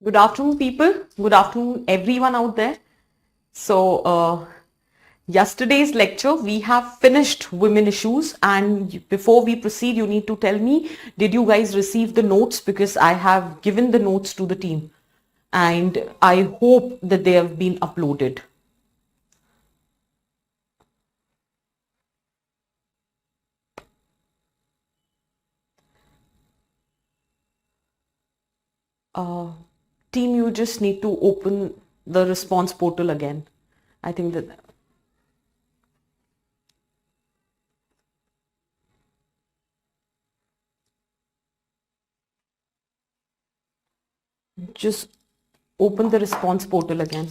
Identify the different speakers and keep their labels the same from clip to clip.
Speaker 1: Good afternoon, people. Good afternoon, everyone out there. So, yesterday's lecture, we have finished women issues. And before we proceed, you need to tell me, did you guys receive the notes? Because I have given the notes to the team. And I hope that they have been uploaded. Uh, Team, you just need to open the response portal again. I think that just open the response portal again.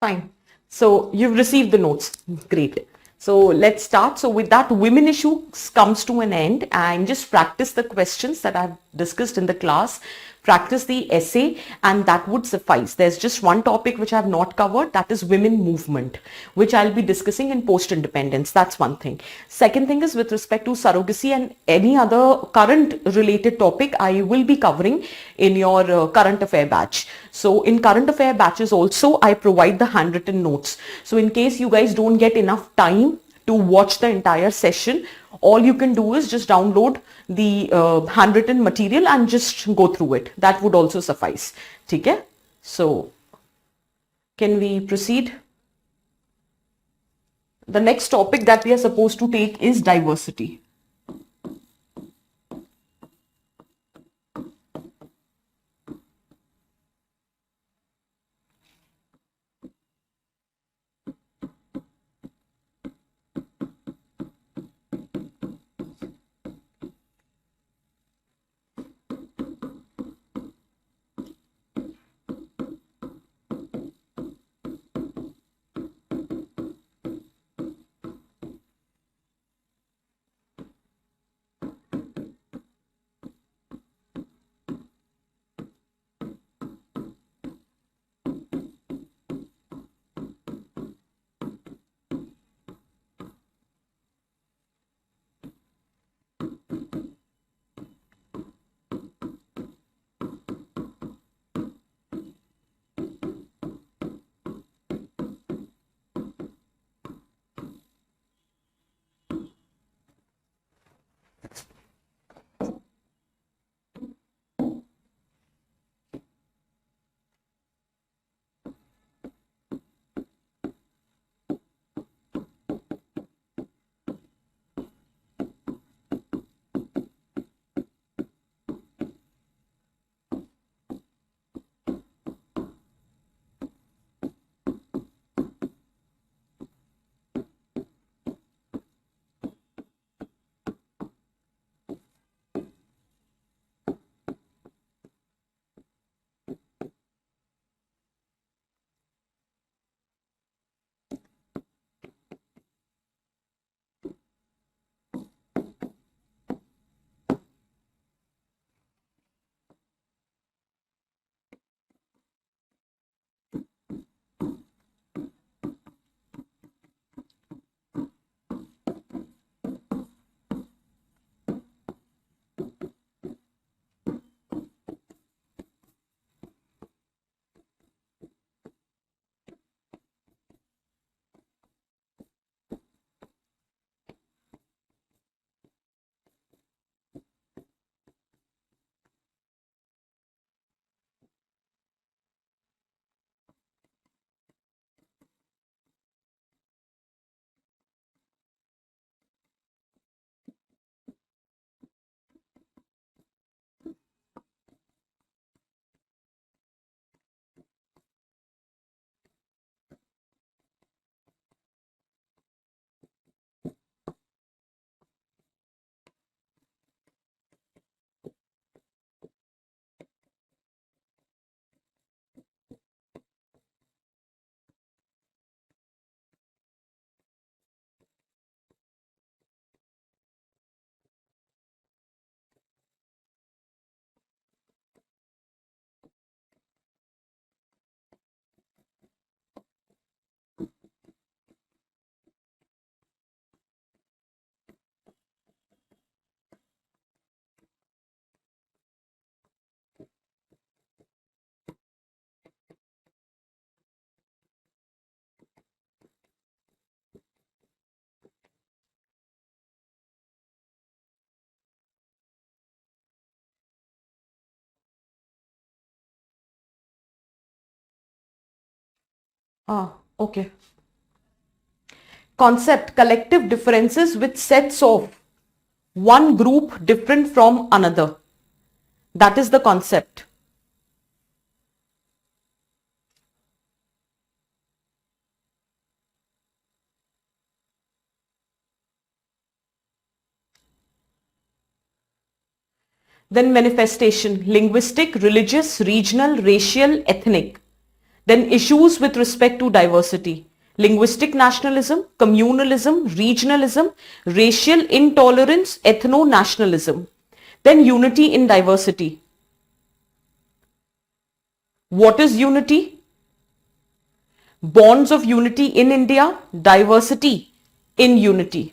Speaker 1: Fine. So you've received the notes. Great. So let's start. So with that, women issues comes to an end, and just practice the questions that I've discussed in the class. Practice the essay, and that would suffice. There's just one topic which I have not covered, that is women movement, which I'll be discussing in post-independence. That's one thing. Second thing is with respect to surrogacy and any other current related topic, I will be covering in your current affair batch. So in current affair batches also, I provide the handwritten notes. So in case you guys don't get enough time to watch the entire session, all you can do is just download the handwritten material and just go through it. That would also suffice. Okay? So can we proceed? The next topic that we are supposed to take is diversity. Okay. Concept, collective differences with sets of one group different from another. That is the concept. Then manifestation, linguistic, religious, regional, racial, ethnic. Then issues with respect to diversity, linguistic nationalism, communalism, regionalism, racial intolerance, ethno-nationalism. Then unity in diversity. What is unity? Bonds of unity in India, diversity in unity.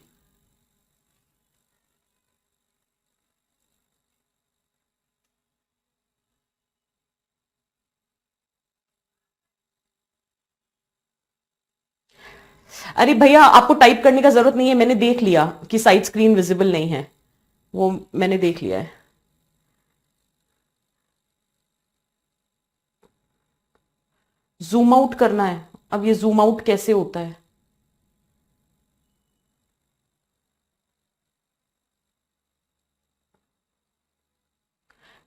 Speaker 1: अरे भैया आपको type करने का जरूरत नहीं है, मैंने देख लिया कि साइड स्क्रीन विजिबल नहीं है, वो मैंने देख लिया है. जूम आउट करना है. अब ये जूम आउट कैसे होता है?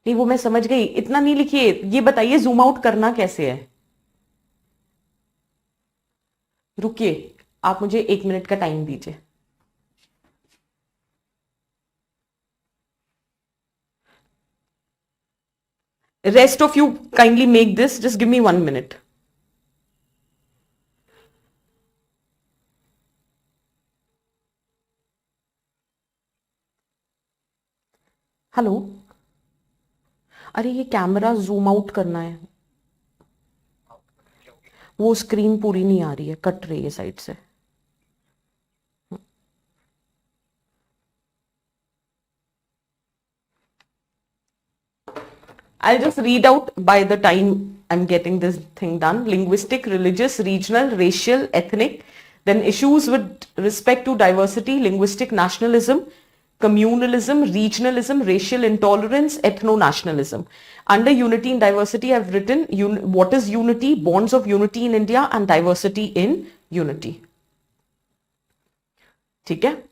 Speaker 1: नहीं वो मैं समझ गई, इतना नहीं लिखिए, ये बताइए जूम आउट करना कैसे है. रुकिए, आप मुझे 1 मिनट का टाइम दीजिए. Rest of you kindly make this, just give me 1 minute. Hello. अरे ये कैमरा जूम आउट करना है, वो स्क्रीन पूरी नहीं आ रही है, कट रही है साइड से. I'll just read out by the time I'm getting this thing done. Linguistic, religious, regional, racial, ethnic. Then issues with respect to diversity, linguistic nationalism, communalism, regionalism, racial intolerance, ethno-nationalism. Under unity and diversity, I've written what is unity, bonds of unity in India, and diversity in unity. ठीक है?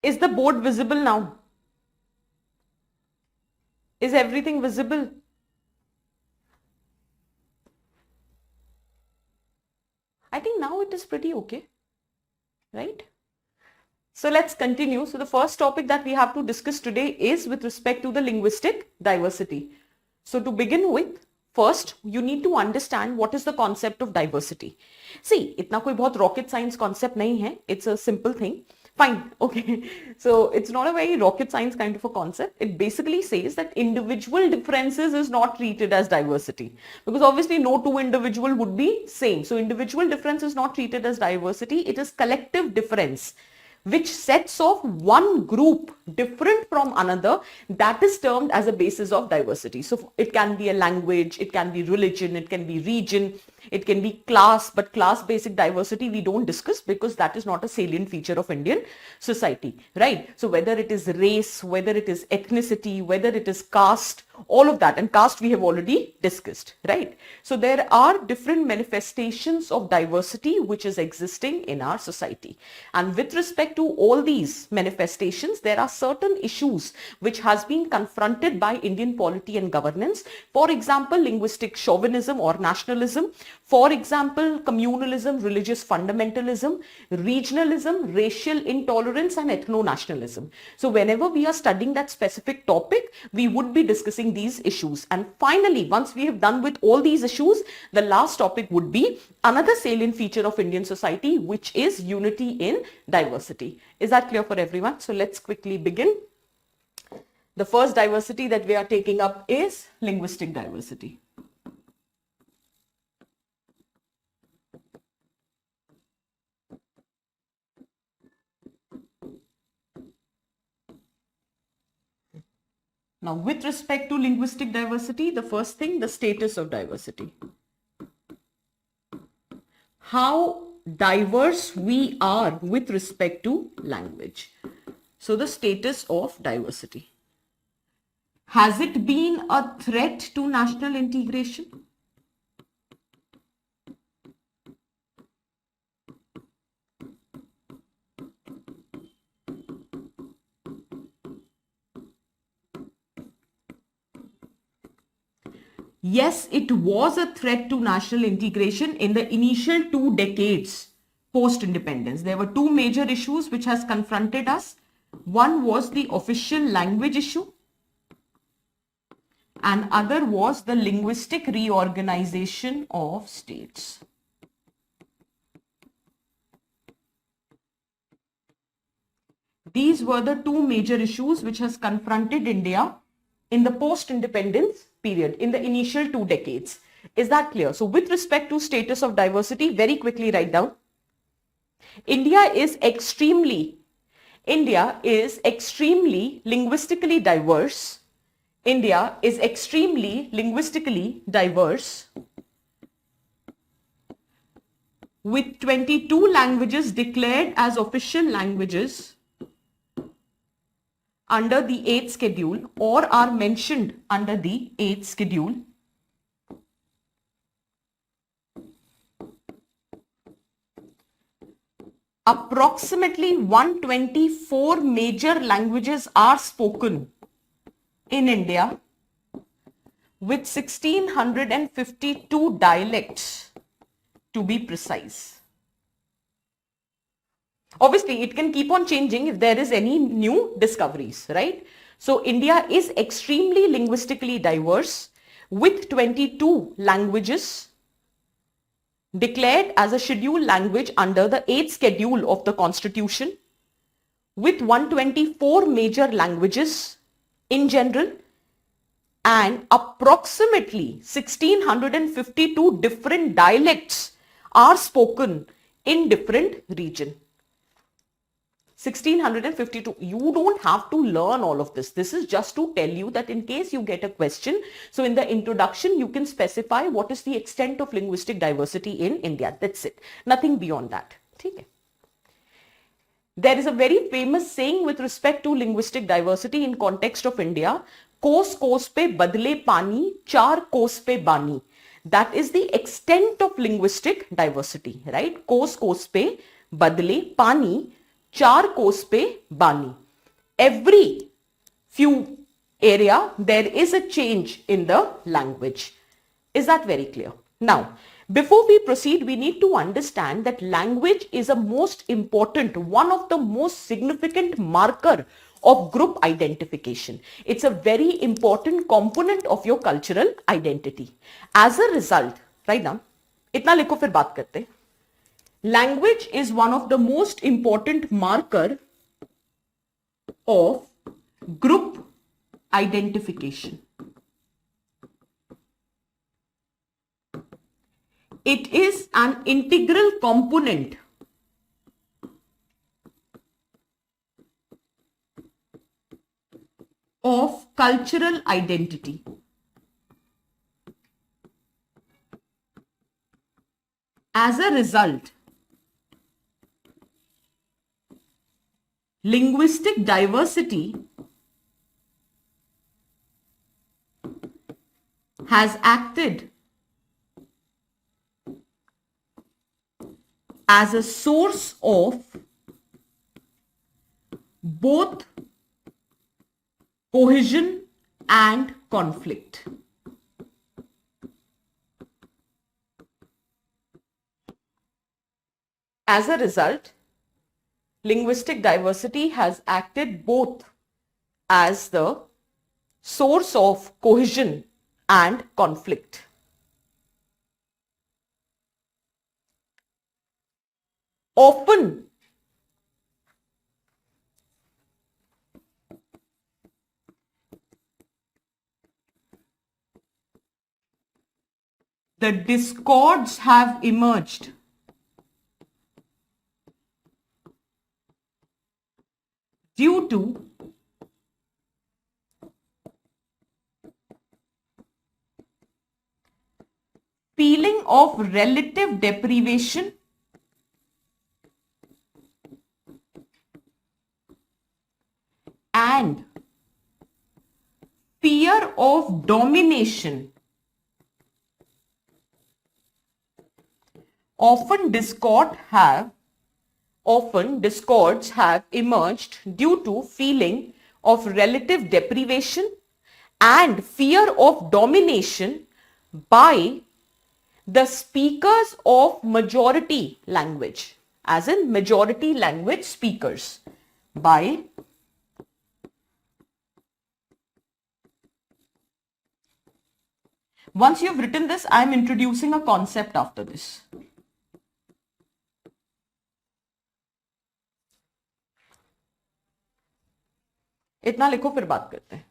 Speaker 1: Is the board visible now? Is everything visible? I think now it is pretty okay, right? So let's continue. So the first topic that we have to discuss today is with respect to the linguistic diversity. So to begin with, first you need to understand what is the concept of diversity. See, इतना कोई बहुत rocket science concept नहीं है. It's a simple thing. Fine, okay. So it's not a very rocket science kind of a concept. It basically says that individual differences is not treated as diversity, because obviously no two individual would be same. So individual difference is not treated as diversity. It is collective difference which sets off one group different from another, that is termed as a basis of diversity. So it can be a language, it can be religion, it can be region, it can be class, but class basic diversity we don't discuss because that is not a salient feature of Indian society, right? So whether it is race, whether it is ethnicity, whether it is caste, all of that. And caste we have already discussed, right? So there are different manifestations of diversity which is existing in our society. And with respect to all these manifestations, there are certain issues which has been confronted by Indian polity and governance. For example, linguistic chauvinism or nationalism. For example, communalism, religious fundamentalism, regionalism, racial intolerance, and ethno-nationalism. So whenever we are studying that specific topic, we would be discussing these issues. And finally, once we have done with all these issues, the last topic would be another salient feature of Indian society, which is unity in diversity. Is that clear for everyone? So let's quickly begin. The first diversity that we are taking up is linguistic diversity. Now, with respect to linguistic diversity, the first thing, the status of diversity. How diverse we are with respect to language. So, the status of diversity. Has it been a threat to national integration? Yes, it was a threat to national integration in the initial 2 decades post-independence. There were 2 major issues which has confronted us. One was the official language issue, and other was the linguistic reorganization of states. These were the 2 major issues which has confronted India in the post-independence period, in the initial 2 decades. Is that clear? So with respect to status of diversity, very quickly write down. India is extremely linguistically diverse. India is extremely linguistically diverse, with 22 languages declared as official languages under the 8th schedule or are mentioned under the 8th schedule. Approximately 124 major languages are spoken in India, with 1652 dialects to be precise. Obviously, it can keep on changing if there is any new discoveries, right? So, India is extremely linguistically diverse, with 22 languages declared as a scheduled language under the 8th schedule of the Constitution, with 124 major languages in general and approximately 1652 different dialects are spoken in different regions. 1652. You don't have to learn all of this. This is just to tell you that in case you get a question, so in the introduction, you can specify what is the extent of linguistic diversity in India. That's it. Nothing beyond that. Okay. There is a very famous saying with respect to linguistic diversity in context of India, कोस कोस पे बदले पानी, चार कोस पे बानी. That is the extent of linguistic diversity, right? कोस कोस पे बदले पानी, चार कोस पे बानी. Every few area, there is a change in the language. Is that very clear? Now, before we proceed, we need to understand that language is a most important, one of the most significant marker of group identification. It's a very important component of your cultural identity. As a result, right now, इतना लिखो फिर बात करते हैं. Language is one of the most important marker of group identification. It is an integral component of cultural identity. As a result, linguistic diversity has acted as a source of both cohesion and conflict. As a result, linguistic diversity has acted both as the source of cohesion and conflict. Often, the discords have emerged due to feeling of relative deprivation and fear of domination. Often discords have emerged due to feeling of relative deprivation and fear of domination by the speakers of majority language, as in majority language speakers, by once you've written this, I am introducing a concept after this. इतना लिखो फिर बात करते हैं.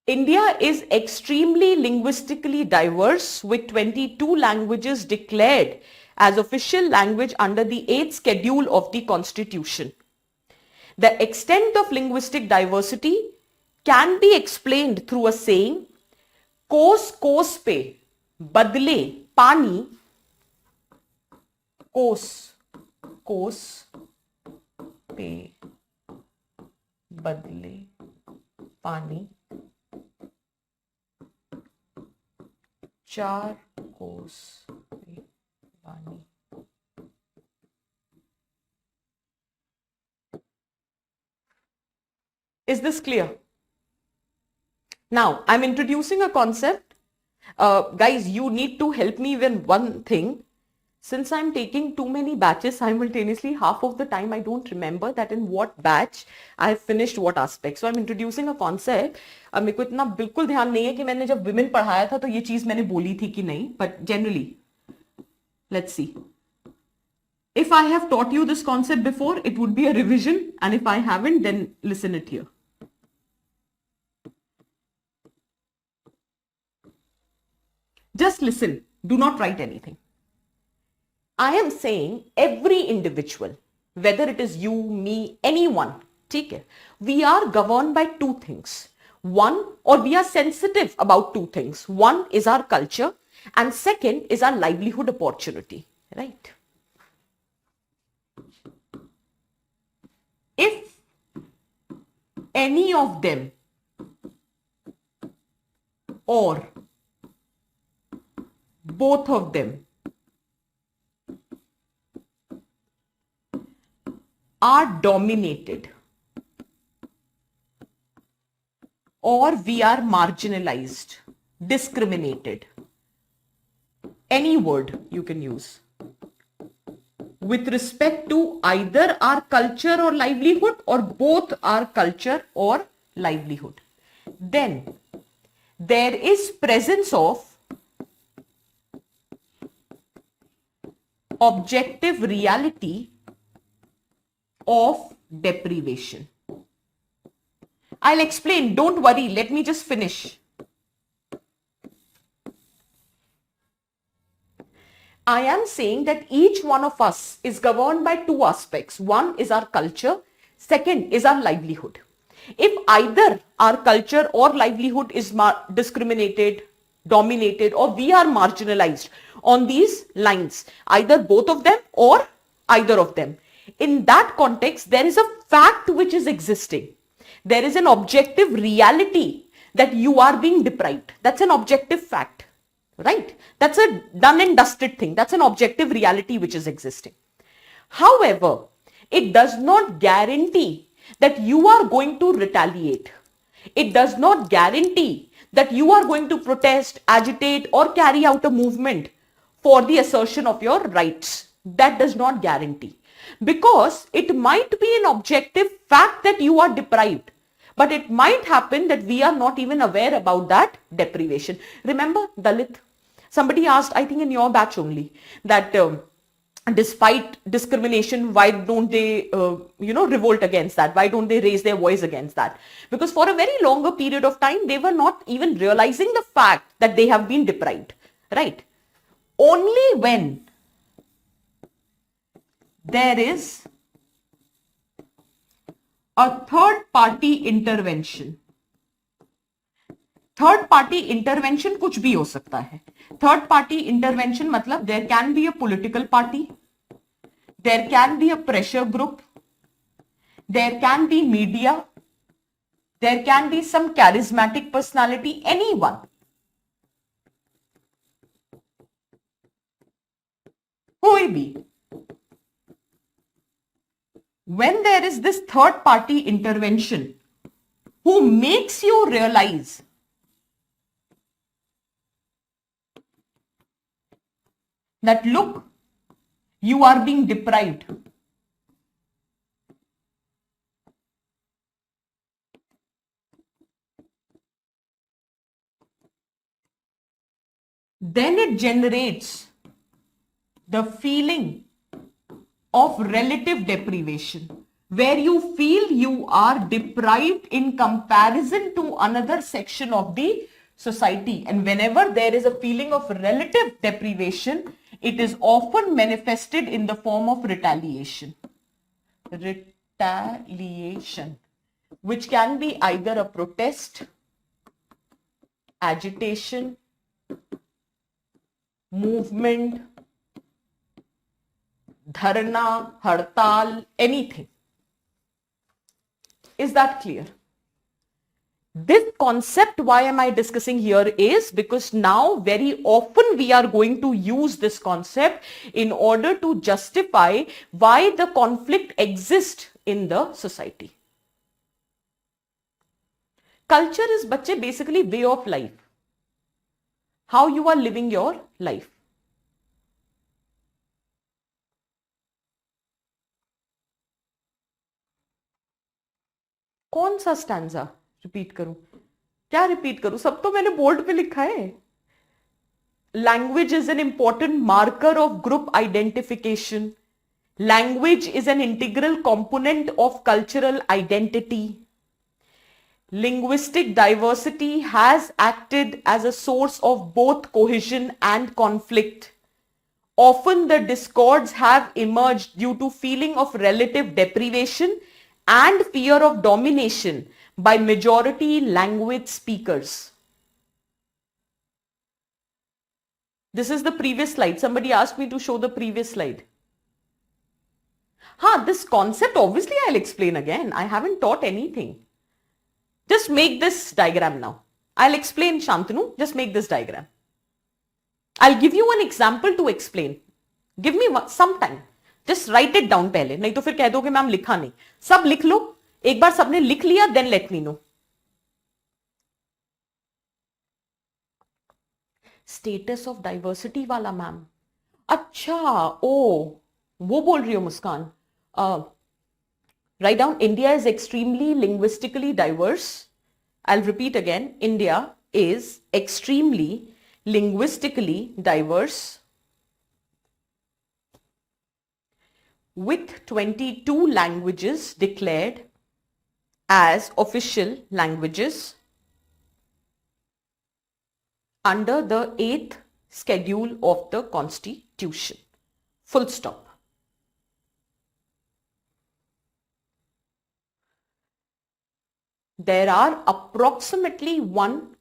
Speaker 1: India is extremely linguistically diverse with 22 languages declared as official language under the 8th schedule of the Constitution. The extent of linguistic diversity can be explained through a saying, कोस कोस पे बदले पानी, कोस कोस पे बदले पानी, चार कोस पे पानी. Is this clear? Now, I'm introducing a concept. Guys, you need to help me with one thing. Since I'm taking too many batches simultaneously, half of the time I don't remember that in what batch I have finished what aspect. So I'm introducing a concept. मेरे को इतना बिल्कुल ध्यान नहीं है कि मैंने जब women पढ़ाया था तो ये चीज मैंने बोली थी कि नहीं. But generally, let's see. If I have taught you this concept before, it would be a revision. And if I haven't, then listen it here. Just listen. Do not write anything. I am saying every individual, whether it is you, me, anyone, ठीक है, we are governed by two things. One, or we are sensitive about two things. One is our culture and second is our livelihood opportunity, right? If any of them or both of them are dominated or we are marginalized, discriminated, any word you can use, with respect to either our culture or livelihood or both our culture or livelihood, then there is presence of objective reality of deprivation. I'll explain, don't worry, let me just finish. I am saying that each one of us is governed by two aspects. One is our culture, second is our livelihood. If either our culture or livelihood is discriminated, dominated, or we are marginalized on these lines, either both of them or either of them. In that context, there is a fact which is existing. There is an objective reality that you are being deprived. That's an objective fact, right? That's a done and dusted thing. That's an objective reality which is existing. However, it does not guarantee that you are going to retaliate. It does not guarantee that you are going to protest, agitate, or carry out a movement for the assertion of your rights. That does not guarantee. Because it might be an objective fact that you are deprived, but it might happen that we are not even aware about that deprivation. Remember Dalit? Somebody asked, I think in your batch only, that despite discrimination, why don't they, revolt against that? Why don't they raise their voice against that? Because for a very longer period of time, they were not even realizing the fact that they have been deprived, right? Only when there is a third party intervention. Third party intervention कुछ भी हो सकता है. Third party intervention मतलब there can be a political party, there can be a pressure group, there can be media, there can be some charismatic personality, anyone. कोई भी. When there is this third party intervention who makes you realize that look, you are being deprived, then it generates the feeling of relative deprivation, where you feel you are deprived in comparison to another section of the society. And whenever there is a feeling of relative deprivation, it is often manifested in the form of retaliation. Retaliation, which can be either a protest, agitation, movement, dharna, hartal, anything. Is that clear? This concept, why am I discussing here, is because now very often we are going to use this concept in order to justify why the conflict exists in the society. Culture is, bachche, basically way of life. How you are living your life. कौन सा stanza repeat करूं? क्या repeat करूं? सब तो मैंने board पे लिखा है. Language is an important marker of group identification. Language is an integral component of cultural identity. Linguistic diversity has acted as a source of both cohesion and conflict. Often the discords have emerged due to feeling of relative deprivation and fear of domination by majority language speakers. This is the previous slide. Somebody asked me to show the previous slide. This concept obviously I'll explain again. I haven't taught anything. Just make this diagram now. I'll explain, Shantanu. Just make this diagram. I'll give you an example to explain. Give me some time. Just write it down पहले, नहीं तो फिर कह दोगे ma'am लिखा नहीं. सब लिख लो. एक बार सबने लिख लिया, then let me know. Status of diversity वाला मैम. अच्छा, ओ, वो बोल रही हो मुस्कान. Write down, India is extremely linguistically diverse. I'll repeat again. India is extremely linguistically diverse, with 22 languages declared as official languages under the 8th schedule of the Constitution. Full stop. There are approximately 1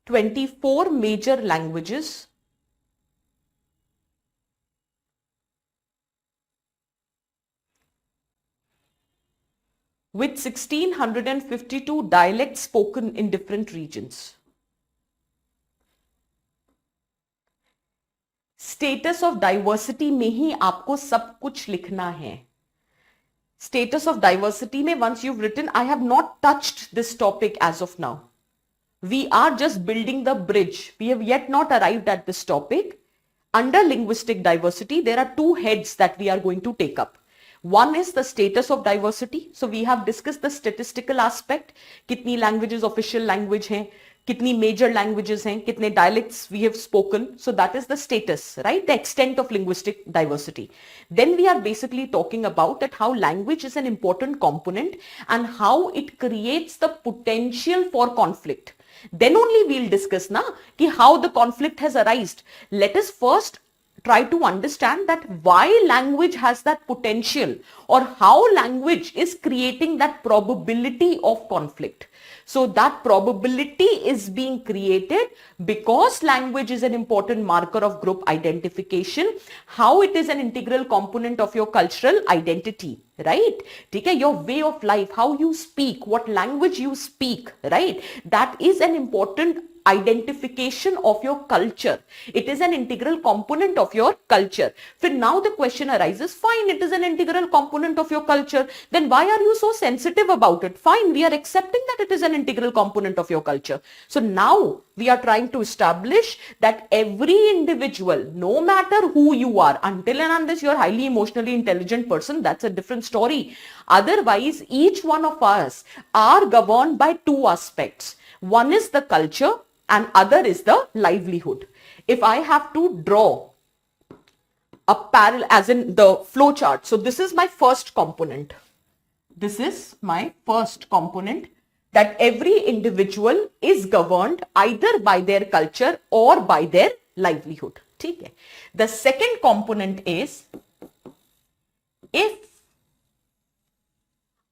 Speaker 1: 24 major languages, with 1652 dialects spoken in different regions. Status of diversity में ही आपको सब कुछ लिखना है. Status of diversity में once you've written, I have not touched this topic as of now. We are just building the bridge. We have yet not arrived at this topic. Under linguistic diversity, there are two heads that we are going to take up. One is the status of diversity. So we have discussed the statistical aspect. कितनी languages official language हैं, कितनी major languages हैं, कितने dialects we have spoken. So that is the status, right? The extent of linguistic diversity. Then we are basically talking about that how language is an important component and how it creates the potential for conflict. Then only we'll discuss na ki how the conflict has arisen. Let us first try to understand that why language has that potential or how language is creating that probability of conflict. So that probability is being created because language is an important marker of group identification, how it is an integral component of your cultural identity, right? Okay, your way of life, how you speak, what language you speak, right? That is an important identification of your culture. It is an integral component of your culture. So now the question arises, fine, it is an integral component of your culture. Then why are you so sensitive about it? Fine, we are accepting that it is an integral component of your culture. So now we are trying to establish that every individual, no matter who you are, until and unless you are highly emotionally intelligent person, that's a different story. Otherwise, each one of us are governed by two aspects. One is the culture and other is the livelihood. If I have to draw a parallel, as in the flow chart, so this is my first component. This is my first component, that every individual is governed either by their culture or by their livelihood. Okay. The second component is, if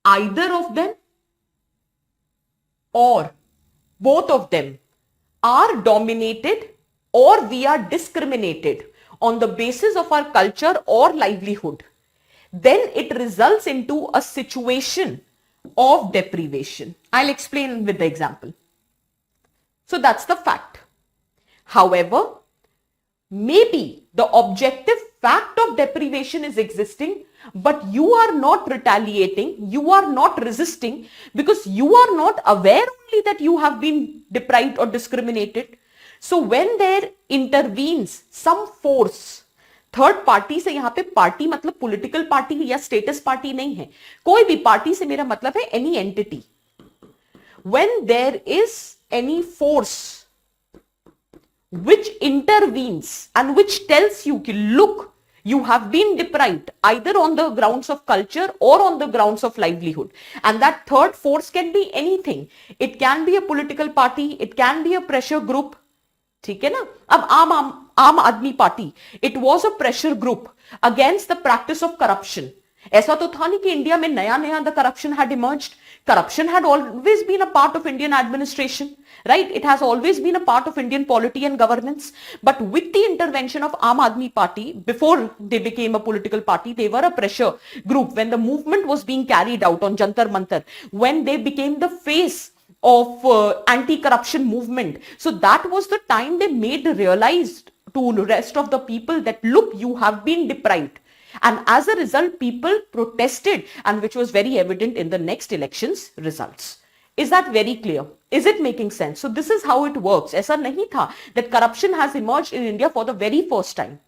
Speaker 1: either of them or both of them are dominated or we are discriminated on the basis of our culture or livelihood, then it results into a situation of deprivation. I'll explain with the example. So that's the fact. However, maybe the objective fact of deprivation is existing, but you are not retaliating, you are not resisting, because you are not aware only that you have been deprived or discriminated. So when there intervenes some force, third party से, यहाँ पे party मतलब political party या status party नहीं है, कोई भी party से मेरा मतलब है any entity. When there is any force which intervenes and which tells you, look, you have been deprived either on the grounds of culture or on the grounds of livelihood, and that third force can be anything. It can be a political party, it can be a pressure group. ठीक है ना. अब आम आदमी party, it was a pressure group against the practice of corruption. ऐसा तो था नहीं कि इंडिया में नया नया the corruption had emerged. Corruption had always been a part of Indian administration, right? It has always been a part of Indian polity and governance. But with the intervention of Aam Aadmi Party, before they became a political party, they were a pressure group. When the movement was being carried out on Jantar Mantar, when they became the face of anti-corruption movement, so that was the time they made realized to the rest of the people that, look, you have been deprived. And as a result, people protested, and which was very evident in the next elections results. Is that very clear? Is it making sense? So this is how it works. ऐसा नहीं था that corruption has emerged in India for the very first time.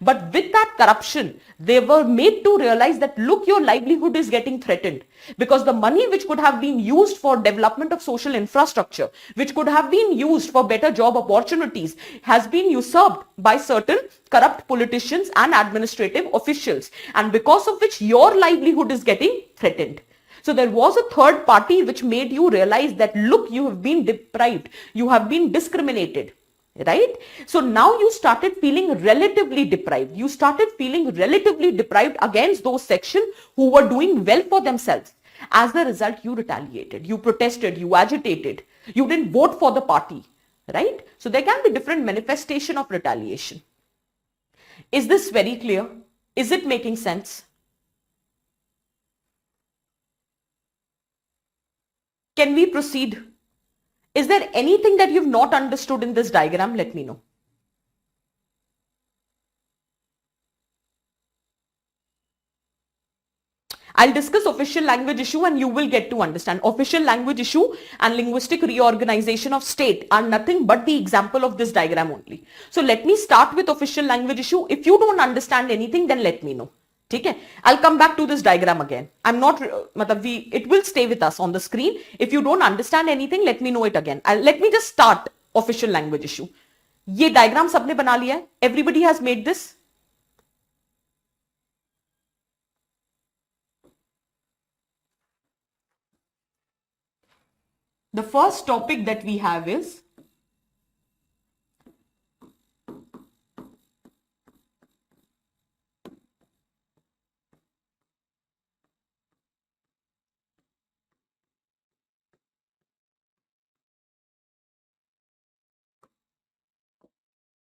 Speaker 1: But with that corruption, they were made to realize that, look, your livelihood is getting threatened, because the money which could have been used for development of social infrastructure, which could have been used for better job opportunities, has been usurped by certain corrupt politicians and administrative officials, and because of which your livelihood is getting threatened. So there was a third party which made you realize that, look, you have been deprived, you have been discriminated. Right? So now you started feeling relatively deprived. You started feeling relatively deprived against those sections who were doing well for themselves. As a result, you retaliated, you protested, you agitated, you didn't vote for the party. right? So there can be different manifestation of retaliation. Is this very clear? Is it making sense? Can we proceed? Is there anything that you've not understood in this diagram? Let me know. I'll discuss official language issue and you will get to understand. Official language issue and linguistic reorganization of state are nothing but the example of this diagram only. So let me start with official language issue. If you don't understand anything, then let me know. Okay, I'll come back to this diagram again. I'm not, it will stay with us on the screen. If you don't understand anything, let me know it again. Let me just start official language issue. ये diagram सबने बना लिया है? Everybody has made this? The first topic that we have is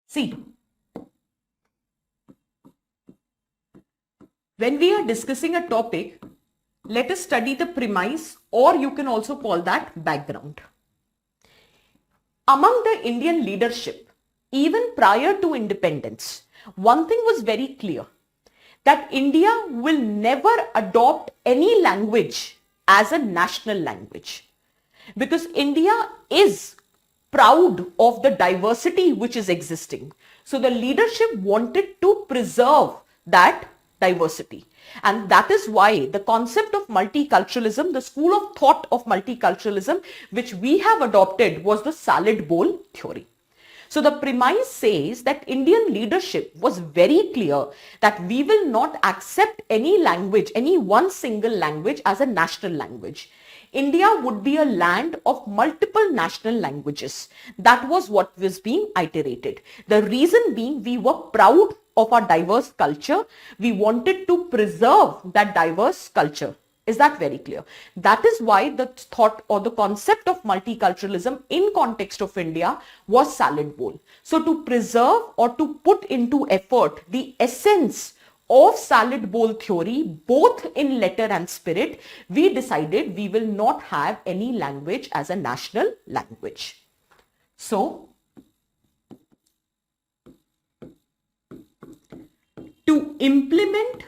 Speaker 1: see, when we are discussing a topic, let us study the premise, or you can also call that background. Among the Indian leadership, even prior to independence, one thing was very clear, that India will never adopt any language as a national language, because India is proud of the diversity which is existing. So the leadership wanted to preserve that diversity. And that is why the concept of multiculturalism, the school of thought of multiculturalism, which we have adopted, was the salad bowl theory. So the premise says that Indian leadership was very clear that we will not accept any language, any one single language as a national language. India would be a land of multiple national languages. That was what was being iterated. The reason being, we were proud of our diverse culture. We wanted to preserve that diverse culture. Is that very clear? That is why the thought or the concept of multiculturalism in context of India was salad bowl. So to preserve or to put into effort the essence of salad bowl theory, both in letter and spirit, we decided we will not have any language as a national language. So, to implement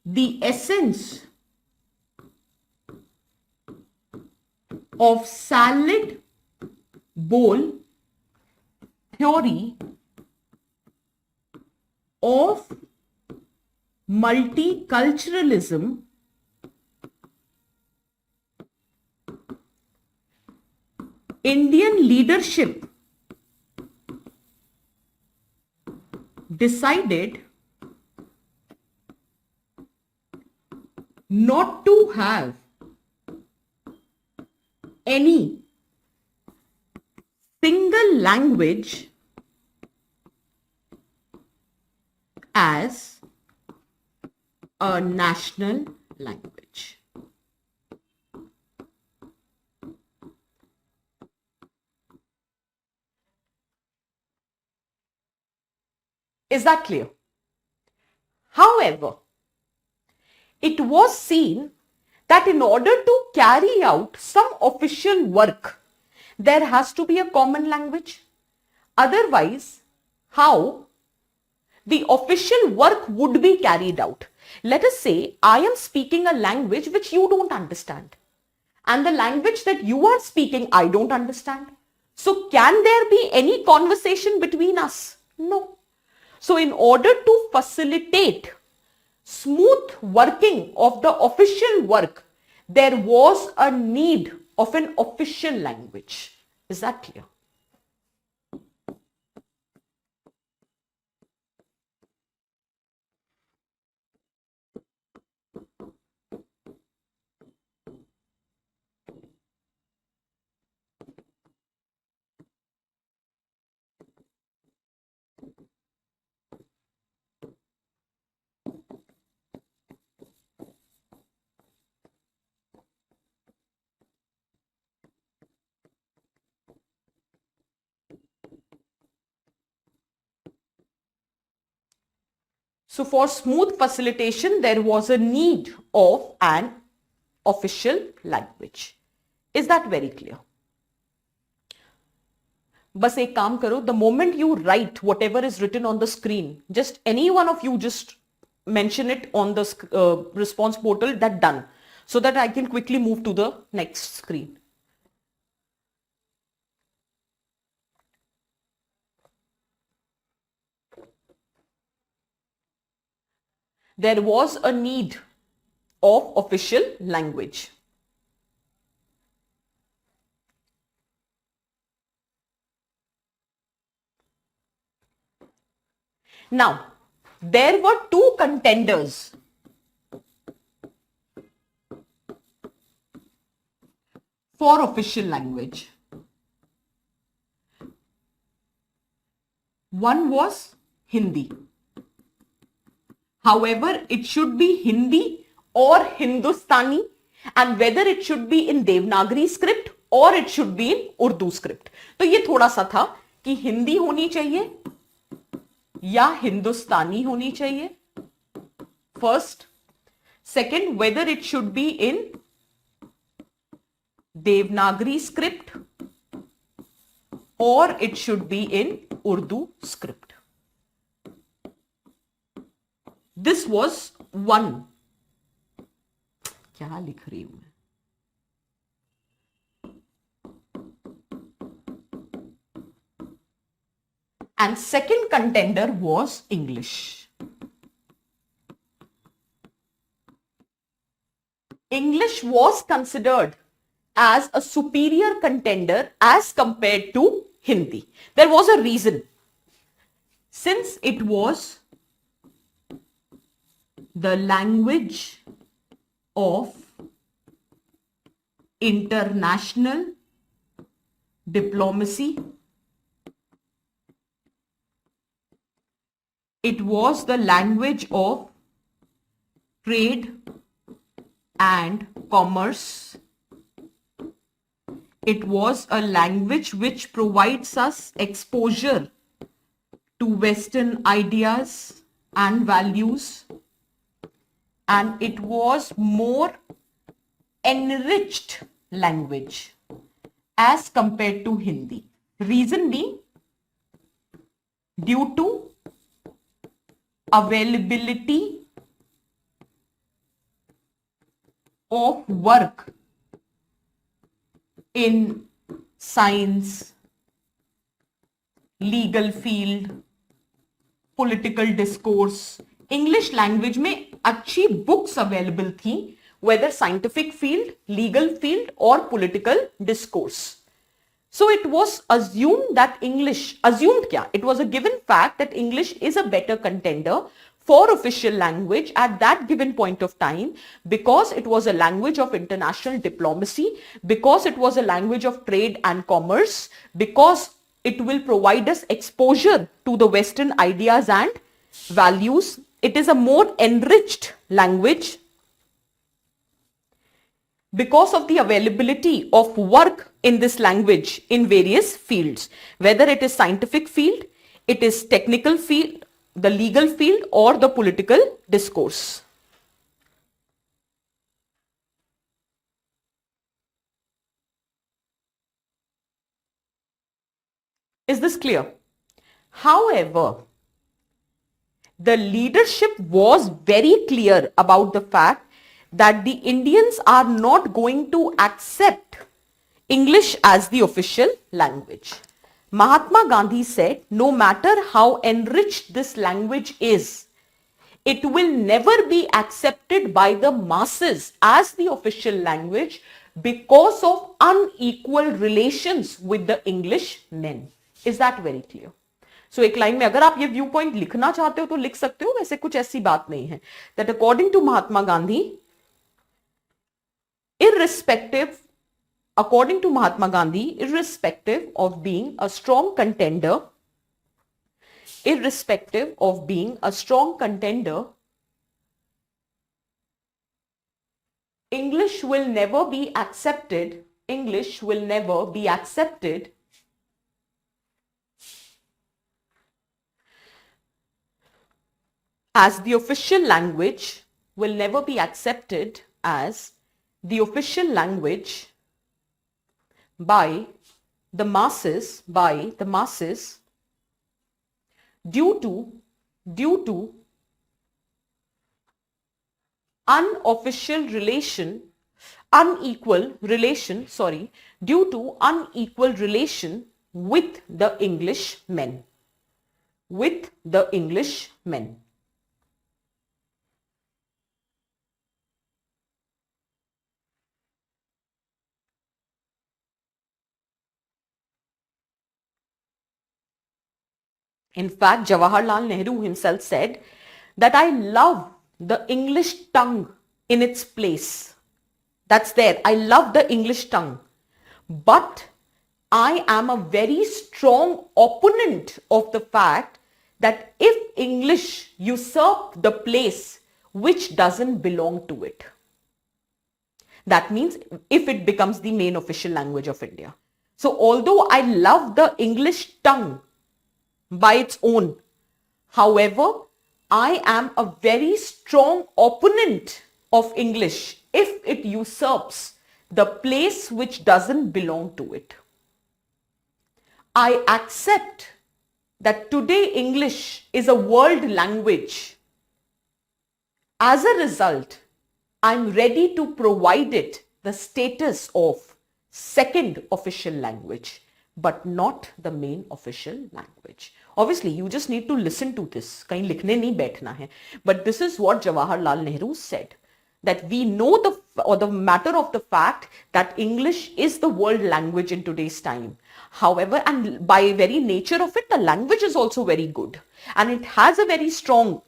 Speaker 1: the essence of salad bowl theory of multiculturalism, Indian leadership decided not to have any single language as a national language. Is that clear? However, it was seen that in order to carry out some official work, there has to be a common language. Otherwise, how the official work would be carried out? Let us say I am speaking a language which you don't understand, and the language that you are speaking I don't understand. So can there be any conversation between us? No. So in order to facilitate smooth working of the official work, there was a need of an official language. Is that clear? So for smooth facilitation, there was a need of an official language. Is that very clear? बस एक काम करो, the moment you write whatever is written on the screen, just any one of you just mention it on the response portal, that done, so that I can quickly move to the next screen. There was a need of official language. Now, there were two contenders for official language. One was Hindi. However, it should be Hindi or Hindustani, and whether it should be in Devanagari script or it should be in Urdu script. तो ये थोड़ा सा था कि हिंदी होनी चाहिए या हिंदुस्तानी होनी चाहिए, first. Second, whether it should be in Devanagari script or it should be in Urdu script. This was one. क्या लिख रही हूं मैं? And second contender was English. English was considered as a superior contender as compared to Hindi. There was a reason. Since it was the language of international diplomacy, it was the language of trade and commerce. It was a language which provides us exposure to Western ideas and values, and it was more enriched language as compared to Hindi. Reason being, due to availability of work in science, legal field, political discourse. English language में अच्छी books available थी, whether scientific field, legal field or political discourse. So it was assumed that English, assumed क्या? It was a given fact that English is a better contender for official language at that given point of time, because it was a language of international diplomacy, because it was a language of trade and commerce, because it will provide us exposure to the Western ideas and values. It is a more enriched language because of the availability of work in this language in various fields, whether it is scientific field, it is technical field, the legal field or the political discourse. Is this clear? However, the leadership was very clear about the fact that the Indians are not going to accept English as the official language. Mahatma Gandhi said, no matter how enriched this language is, it will never be accepted by the masses as the official language because of unequal relations with the English men. Is that very clear? So एक line में अगर आप ये view point लिखना चाहते हो तो लिख सकते हो, वैसे कुछ ऐसी बात नहीं है. That according to Mahatma Gandhi, according to Mahatma Gandhi, irrespective of being a strong contender, English will never be accepted as the official language will never be accepted as the official language by the masses due to unequal relation with the Englishmen. In fact, Jawaharlal Nehru himself said that I love the English tongue in its place. That's there. I love the English tongue. But I am a very strong opponent of the fact that if English usurp the place which doesn't belong to it, that means if it becomes the main official language of India. So although I love the English tongue by its own, however, I am a very strong opponent of English if it usurps the place which doesn't belong to it. I accept that today English is a world language. As a result, I'm ready to provide it the status of second official language, but not the main official language. Obviously, you just need to listen to this. Kahin likhne nahi baithna hai. But this is what Jawaharlal Nehru said. That we know the matter of the fact that English is the world language in today's time. However, and by very nature of it, the language is also very good. And it has a very strong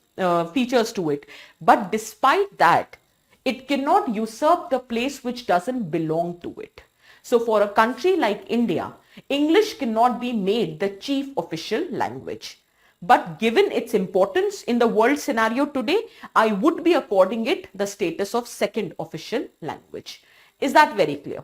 Speaker 1: features to it. But despite that, it cannot usurp the place which doesn't belong to it. So for a country like India, English cannot be made the chief official language. But given its importance in the world scenario today, I would be according it the status of second official language. Is that very clear?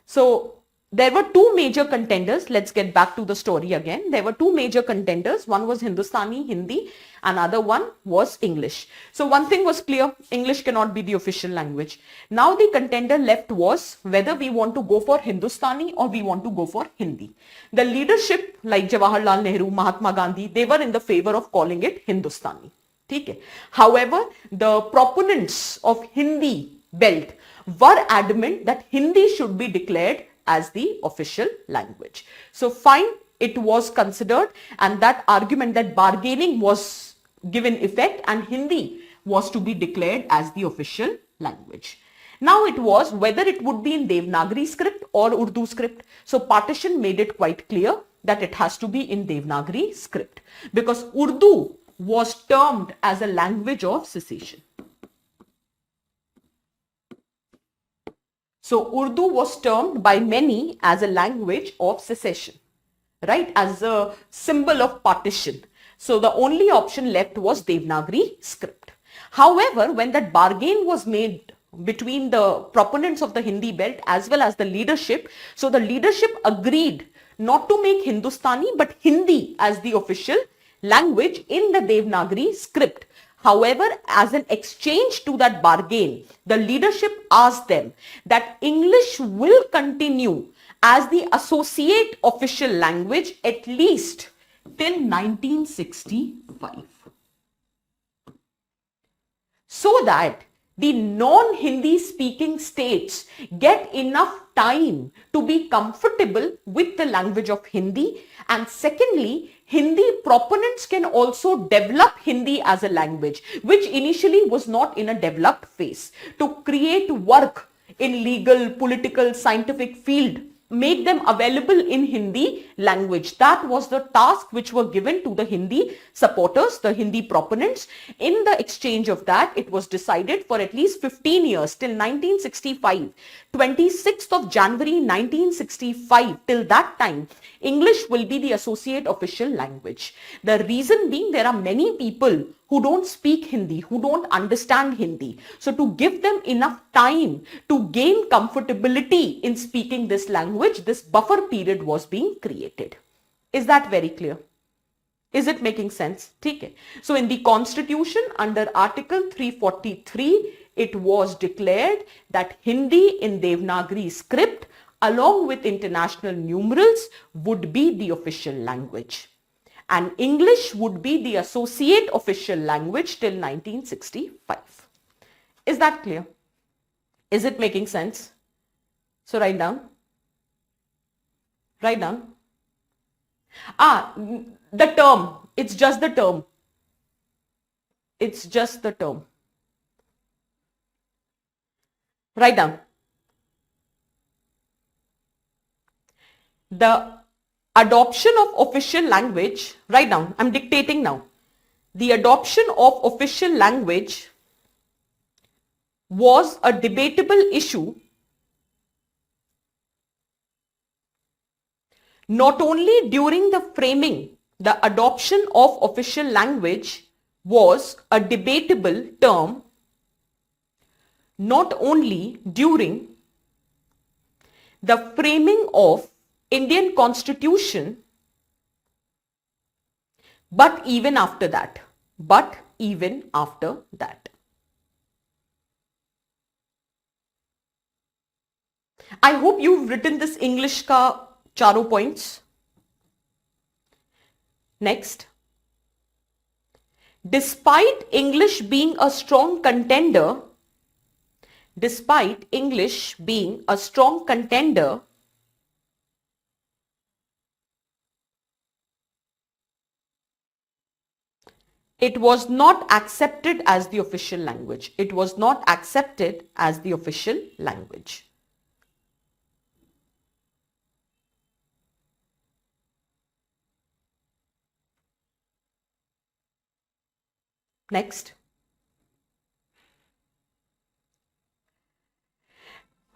Speaker 1: So there were two major contenders. Let's get back to the story again. There were two major contenders. One was Hindustani, Hindi. Another one was English. So one thing was clear. English cannot be the official language. Now the contender left was whether we want to go for Hindustani or we want to go for Hindi. The leadership like Jawaharlal Nehru, Mahatma Gandhi, they were in the favor of calling it Hindustani. Okay. However, the proponents of Hindi belt were adamant that Hindi should be declared as the official language. So fine, it was considered and that argument, that bargaining was given effect and Hindi was to be declared as the official language. Now it was whether it would be in Devanagari script or Urdu script. So partition made it quite clear that it has to be in Devanagari script because Urdu was termed as a language of secession. So Urdu was termed by many as a language of secession, right? As a symbol of partition. So the only option left was Devanagari script. However, when that bargain was made between the proponents of the Hindi belt as well as the leadership, so the leadership agreed not to make Hindustani but Hindi as the official language in the Devanagari script. However, as an exchange to that bargain, the leadership asked them that English will continue as the associate official language at least till 1965. So that the non-Hindi speaking states get enough time to be comfortable with the language of Hindi, and secondly, Hindi proponents can also develop Hindi as a language, which initially was not in a developed phase, to create work in legal, political, scientific field, make them available in Hindi language. That was the task which were given to the Hindi supporters, the Hindi proponents. In the exchange of that, it was decided for at least 15 years till 1965, 26th of January 1965, till that time, English will be the associate official language. The reason being, there are many people who don't speak Hindi, who don't understand Hindi. So to give them enough time to gain comfortability in speaking this language, this buffer period was being created. Is that very clear? Is it making sense? Okay. So in the constitution under article 343, it was declared that Hindi in Devanagari script along with international numerals would be the official language. And English would be the associate official language till 1965. Is that clear? Is it making sense? So write down. Write down. The term. It's just the term. It's just the term. Write down. The adoption of official language, write down, I'm dictating now. The adoption of official language was a debatable issue not only during the framing. The adoption of official language was a debatable term not only during the framing of Indian Constitution, but even after that. But even after that. I hope you've written this English ka charo points. Next. Despite English being a strong contender, it was not accepted as the official language. It was not accepted as the official language. Next.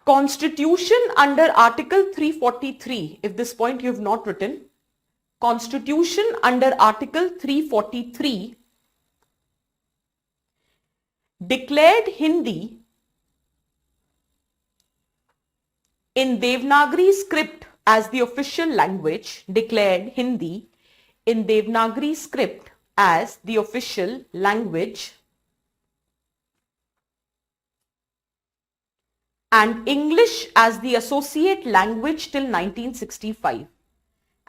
Speaker 1: Constitution under Article 343, if this point you have not written, Constitution under Article 343 declared Hindi in Devanagari script as the official language, declared Hindi in Devanagari script as the official language, and English as the associate language till 1965.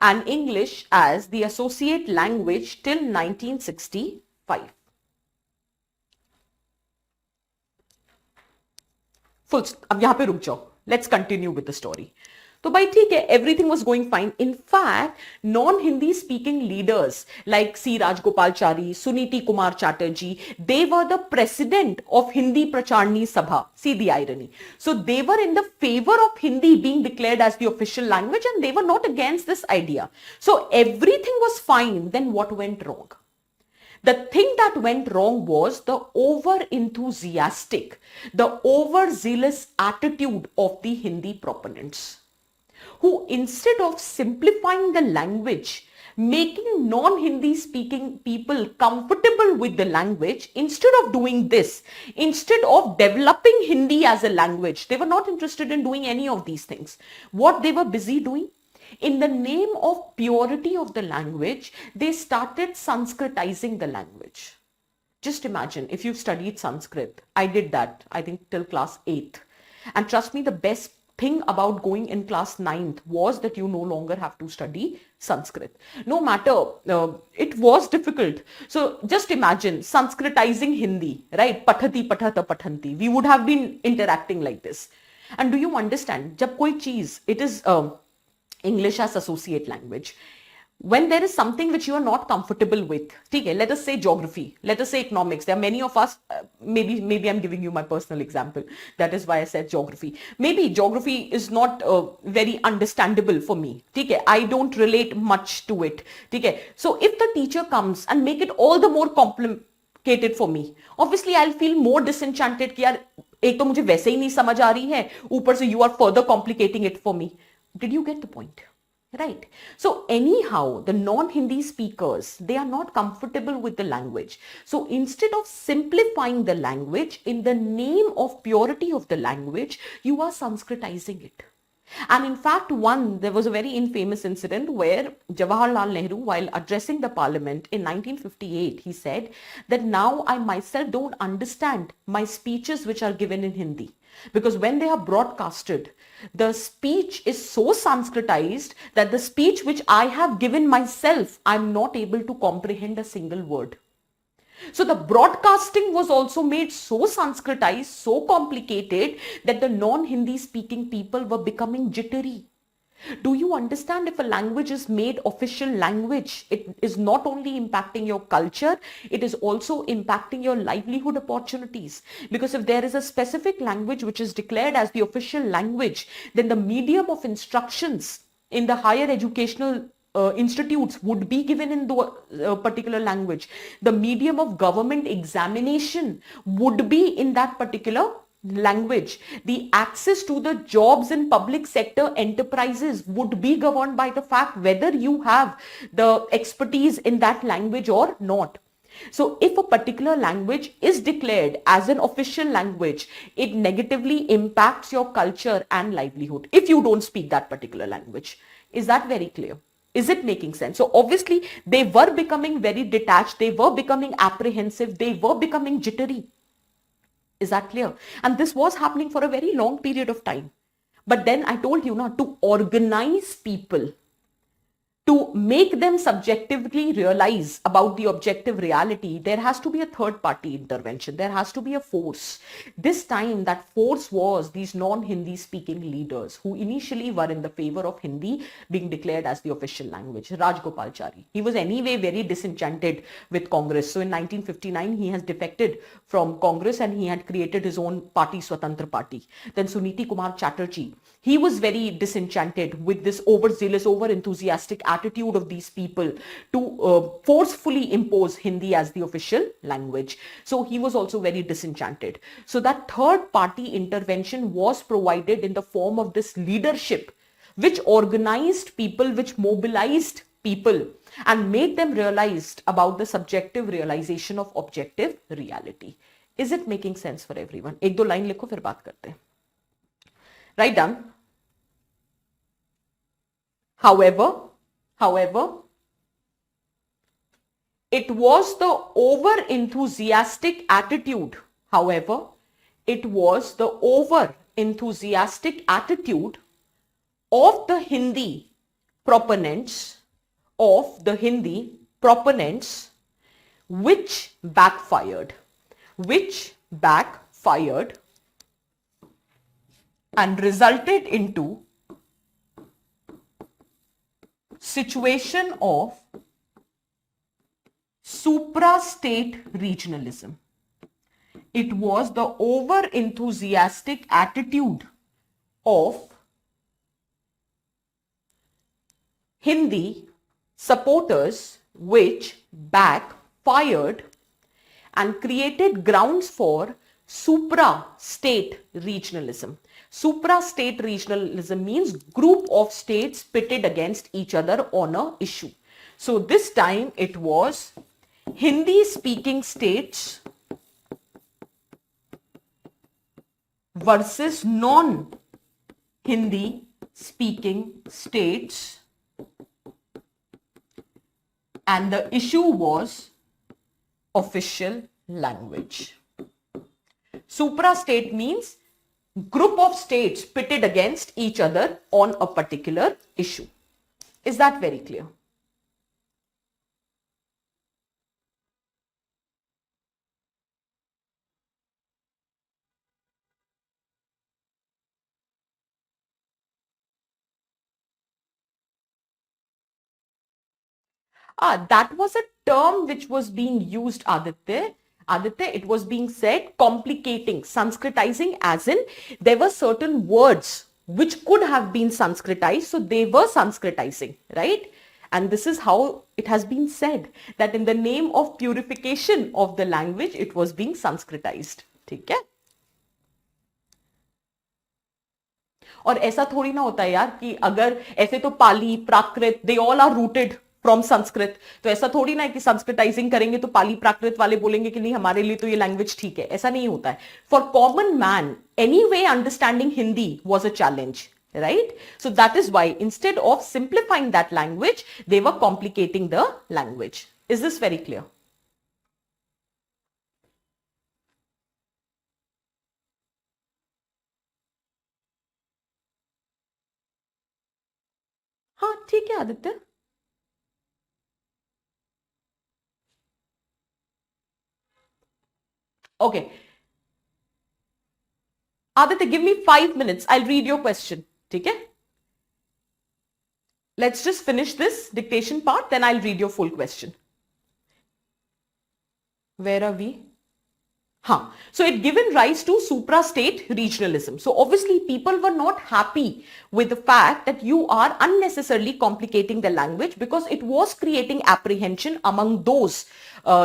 Speaker 1: And English as the associate language till 1965. Full stop. अब यहाँ पे रुक जाओ. Let's continue with the story. तो भाई ठीक है, everything was going fine. In fact, non-Hindi speaking leaders like C. Rajgopalachari, Suniti Kumar Chatterjee, they were the president of Hindi Pracharni Sabha. See the irony. So they were in the favor of Hindi being declared as the official language and they were not against this idea. So everything was fine. Then what went wrong? The thing that went wrong was the over-enthusiastic, the overzealous attitude of the Hindi proponents, who instead of simplifying the language, making non-Hindi speaking people comfortable with the language, instead of doing this, instead of developing Hindi as a language, they were not interested in doing any of these things. What they were busy doing? In the name of purity of the language, they started Sanskritizing the language. Just imagine if you've studied Sanskrit. I did that, I think, till class 8th. And trust me, the best thing about going in class 9th was that you no longer have to study Sanskrit. No matter, it was difficult. So just imagine Sanskritizing Hindi, right? Pathati, pathata, pathanti. We would have been interacting like this. And do you understand? Jab koi cheez, it is English as associate language. When there is something which you are not comfortable with, okay, let us say geography, let us say economics. There are many of us, maybe I'm giving you my personal example. That is why I said geography. Maybe geography is not very understandable for me. Okay, I don't relate much to it. Okay, so if the teacher comes and make it all the more complicated for me, obviously I'll feel more disenchanted कि यार एक तो मुझे वैसे ही नहीं समझ आ रही है, ऊपर से you are further complicating it for me. Did you get the point? Right. So anyhow, the non-Hindi speakers, they are not comfortable with the language. So instead of simplifying the language in the name of purity of the language, you are Sanskritizing it. And in fact, there was a very infamous incident where Jawaharlal Nehru, while addressing the parliament in 1958, he said that now I myself don't understand my speeches which are given in Hindi. Because when they are broadcasted, the speech is so Sanskritized that the speech which I have given myself, I'm not able to comprehend a single word. So the broadcasting was also made so Sanskritized, so complicated that the non-Hindi speaking people were becoming jittery. Do you understand, if a language is made official language, it is not only impacting your culture, it is also impacting your livelihood opportunities. Because if there is a specific language which is declared as the official language, then the medium of instructions in the higher educational institutes would be given in the particular language. The medium of government examination would be in that particular language. The access to the jobs in public sector enterprises would be governed by the fact whether you have the expertise in that language or not. So if a particular language is declared as an official language, it negatively impacts your culture and livelihood if you don't speak that particular language. Is that very clear? Is it making sense? So obviously they were becoming very detached, they were becoming apprehensive, they were becoming jittery. Is that clear? And this was happening for a very long period of time. But then I told you now, to organize people, to make them subjectively realize about the objective reality, there has to be a third party intervention. There has to be a force. This time that force was these non-Hindi speaking leaders who initially were in the favor of Hindi being declared as the official language. Rajgopalachari. He was anyway very disenchanted with Congress. So in 1959, he has defected from Congress and he had created his own party, Swatantra Party. Then Suniti Kumar Chatterjee. He was very disenchanted with this overzealous, over-enthusiastic attitude of these people to forcefully impose Hindi as the official language. So he was also very disenchanted. So that third party intervention was provided in the form of this leadership, which organized people, which mobilized people and made them realize about the subjective realization of objective reality. Is it making sense for everyone? एक दो line लिखो फिर बात करते हैं. Write down. However, it was the over-enthusiastic attitude. However, it was the over-enthusiastic attitude of the Hindi proponents, which backfired and resulted into situation of supra-state regionalism. It was the over-enthusiastic attitude of Hindi supporters which backfired and created grounds for supra-state regionalism. Supra-state regionalism means group of states pitted against each other on an issue. So this time it was Hindi-speaking states versus non-Hindi-speaking states, and the issue was official language. Supra-state means group of states pitted against each other on a particular issue. Is that very clear? That was a term which was being used, Aditya, it was being said complicating, Sanskritizing, as in there were certain words which could have been Sanskritized, so they were Sanskritizing, right? And this is how it has been said, that in the name of purification of the language, it was being Sanskritized. ठीक है? और ऐसा थोड़ी ना होता है यार कि अगर ऐसे तो पाली, प्राकृत, they all are rooted from Sanskrit, तो ऐसा थोड़ी ना है कि संस्कृताइजिंग करेंगे तो पाली प्राकृत वाले बोलेंगे कि नहीं हमारे लिए तो ये लैंग्वेज ठीक है. ऐसा नहीं होता है. For common man any way understanding Hindi was a challenge. right? So that is why instead of simplifying that language, they were complicating the language. Is this very clear? हाँ ठीक है Aditya. Okay. Aditya, give me 5 minutes. I'll read your question. Okay? Let's just finish this dictation part, then I'll read your full question. Where are we? Huh. So it given rise to supra-state regionalism. So obviously people were not happy with the fact that you are unnecessarily complicating the language, because it was creating apprehension among those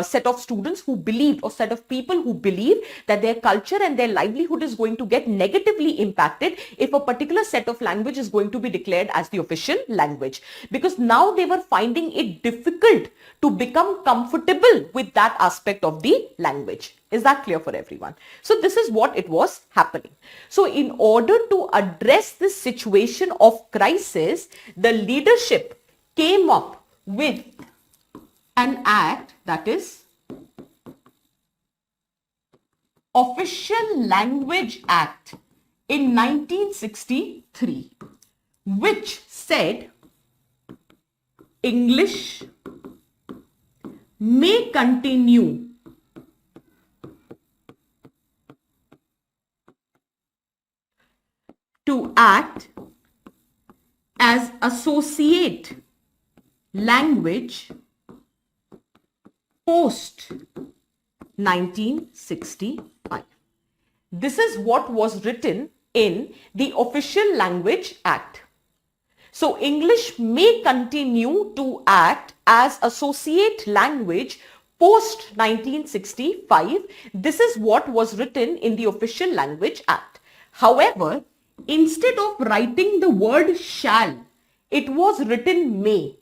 Speaker 1: set of students who believed, or set of people who believe, that their culture and their livelihood is going to get negatively impacted if a particular set of language is going to be declared as the official language. Because now they were finding it difficult to become comfortable with that aspect of the language. Is that clear for everyone? So this is what it was happening. So in order to address this situation of crisis, the leadership came up with an act, that is Official Language Act in 1963, which said English may continue to act as associate language post 1965. This is what was written in the Official Language Act. So English may continue to act as associate language post 1965. This is what was written in the Official Language Act. However, instead of writing the word shall, it was written may.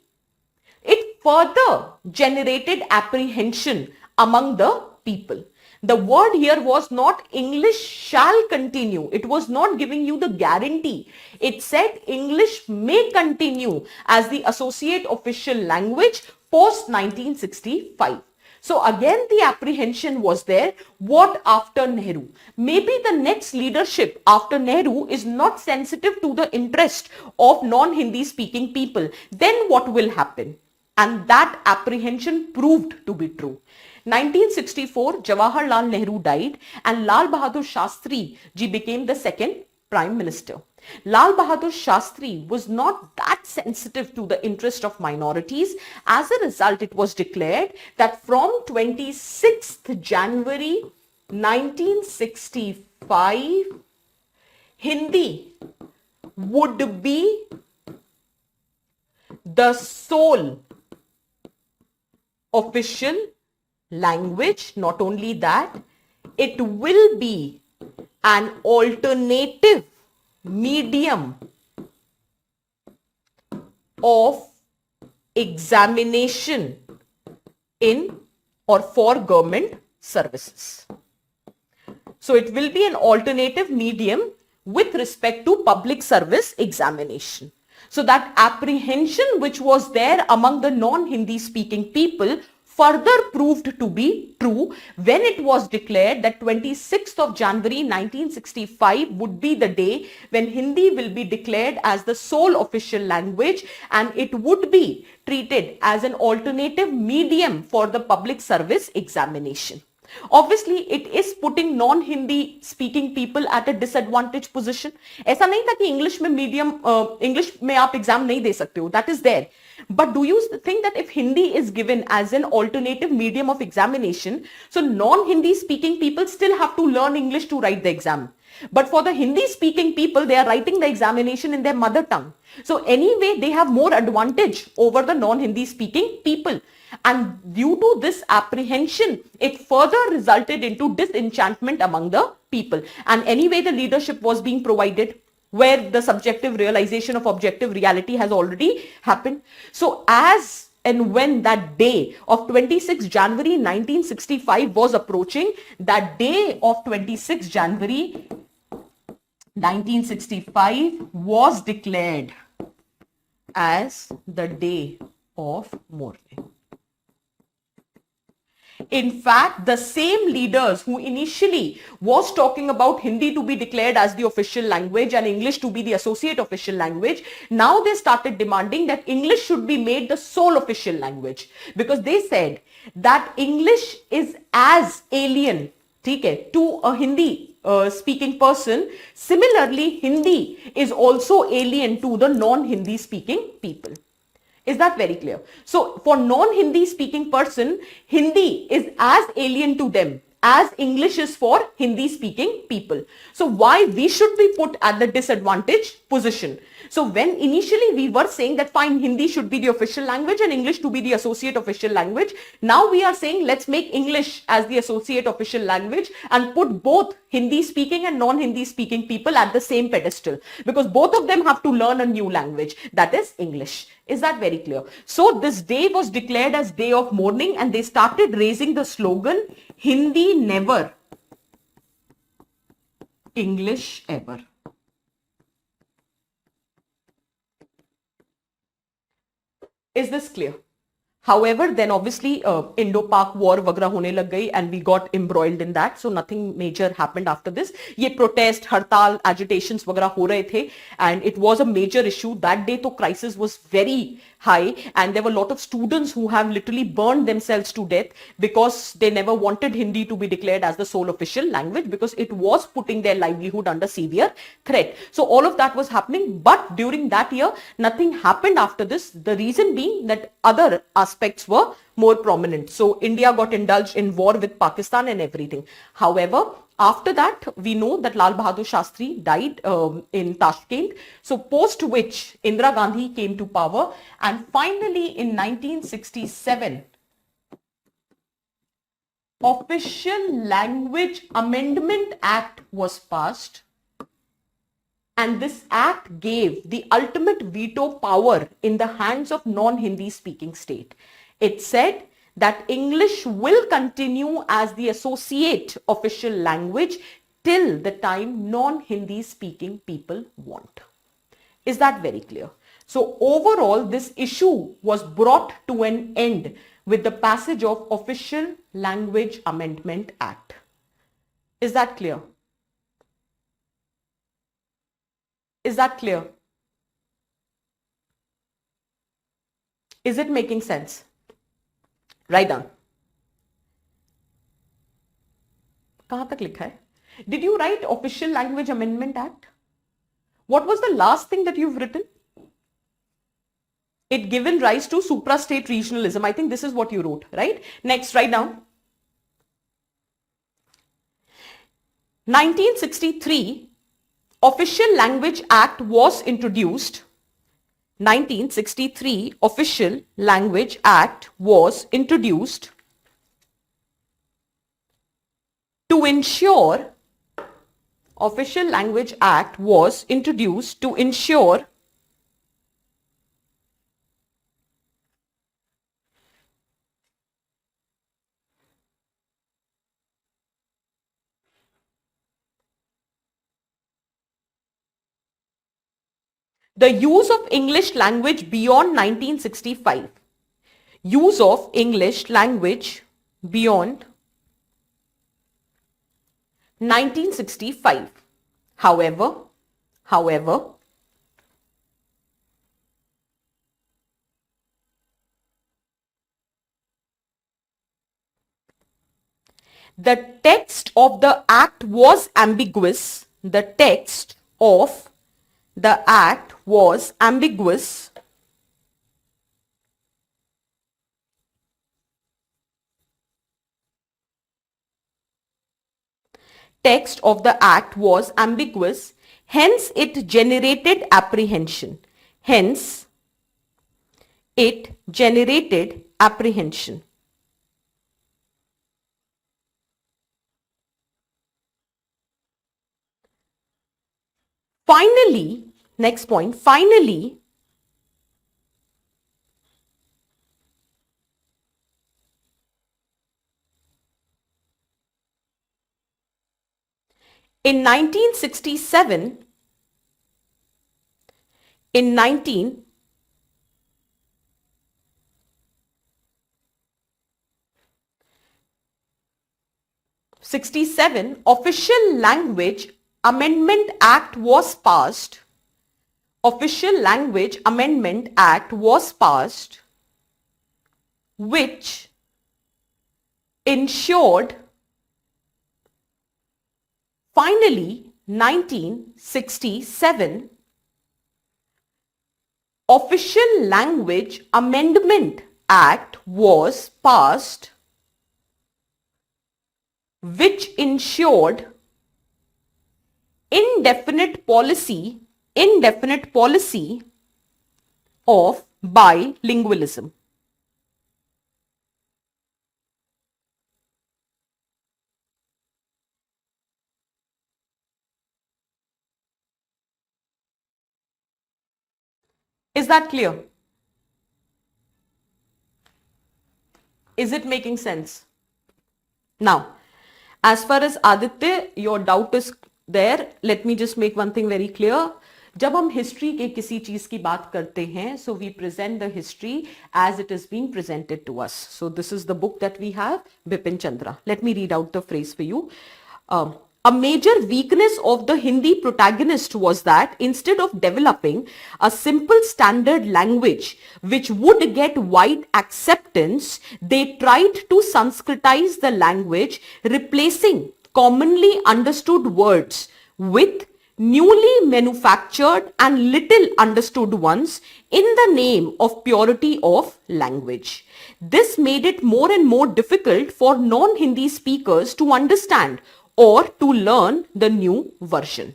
Speaker 1: It further generated apprehension among the people. The word here was not English shall continue. It was not giving you the guarantee. It said English may continue as the associate official language post 1965. So again, the apprehension was there. What after Nehru? Maybe the next leadership after Nehru is not sensitive to the interest of non-Hindi speaking people. Then what will happen? And that apprehension proved to be true. 1964, Jawaharlal Nehru died and Lal Bahadur Shastri ji became the second Prime Minister. Lal Bahadur Shastri was not that sensitive to the interest of minorities. As a result, it was declared that from 26th January 1965, Hindi would be the sole official language. Not only that, it will be an alternative medium of examination in or for government services. So it will be an alternative medium with respect to public service examination. So that apprehension which was there among the non-Hindi speaking people further proved to be true when it was declared that 26th of January 1965 would be the day when Hindi will be declared as the sole official language and it would be treated as an alternative medium for the public service examination. Obviously, it is putting non-Hindi speaking people at a disadvantaged position. ऐसा नहीं था कि English में medium, English में आप exam नहीं दे सकते हो. That is there. But do you think that if Hindi is given as an alternative medium of examination, so non-Hindi speaking people still have to learn English to write the exam? But for the Hindi speaking people, they are writing the examination in their mother tongue. So anyway, they have more advantage over the non-Hindi speaking people. And due to this apprehension, it further resulted into disenchantment among the people. And anyway, the leadership was being provided where the subjective realization of objective reality has already happened. So as and when that day of 26 January 1965 was approaching, that day of 26 January 1965 was declared as the day of mourning. In fact, the same leaders who initially was talking about Hindi to be declared as the official language and English to be the associate official language, now they started demanding that English should be made the sole official language, because they said that English is as alien, okay, to a Hindi speaking person. Similarly, Hindi is also alien to the non-Hindi speaking people. Is that very clear? So for non-Hindi speaking person, Hindi is as alien to them as English is for Hindi speaking people. So why we should be put at the disadvantaged position? So when initially we were saying that fine, Hindi should be the official language and English to be the associate official language, now we are saying let's make English as the associate official language and put both Hindi speaking and non-Hindi speaking people at the same pedestal, because both of them have to learn a new language, that is English. Is that very clear? So this day was declared as day of mourning and they started raising the slogan, Hindi never, English ever. Is this clear? However, then obviously Indo-Pak war वगैरह होने लग गई and we got embroiled in that. So nothing major happened after this. ये protest, हड़ताल, agitations वगैरह हो रहे थे and it was a major issue. That day तो crisis was very high and there were a lot of students who have literally burned themselves to death because they never wanted Hindi to be declared as the sole official language because it was putting their livelihood under severe threat. So all of that was happening, but during that year, nothing happened after this. The reason being that other aspects were more prominent. So India got indulged in war with Pakistan and everything. However, after that, we know that Lal Bahadur Shastri died in Tashkent. So post which Indira Gandhi came to power, and finally in 1967, Official Language Amendment Act was passed. And this act gave the ultimate veto power in the hands of non-Hindi speaking state. It said that English will continue as the associate official language till the time non-Hindi speaking people want. Is that very clear? So overall, this issue was brought to an end with the passage of Official Language Amendment Act. Is that clear? Is that clear? Is it making sense? Write down. कहाँ तक लिखा है? Did you write Official Language Amendment Act? What was the last thing that you've written? It given rise to supra-state regionalism. I think this is what you wrote, right? Next, write down. 1963, Official Language Act was introduced. 1963 Official Language Act was introduced to ensure Official Language Act was introduced to ensure the use of English language beyond 1965. Use of English language beyond 1965. However, the text of the act was ambiguous. The text of the act was ambiguous. Text of the act was ambiguous. Hence, it generated apprehension. Hence, it generated apprehension. Finally, next point, finally, in 1967, In 1967, Official Language Amendment Act was passed. Official Language Amendment Act was passed, which ensured, finally, 1967, Official Language Amendment Act was passed, which ensured indefinite policy of bilingualism. Is that clear? Is it making sense? Now, as far as Aditya, your doubt is there, let me just make one thing very clear. जब हम history के किसी चीज की बात करते हैं, so we present the history as it is being presented to us. So this is the book that we have, Bipin Chandra. Let me read out the phrase for you. A major weakness of the Hindi protagonist was that instead of developing a simple standard language which would get wide acceptance, they tried to Sanskritize the language, replacing commonly understood words with newly manufactured and little understood ones in the name of purity of language. This made it more and more difficult for non-Hindi speakers to understand or to learn the new version.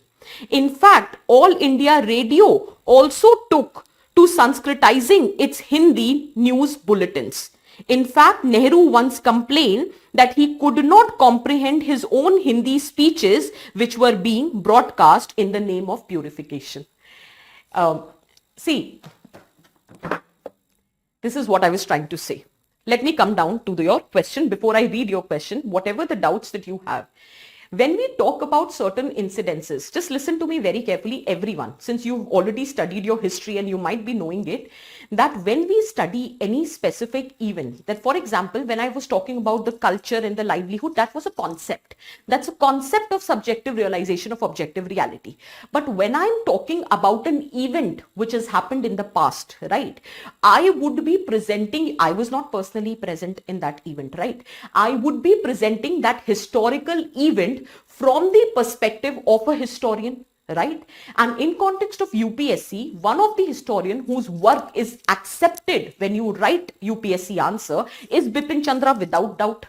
Speaker 1: In fact, All India Radio also took to Sanskritizing its Hindi news bulletins. In fact, Nehru once complained that he could not comprehend his own Hindi speeches which were being broadcast in the name of purification. See, this is what I was trying to say. Let me come down to your question. Before I read your question, whatever the doubts that you have, when we talk about certain incidences, just listen to me very carefully, everyone, since you've already studied your history and you might be knowing it, that when we study any specific event, that for example, when I was talking about the culture and the livelihood, that was a concept. That's a concept of subjective realization of objective reality. But when I'm talking about an event which has happened in the past, right, I would be presenting, I was not personally present in that event, right? I would be presenting that historical event from the perspective of a historian, right? And in context of UPSC, one of the historian whose work is accepted when you write UPSC answer is Bipin Chandra, without doubt.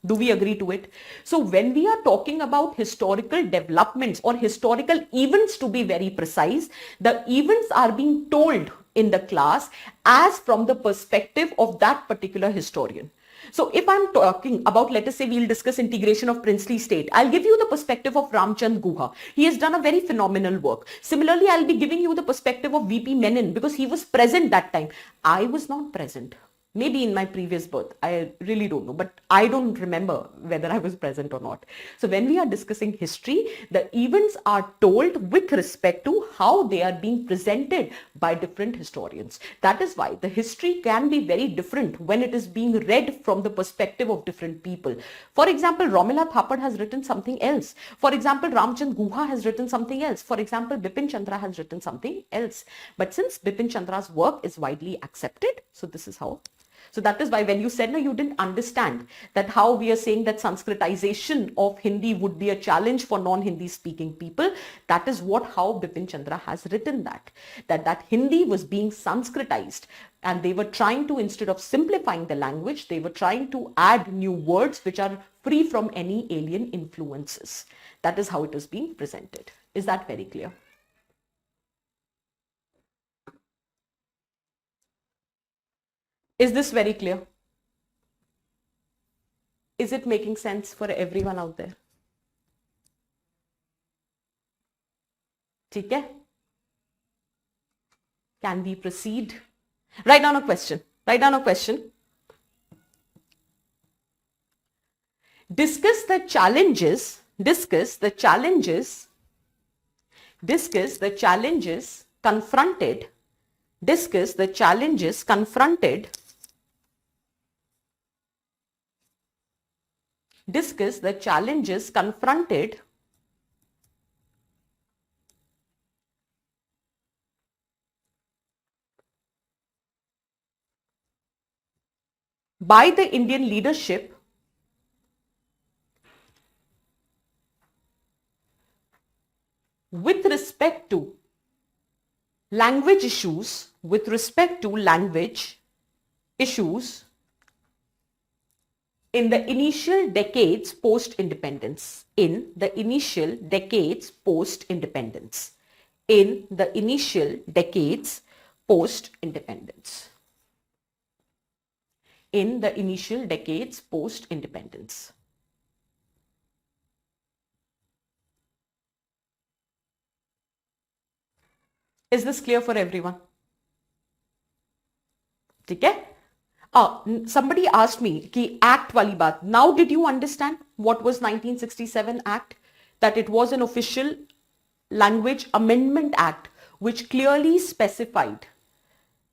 Speaker 1: Do we agree to it? So when we are talking about historical developments or historical events, to be very precise, the events are being told in the class as from the perspective of that particular historian. So if I'm talking about, let us say we'll discuss integration of princely state, I'll give you the perspective of Ramchand Guha. He has done a very phenomenal work. Similarly, I'll be giving you the perspective of VP Menon because he was present that time. I was not present. Maybe in my previous birth, I really don't know, but I don't remember whether I was present or not. So when we are discussing history, the events are told with respect to how they are being presented by different historians. That is why the history can be very different when it is being read from the perspective of different people. For example, Romila Thapar has written something else. For example, Ramchand Guha has written something else. For example, Bipin Chandra has written something else. But since Bipin Chandra's work is widely accepted, so this is how. So that is why when you said, no, you didn't understand that how we are saying that Sanskritization of Hindi would be a challenge for non-Hindi speaking people. That is how Bipin Chandra has written that Hindi was being Sanskritized, and they were trying to, instead of simplifying the language, they were trying to add new words which are free from any alien influences. That is how it is being presented. Is that very clear? Is this very clear? Is it making sense for everyone out there? Okay? Can we proceed? Write down a question. Write down a question. Discuss the challenges confronted, discuss the challenges confronted, discuss the challenges confronted by the Indian leadership with respect to language issues, with respect to language issues in the initial decades post-independence, in the initial decades post-independence, in the initial decades post-independence, in the initial decades post-independence. Is this clear for everyone? Okay? Somebody asked me कि act वाली बात. Now did you understand what was 1967 Act? That it was an official language amendment act which clearly specified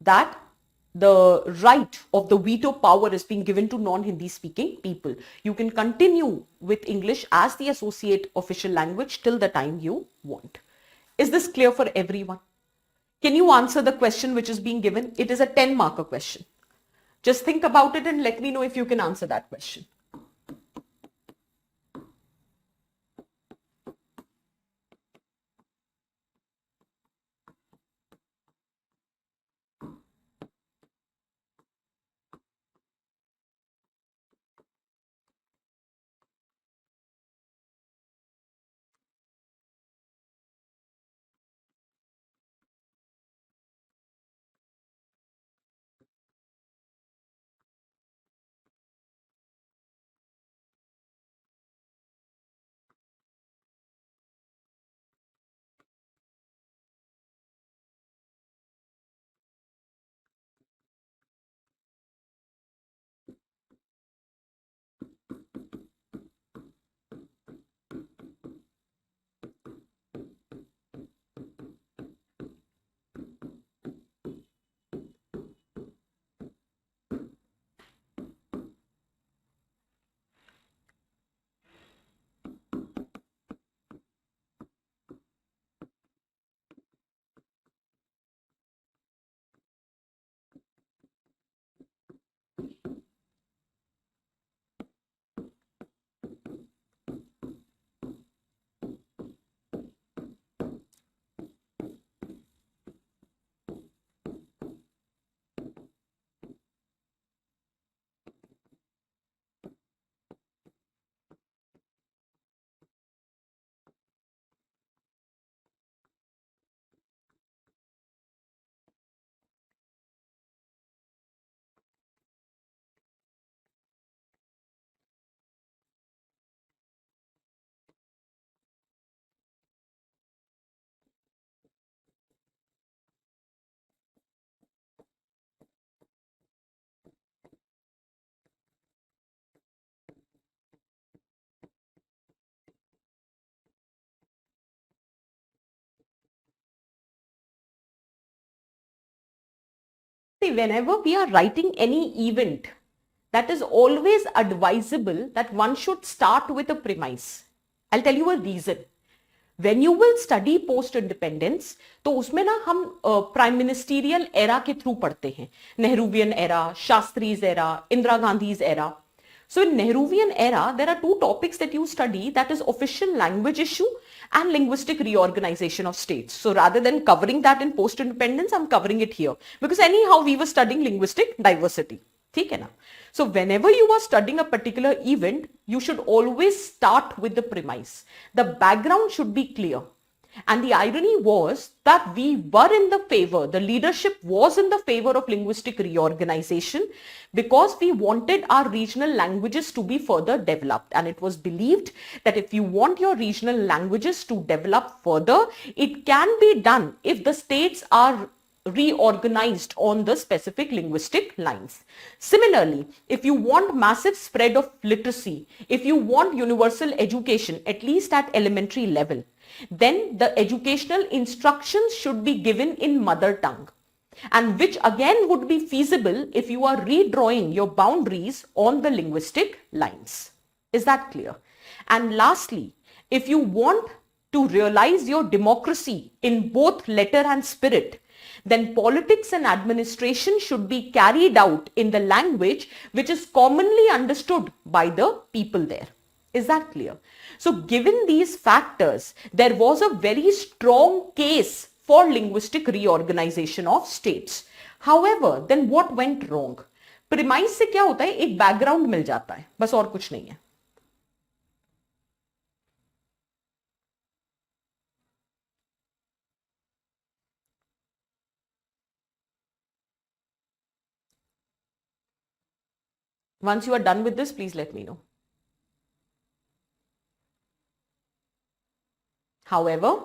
Speaker 1: that the right of the veto power is being given to non-Hindi speaking people. You can continue with English as the associate official language till the time you want. Is this clear for everyone? Can you answer the question which is being given? It is a 10-marker question. Just think about it and let me know if you can answer that question. See, whenever we are writing any event, that is always advisable that one should start with a premise. I'll tell you a reason. When you will study post independence, तो उसमें ना हम prime ministerial era के थ्रू पढ़ते हैं. Nehruvian era, Shastri's era, Indira Gandhi's era. So in Nehruvian era, there are two topics that you study, that is official language issue and linguistic reorganization of states. So rather than covering that in post-independence, I'm covering it here. Because anyhow, we were studying linguistic diversity. ठीक है ना? So whenever you are studying a particular event, you should always start with the premise. The background should be clear. And the irony was that we were in the favor, the leadership was in the favor of linguistic reorganization because we wanted our regional languages to be further developed. And it was believed that if you want your regional languages to develop further, it can be done if the states are reorganized on the specific linguistic lines. Similarly, if you want massive spread of literacy, if you want universal education, at least at elementary level, then the educational instructions should be given in mother tongue, and which again would be feasible if you are redrawing your boundaries on the linguistic lines. Is that clear? And lastly, if you want to realize your democracy in both letter and spirit, then politics and administration should be carried out in the language which is commonly understood by the people there. Is that clear? So given these factors, there was a very strong case for linguistic reorganization of states. However, then what went wrong? Premise से क्या होता है, एक background मिल जाता है, बस और कुछ नहीं है. Once you are done with this, please let me know. However,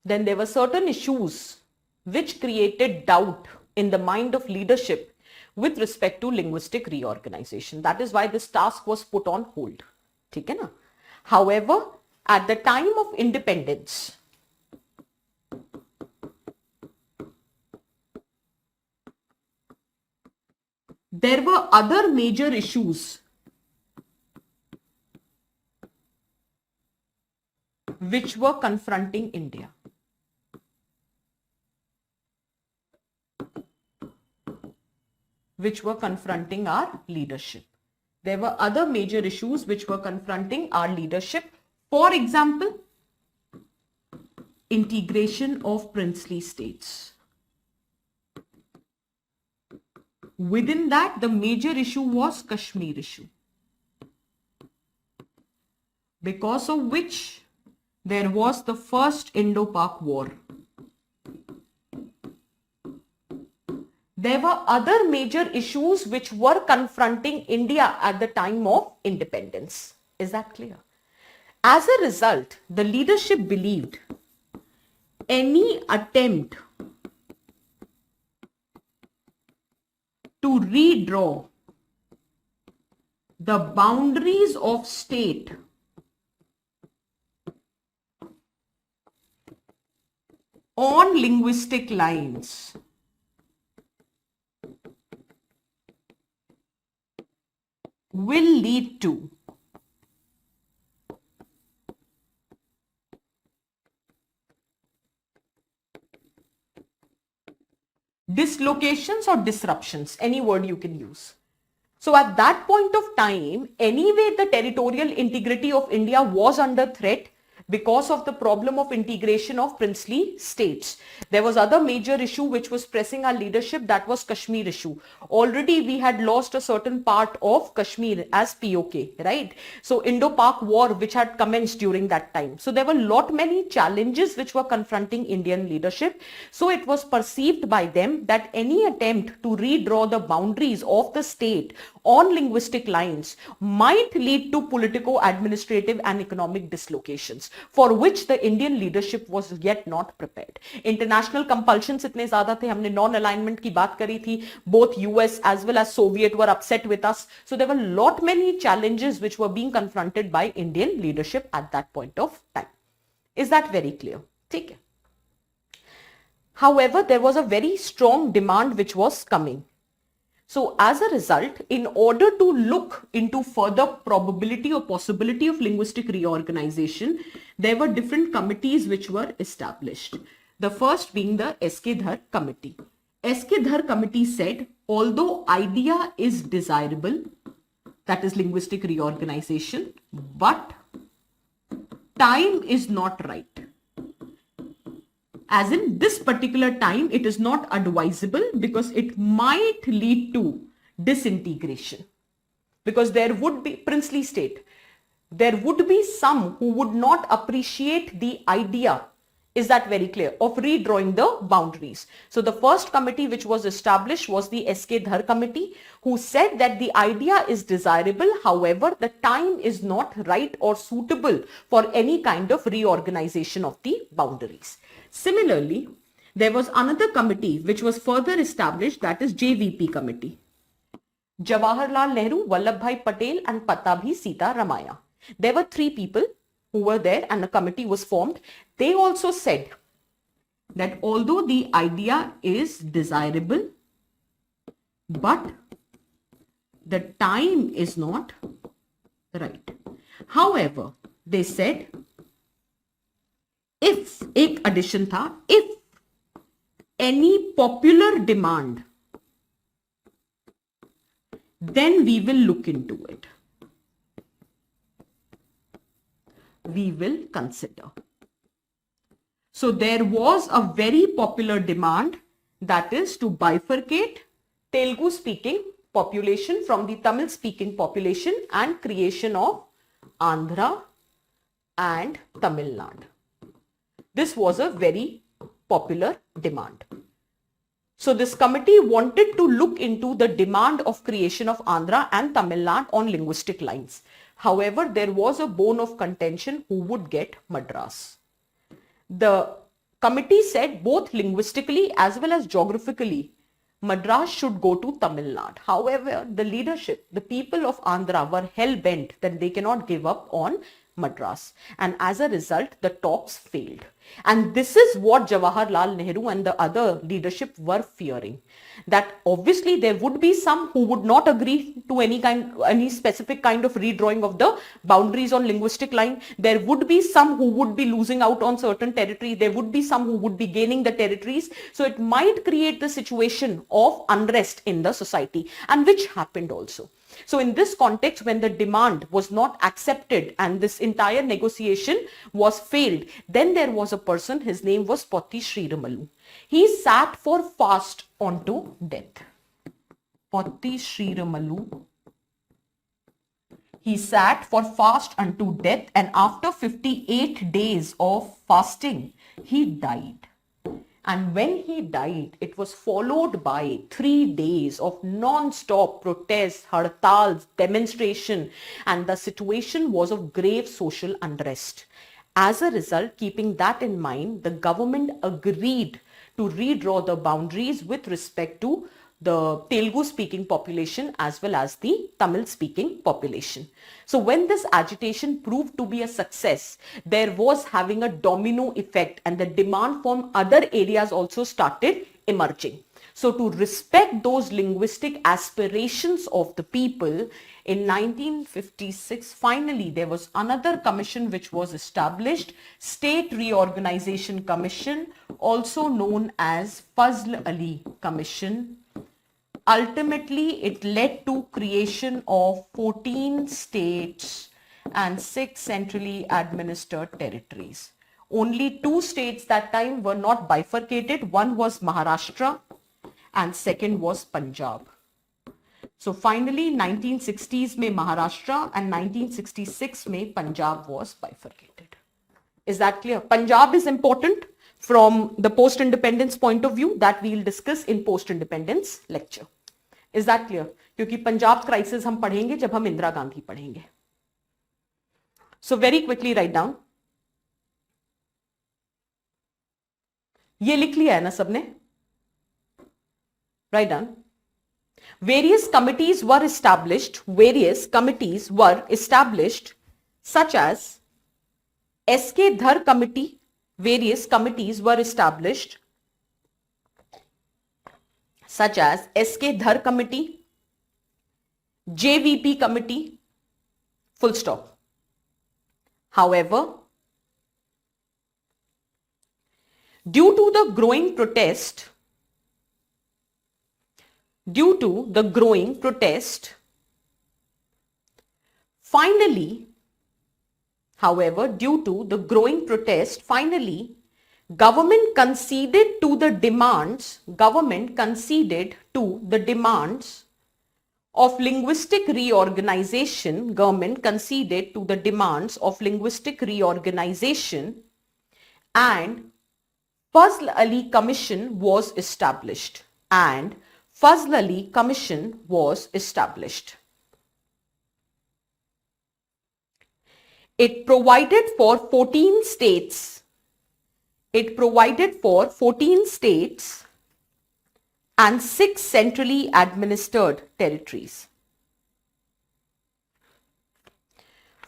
Speaker 1: then there were certain issues which created doubt in the mind of leadership with respect to linguistic reorganization. That is why this task was put on hold. ठीक है ना? However, at the time of independence, there were other major issues which were confronting India. Which were confronting our leadership. There were other major issues which were confronting our leadership. For example, integration of princely states. Within that, the major issue was Kashmir issue, because of which there was the first Indo-Pak war. There were other major issues which were confronting India at the time of independence. Is that clear? As a result, the leadership believed any attempt to redraw the boundaries of state on linguistic lines will lead to dislocations or disruptions, any word you can use. So at that point of time, anyway, the territorial integrity of India was under threat because of the problem of integration of princely states. There was other major issue which was pressing our leadership, that was Kashmir issue. Already we had lost a certain part of Kashmir as POK, right? So Indo-Pak war which had commenced during that time. So there were many challenges which were confronting Indian leadership. So it was perceived by them that any attempt to redraw the boundaries of the state on linguistic lines might lead to political, administrative and economic dislocations, for which the Indian leadership was yet not prepared. International compulsions itne zyada the, humne non-alignment ki baat kari thi, both US as well as Soviet were upset with us. So there were many challenges which were being confronted by Indian leadership at that point of time. Is that very clear? ठीक है. However, there was a very strong demand which was coming. So as a result, in order to look into further probability or possibility of linguistic reorganization, there were different committees which were established. The first being the S.K. Dhar committee. S.K. Dhar committee said, although idea is desirable, that is linguistic reorganization, but time is not right. As in this particular time, it is not advisable because it might lead to disintegration. Because there would be princely state, there would be some who would not appreciate the idea, is that very clear, of redrawing the boundaries. So the first committee which was established was the S.K. Dhar committee, who said that the idea is desirable, however, the time is not right or suitable for any kind of reorganization of the boundaries. Similarly, there was another committee which was further established, that is JVP committee. Jawaharlal Nehru, Vallabhbhai Patel and Pattabhi Sita Ramaya. There were three people who were there and a committee was formed. They also said that although the idea is desirable, but the time is not right. However, they said, if, एक addition था, if any popular demand, then we will look into it. We will consider. So there was a very popular demand, that is to bifurcate Telugu speaking population from the Tamil speaking population and creation of Andhra and Tamil Nadu. This was a very popular demand. So this committee wanted to look into the demand of creation of Andhra and Tamil Nadu on linguistic lines. However, there was a bone of contention who would get Madras. The committee said both linguistically as well as geographically, Madras should go to Tamil Nadu. However, the leadership, the people of Andhra were hell-bent that they cannot give up on Madras. And as a result, the talks failed. And this is what Jawaharlal Nehru and the other leadership were fearing. That obviously there would be some who would not agree to any specific kind of redrawing of the boundaries on linguistic line. There would be some who would be losing out on certain territory. There would be some who would be gaining the territories. So it might create the situation of unrest in the society, and which happened also. So in this context, when the demand was not accepted and this entire negotiation was failed, then there was a person, his name was Potti Sriramalu. He sat for fast onto death. Potti Sriramalu. He sat for fast unto death, and after 58 days of fasting, he died. And when he died, it was followed by 3 days of non-stop protests, hartals, demonstration, and the situation was of grave social unrest. As a result, keeping that in mind, the government agreed to redraw the boundaries with respect to the Telugu speaking population as well as the Tamil speaking population. So when this agitation proved to be a success, there was having a domino effect, and the demand from other areas also started emerging. So to respect those linguistic aspirations of the people, in 1956, finally, there was another commission which was established, State Reorganization Commission, also known as Fazl Ali Commission. Ultimately, it led to creation of 14 states and 6 centrally administered territories. Only 2 states that time were not bifurcated. One was Maharashtra and second was Punjab. So finally, 1960s mein Maharashtra and 1966 mein Punjab was bifurcated. Is that clear? Punjab is important from the post-independence point of view, that we will discuss in post-independence lecture. Is that clear? क्योंकि Punjab crisis हम पढ़ेंगे जब हम इंदिरा गांधी पढ़ेंगे. So very quickly write down. ये लिख लिया है ना सबने? Write down. Various committees were established. Such as S.K. Dhar Committee. Various committees were established, such as S.K. Dhar Committee, JVP Committee, full stop. However, due to the growing protest, finally, government conceded to the demands of linguistic reorganization. And Fazl Ali Commission was established. It provided for 14 states. And 6 centrally administered territories.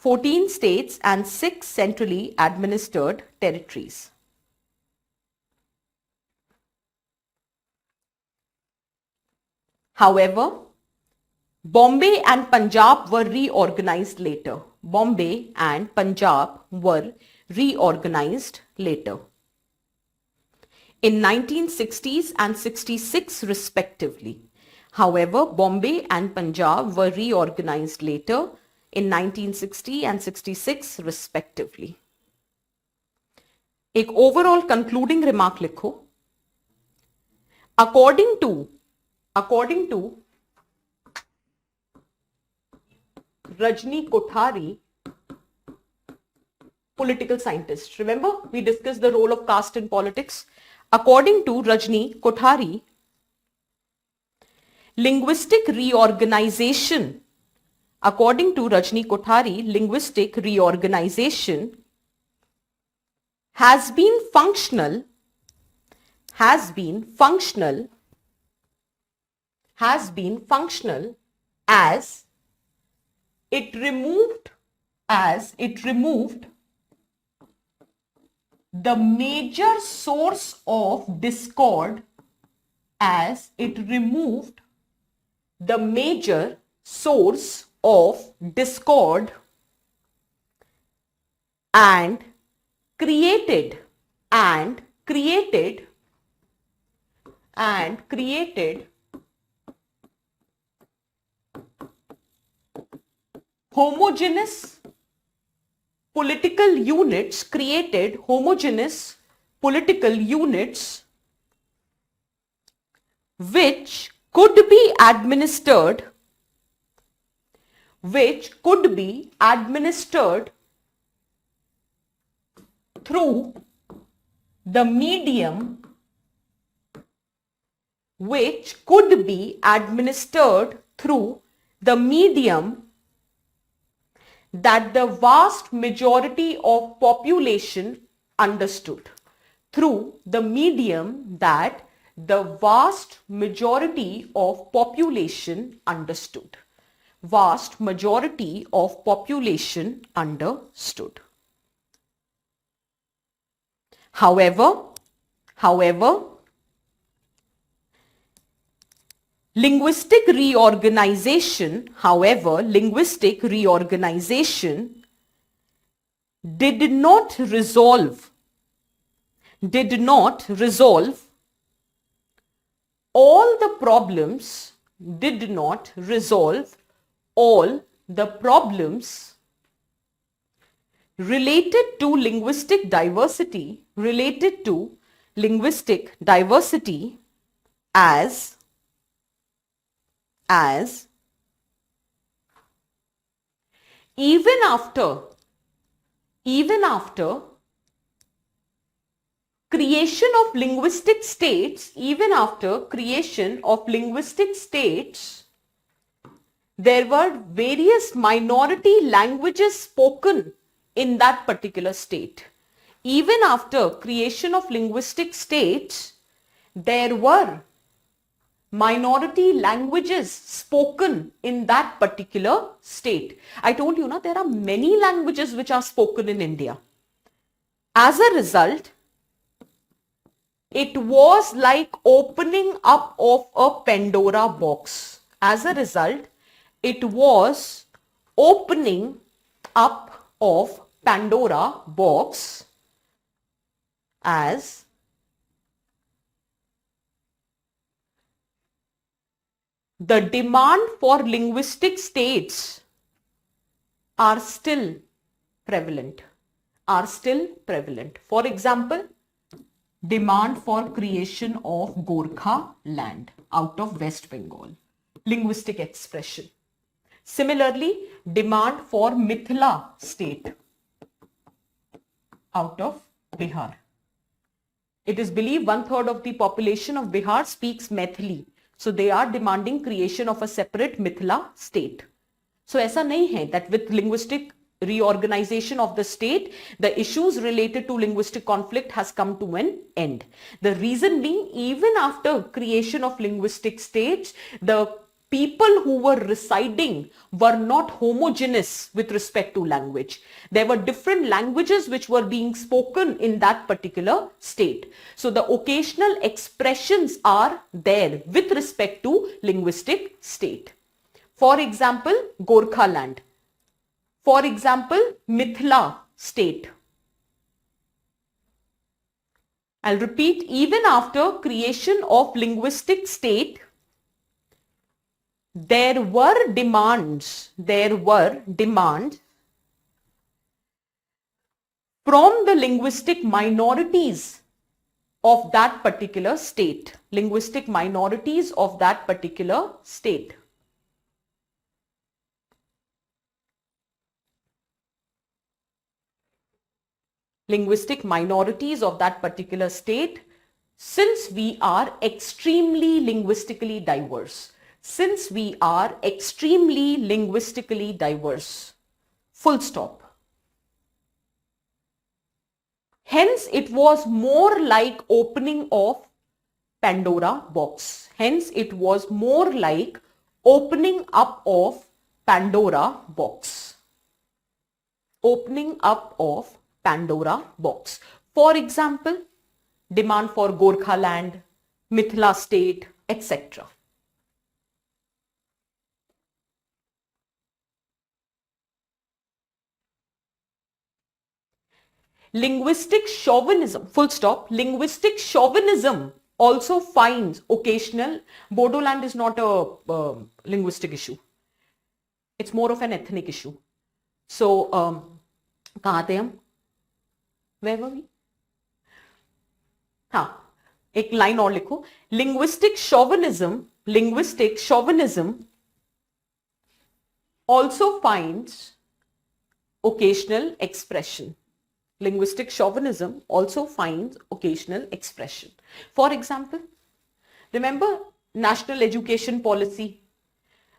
Speaker 1: 14 states and 6 centrally administered territories. However, Bombay and Punjab were reorganized later. Bombay and Punjab were reorganized later in 1960s and 66 respectively. However, Bombay and Punjab were reorganized later in 1960 and 66 respectively. एक overall concluding remark लिखो. According to Rajni Kothari, political scientist. Remember, we discussed the role of caste in politics. According to Rajni Kothari, linguistic reorganization has been functional as it removed the major source of discord and created homogeneous political units which could be administered through the medium that the vast majority of population understood. However, linguistic reorganization did not resolve all the problems related to linguistic diversity as even after creation of linguistic states, there were various minority languages spoken in that particular state. Even after creation of linguistic states, there were minority languages spoken in that particular state. I told you, there are many languages which are spoken in India. As a result, it was like opening up of a Pandora box. As the demand for linguistic states are still prevalent. For example, demand for creation of Gorkha land out of West Bengal, linguistic expression. Similarly, demand for Mithila state out of Bihar. It is believed 1/3 of the population of Bihar speaks Maithili. So they are demanding creation of a separate Mithila state. So ऐसा नहीं है that with linguistic reorganization of the state, the issues related to linguistic conflict has come to an end. The reason being, even after creation of linguistic states, the people who were residing were not homogeneous with respect to language. There were different languages which were being spoken in that particular state. So the occasional expressions are there with respect to linguistic state. For example, Gorkhaland. For example, Mithila state. I'll repeat, even after creation of linguistic state, there were demands from the linguistic minorities of that particular state. Linguistic minorities of that particular state. Linguistic minorities of that particular state, since we are extremely linguistically diverse. Since we are extremely linguistically diverse. Full stop. Hence, it was more like opening of Pandora box. Hence, it was more like opening up of Pandora box. Opening up of Pandora box. For example, demand for Gorkhaland, Mithila state, etc. Linguistic chauvinism, full stop, linguistic chauvinism also finds occasional, Bodoland is not a linguistic issue. It's more of an ethnic issue. So, कहाँ थे हम? Where were we? हाँ, एक line और लिखो. Linguistic chauvinism also finds occasional expression. Linguistic chauvinism also finds occasional expression. For example, remember national education policy?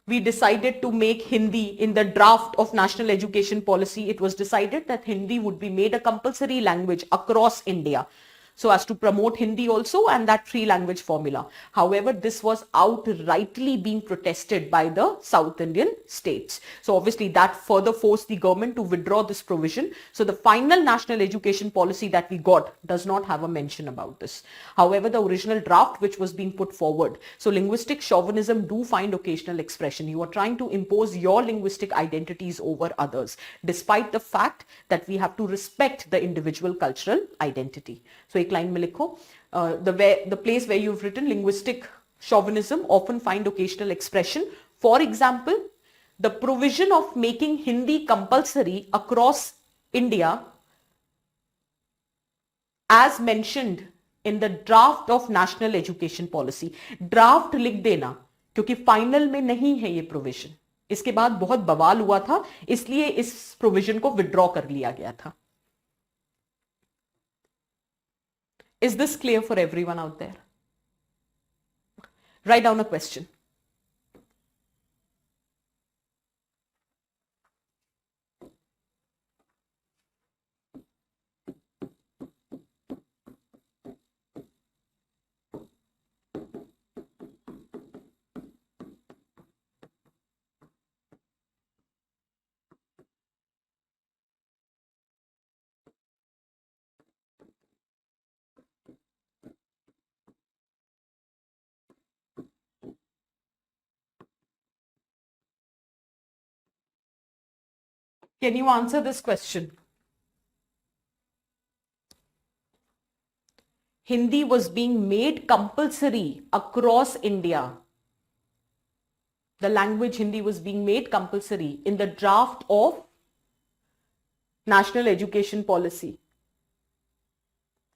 Speaker 1: We decided to make Hindi in the draft of national education policy. It was decided that Hindi would be made a compulsory language across India, so as to promote Hindi also and that free language formula. However, this was outrightly being protested by the South Indian states. So obviously that further forced the government to withdraw this provision. So the final national education policy that we got does not have a mention about this. However, the original draft which was being put forward. So linguistic chauvinism do find occasional expression. You are trying to impose your linguistic identities over others, despite the fact that we have to respect the individual cultural identity. So एक line में लिखो, the place where you've written linguistic chauvinism often find occasional expression. For example, the provision of making Hindi compulsory across India as mentioned in the draft of national education policy. Draft लिख देना क्योंकि final में नहीं है ये provision. इसके बाद बहुत बवाल हुआ था, इसलिए इस प्रोविजन को विड्रॉ कर लिया गया था. Is this clear for everyone out there? Write down a question. Can you answer this question? Hindi was being made compulsory across India. The language Hindi was being made compulsory in the draft of national education policy.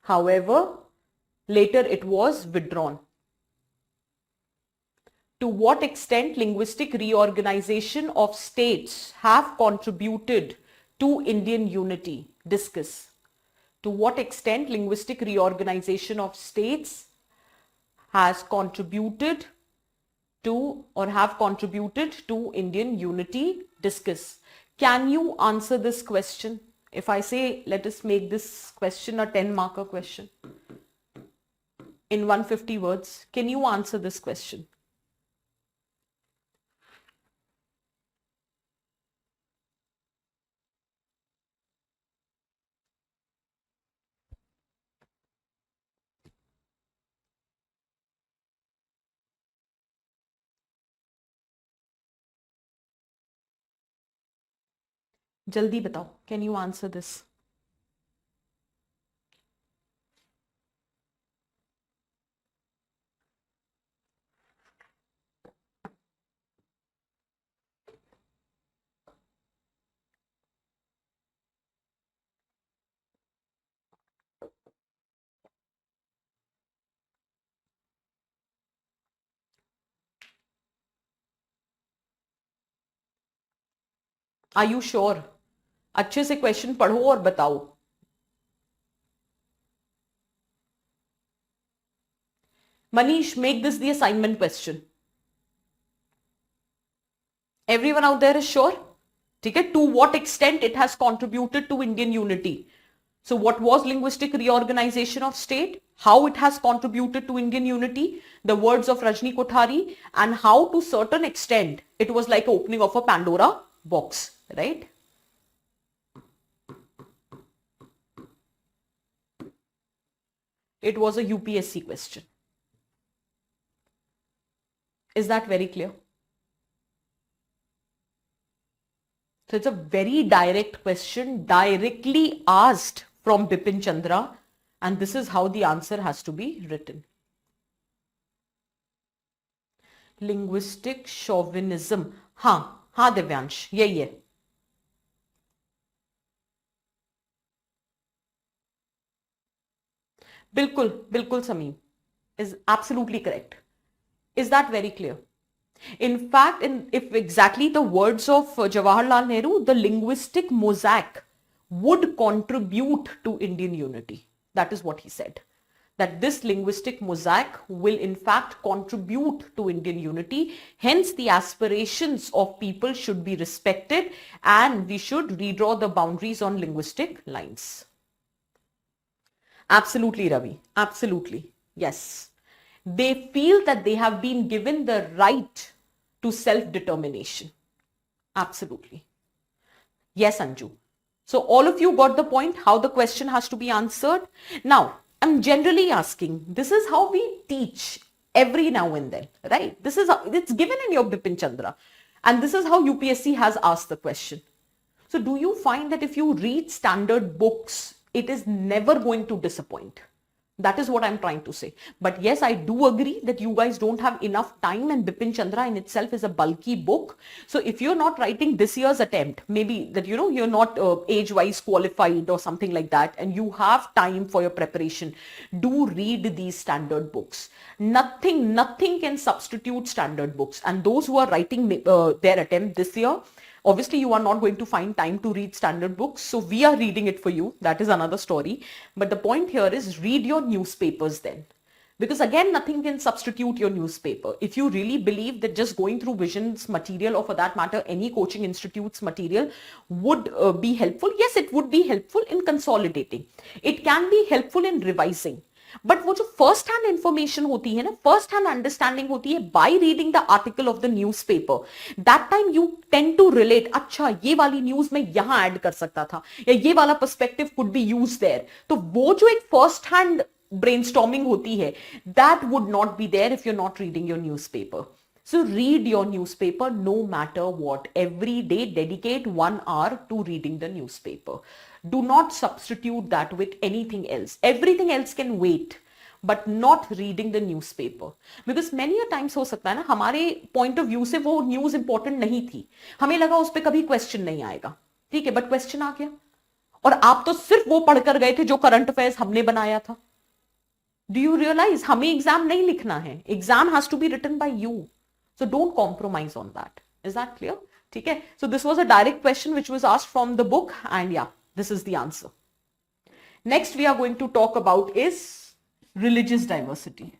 Speaker 1: However, later it was withdrawn. To what extent linguistic reorganization of states have contributed to Indian unity? Discuss. To what extent linguistic reorganization of states has contributed to or have contributed to Indian unity? Discuss. Can you answer this question? If I say, let us make this question a 10-marker question in 150 words, can you answer this question? जल्दी बताओ, can you answer this? Are you sure? अच्छे से question पढ़ो और बताओ. Manish, make this the assignment question. Everyone out there is sure? ठीक है? To what extent it has contributed to Indian unity? So what was linguistic reorganization of state? How it has contributed to Indian unity? The words of Rajni Kothari, and how to certain extent it was like opening of a Pandora box, right? It was a UPSC question. Is that very clear? So it's a very direct question, directly asked from Bipin Chandra, and this is how the answer has to be written. Linguistic chauvinism. हाँ दिव्यांश, यही है. बिल्कुल बिल्कुल Sameem is absolutely correct. Is that very clear? In fact, if exactly the words of Jawaharlal Nehru, the linguistic mosaic would contribute to Indian unity. That is what he said. That this linguistic mosaic will in fact contribute to Indian unity. Hence, the aspirations of people should be respected and we should redraw the boundaries on linguistic lines. Absolutely, Ravi. Absolutely. Yes. They feel that they have been given the right to self-determination. Absolutely. Yes, Anju. So all of you got the point, how the question has to be answered. Now, I'm generally asking, this is how we teach every now and then, right? This is, it's given in your Bipin Chandra. And this is how UPSC has asked the question. So do you find that if you read standard books, it is never going to disappoint? That is what I'm trying to say. But yes, I do agree that you guys don't have enough time, and Bipin Chandra in itself is a bulky book. So if you're not writing this year's attempt, maybe that, you know, you're not age-wise qualified or something like that, and you have time for your preparation, do read these standard books. Nothing can substitute standard books. And those who are writing their attempt this year, obviously you are not going to find time to read standard books, so we are reading it for you. That is another story. But the point here is, read your newspapers then, because again, nothing can substitute your newspaper. If you really believe that just going through Vision's material, or for that matter any coaching institute's material, would be helpful, yes, it would be helpful in consolidating. It can be helpful in revising. But वो जो first hand information होती है ना, first hand understanding होती है by reading the article of the newspaper, that time you tend to relate, अच्छा ये वाली न्यूज में यहां ऐड कर सकता था, या ये वाला perspective could be use there. तो वो जो एक फर्स्ट हैंड ब्रेनस्टॉर्मिंग होती है, that would not be there if you are not reading your newspaper. So read your newspaper no matter what. Every day dedicate 1 hour to reading the newspaper. Do not substitute that with anything else. Everything else can wait, but not reading the newspaper. Because many a times हो सकता है ना, हमारे point of view से वो news important नहीं थी. हमें लगा उस पर कभी question नहीं आएगा. ठीक है, but question आ गया. और आप तो सिर्फ वो पढ़कर गए थे जो करंट अफेयर्स हमने बनाया था. Do you realize हमें एग्जाम नहीं लिखना है. Exam has to be written by you. So don't compromise on that. Is that clear? Okay. So this was a direct question which was asked from the book, and yeah, this is the answer. Next we are going to talk about is religious diversity.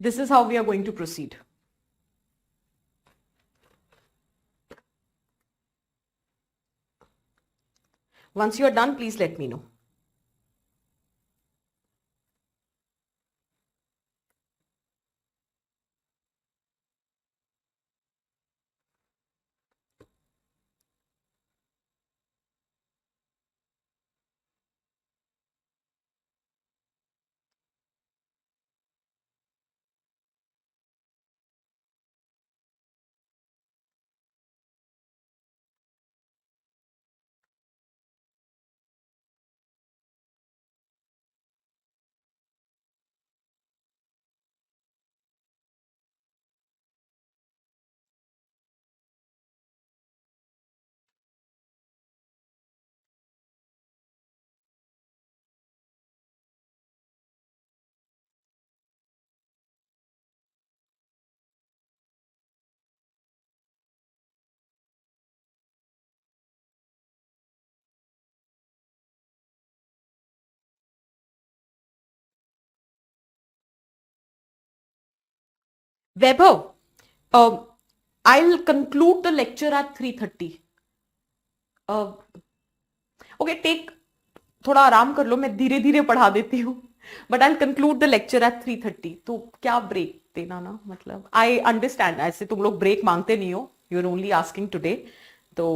Speaker 1: This is how we are going to proceed. Once you are done, please let me know. Vaibhav, um, I'll conclude the lecture at 3:30. Okay, take थोड़ा आराम कर लो, मैं धीरे धीरे पढ़ा देती हूँ. But I conclude the lecture at 3:30. तो क्या ब्रेक देना ना, मतलब आई अंडरस्टैंड, ऐसे तुम लोग ब्रेक मांगते नहीं हो, you are only asking today. तो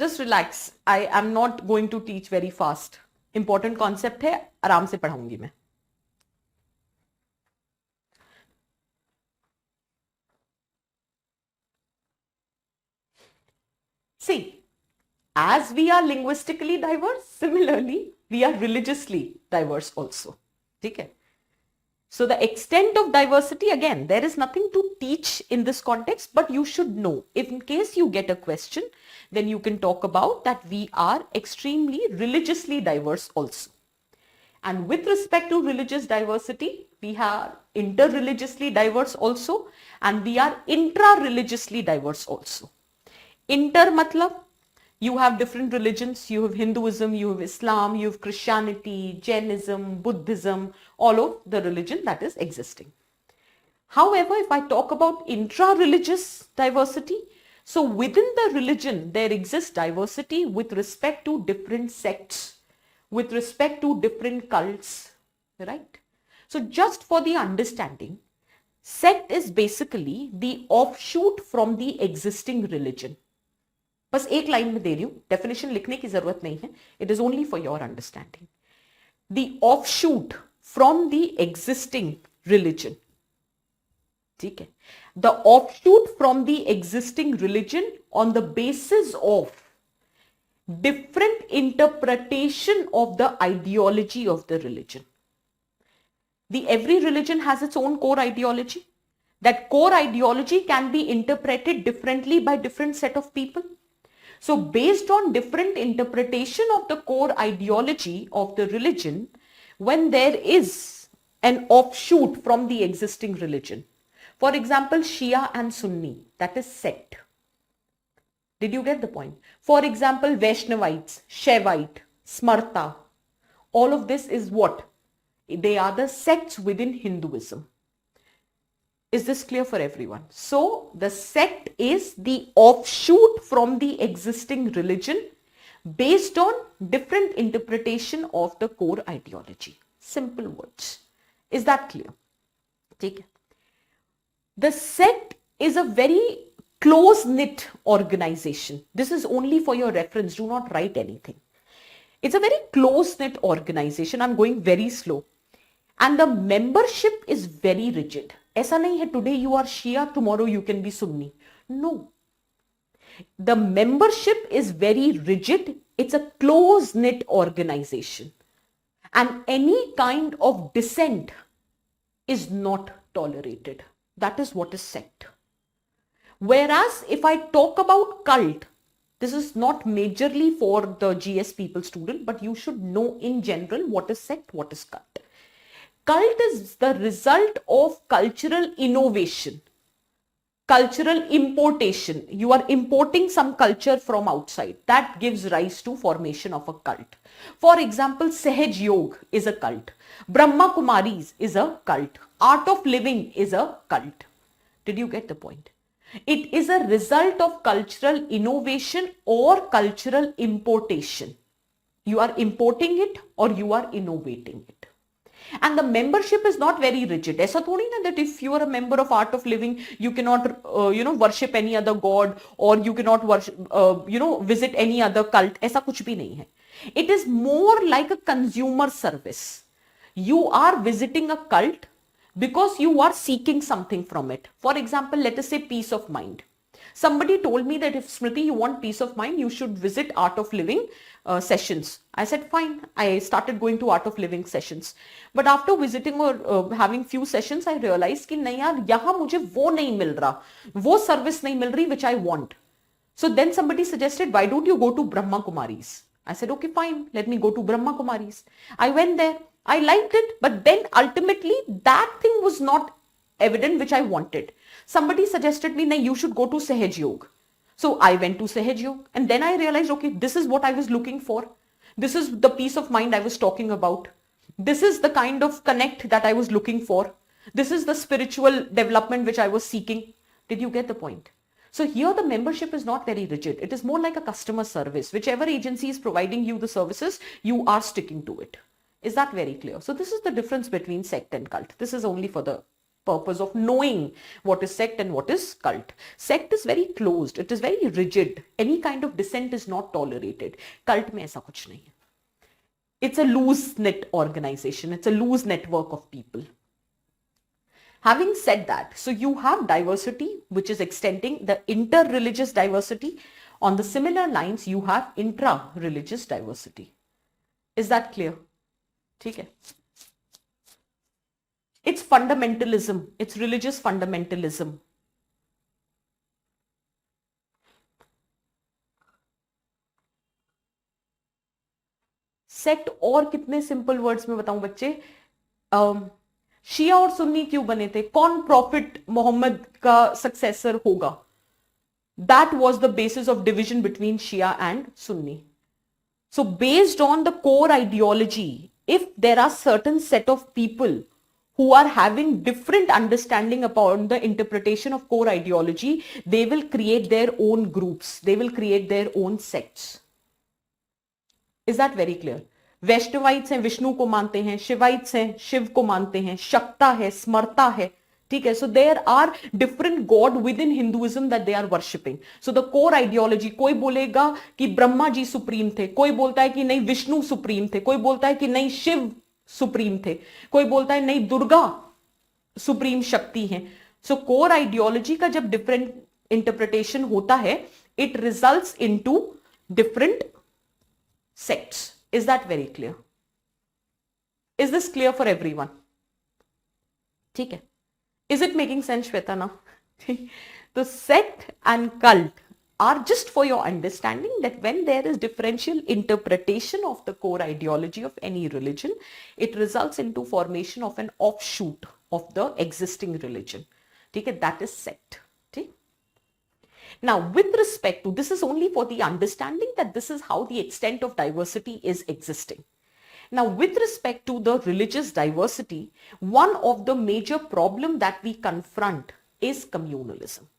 Speaker 1: just relax, I am not going to teach very fast. Important concept है, आराम से पढ़ाऊंगी मैं. See, as we are linguistically diverse, similarly, we are religiously diverse also. Okay? So the extent of diversity, again, there is nothing to teach in this context, but you should know. If in case you get a question, then you can talk about that we are extremely religiously diverse also. And with respect to religious diversity, we are inter-religiously diverse also, and we are intra-religiously diverse also. Inter matlab, you have different religions, you have Hinduism, you have Islam, you have Christianity, Jainism, Buddhism, all of the religion that is existing. However, if I talk about intra-religious diversity, so within the religion, there exists diversity with respect to different sects, with respect to different cults, right? So just for the understanding, sect is basically the offshoot from the existing religion. बस एक line में दे रही हूं, definition लिखने की जरूरत नहीं है, it is only for your understanding. The offshoot from the existing religion. ठीक है, the offshoot from the existing religion on the basis of different interpretation of the ideology of the religion. Every religion has its own core ideology. That core ideology can be interpreted differently by different set of people. So based on different interpretation of the core ideology of the religion, when there is an offshoot from the existing religion, for example, Shia and Sunni, that is sect. Did you get the point? For example, Vaishnavites, Shaivite, Smarta, all of this is what? They are the sects within Hinduism. Is this clear for everyone? So the sect is the offshoot from the existing religion based on different interpretation of the core ideology. Simple words. Is that clear? Okay. The sect is a very close-knit organization. This is only for your reference. Do not write anything. It's a very close-knit organization. I'm going very slow. And the membership is very rigid. ऐसा नहीं है today you are Shia, tomorrow you can be Sunni. No. The membership is very rigid. It's a close-knit organization. And any kind of dissent is not tolerated. That is what is sect. Whereas if I talk about cult, this is not majorly for the GS people student, but you should know in general what is sect, what is cult. Cult is the result of cultural innovation. Cultural importation. You are importing some culture from outside. That gives rise to formation of a cult. For example, Sahaj Yoga is a cult. Brahma Kumaris is a cult. Art of Living is a cult. Did you get the point? It is a result of cultural innovation or cultural importation. You are importing it or you are innovating it. And the membership is not very rigid. ऐसा थोड़ी ना that if you are a member of Art of Living, you cannot, worship any other god, or you cannot worship, visit any other cult. ऐसा कुछ भी नहीं है. It is more like a consumer service. You are visiting a cult because you are seeking something from it. For example, let us say peace of mind. Somebody told me that if Smriti, you want peace of mind, you should visit Art of Living sessions. I said, fine. I started going to Art of Living sessions. But after visiting or having few sessions, I realized कि नहीं यार, यहाँ मुझे वो नहीं मिल रहा, वो service नहीं मिल रही which I want. So then somebody suggested, why don't you go to Brahma Kumaris? I said, okay, fine. Let me go to Brahma Kumaris. I went there. I liked it. But then ultimately that thing was not evident which I wanted. Somebody suggested me, you should go to Sahaj Yoga. So I went to Sahaj Yoga, and then I realized, okay, this is what I was looking for. This is the peace of mind I was talking about. This is the kind of connect that I was looking for. This is the spiritual development which I was seeking. Did you get the point? So here the membership is not very rigid. It is more like a customer service. Whichever agency is providing you the services, you are sticking to it. Is that very clear? So this is the difference between sect and cult. This is only for the purpose of knowing what is sect and what is cult. Sect is very closed. It is very rigid. Any kind of dissent is not tolerated. Cult में ऐसा कुछ नहीं है. It's a loose knit organization. It's a loose network of people. Having said that, so you have diversity, which is extending the inter-religious diversity. On the similar lines, you have intra-religious diversity. Is that clear? ठीक है. It's fundamentalism. It's religious fundamentalism. Sect और कितने simple words में बताऊं बच्चे? शिया और सुन्नी क्यों बने थे? कौन प्रॉफिट मोहम्मद का सक्सेसर होगा? That was the basis of division between Shia and Sunni. So based on the core ideology, if there are certain set of people who are having different understanding upon the interpretation of core ideology, they will create their own groups. They will create their own sects. Is that very clear? Vaishnavites हैं, विष्णु को मानते हैं, शिवाइट्स हैं, शिव को मानते हैं, शक्ता है, स्मरता है, ठीक है? So there are different god within Hinduism that they are worshipping. So the core ideology, कोई बोलेगा कि ब्रह्मा जी सुप्रीम थे, कोई बोलता है कि नहीं विष्णु सुप्रीम थे, कोई बोलता है कि नहीं शिव सुप्रीम थे, कोई बोलता है नहीं दुर्गा सुप्रीम शक्ति है. सो कोर आइडियोलॉजी का जब डिफरेंट इंटरप्रिटेशन होता है, it results into different sects. Is that very clear? Is this clear for everyone? ठीक है. Is it making sense Shweta ना? तो sect and cult are just for your understanding that when there is differential interpretation of the core ideology of any religion, it results into formation of an offshoot of the existing religion. Okay, that is sect. Okay? Now, with respect to, this is only for the understanding that this is how the extent of diversity is existing. Now, with respect to the religious diversity, one of the major problem that we confront is communalism.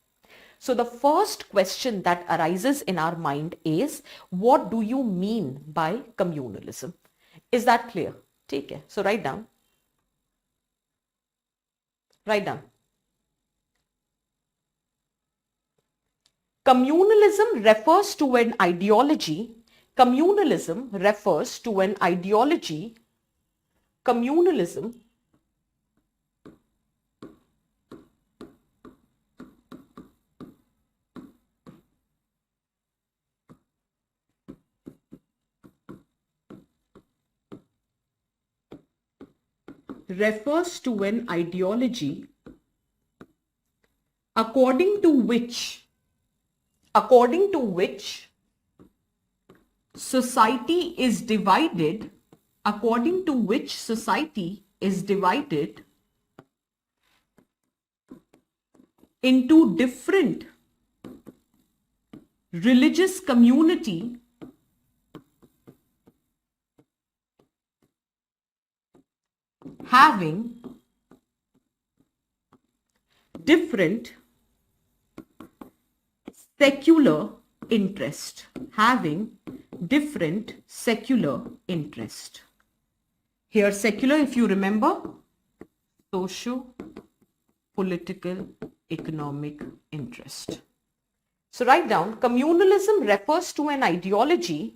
Speaker 1: So the first question that arises in our mind is, what do you mean by communalism? Is that clear? Take it. So write down. Write down. Communalism refers to an ideology. Communalism refers to an ideology. Communalism refers to an ideology according to which society is divided, according to which society is divided into different religious community having different secular interest, having different secular interest. Here secular, if you remember, socio political economic interest. So write down, communalism refers to an ideology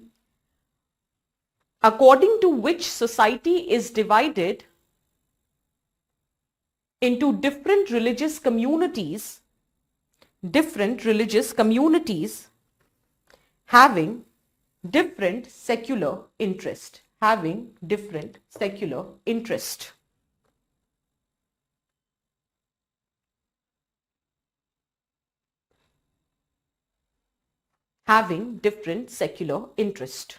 Speaker 1: according to which society is divided into different religious communities having different secular interest, having different secular interest. Having different secular interest.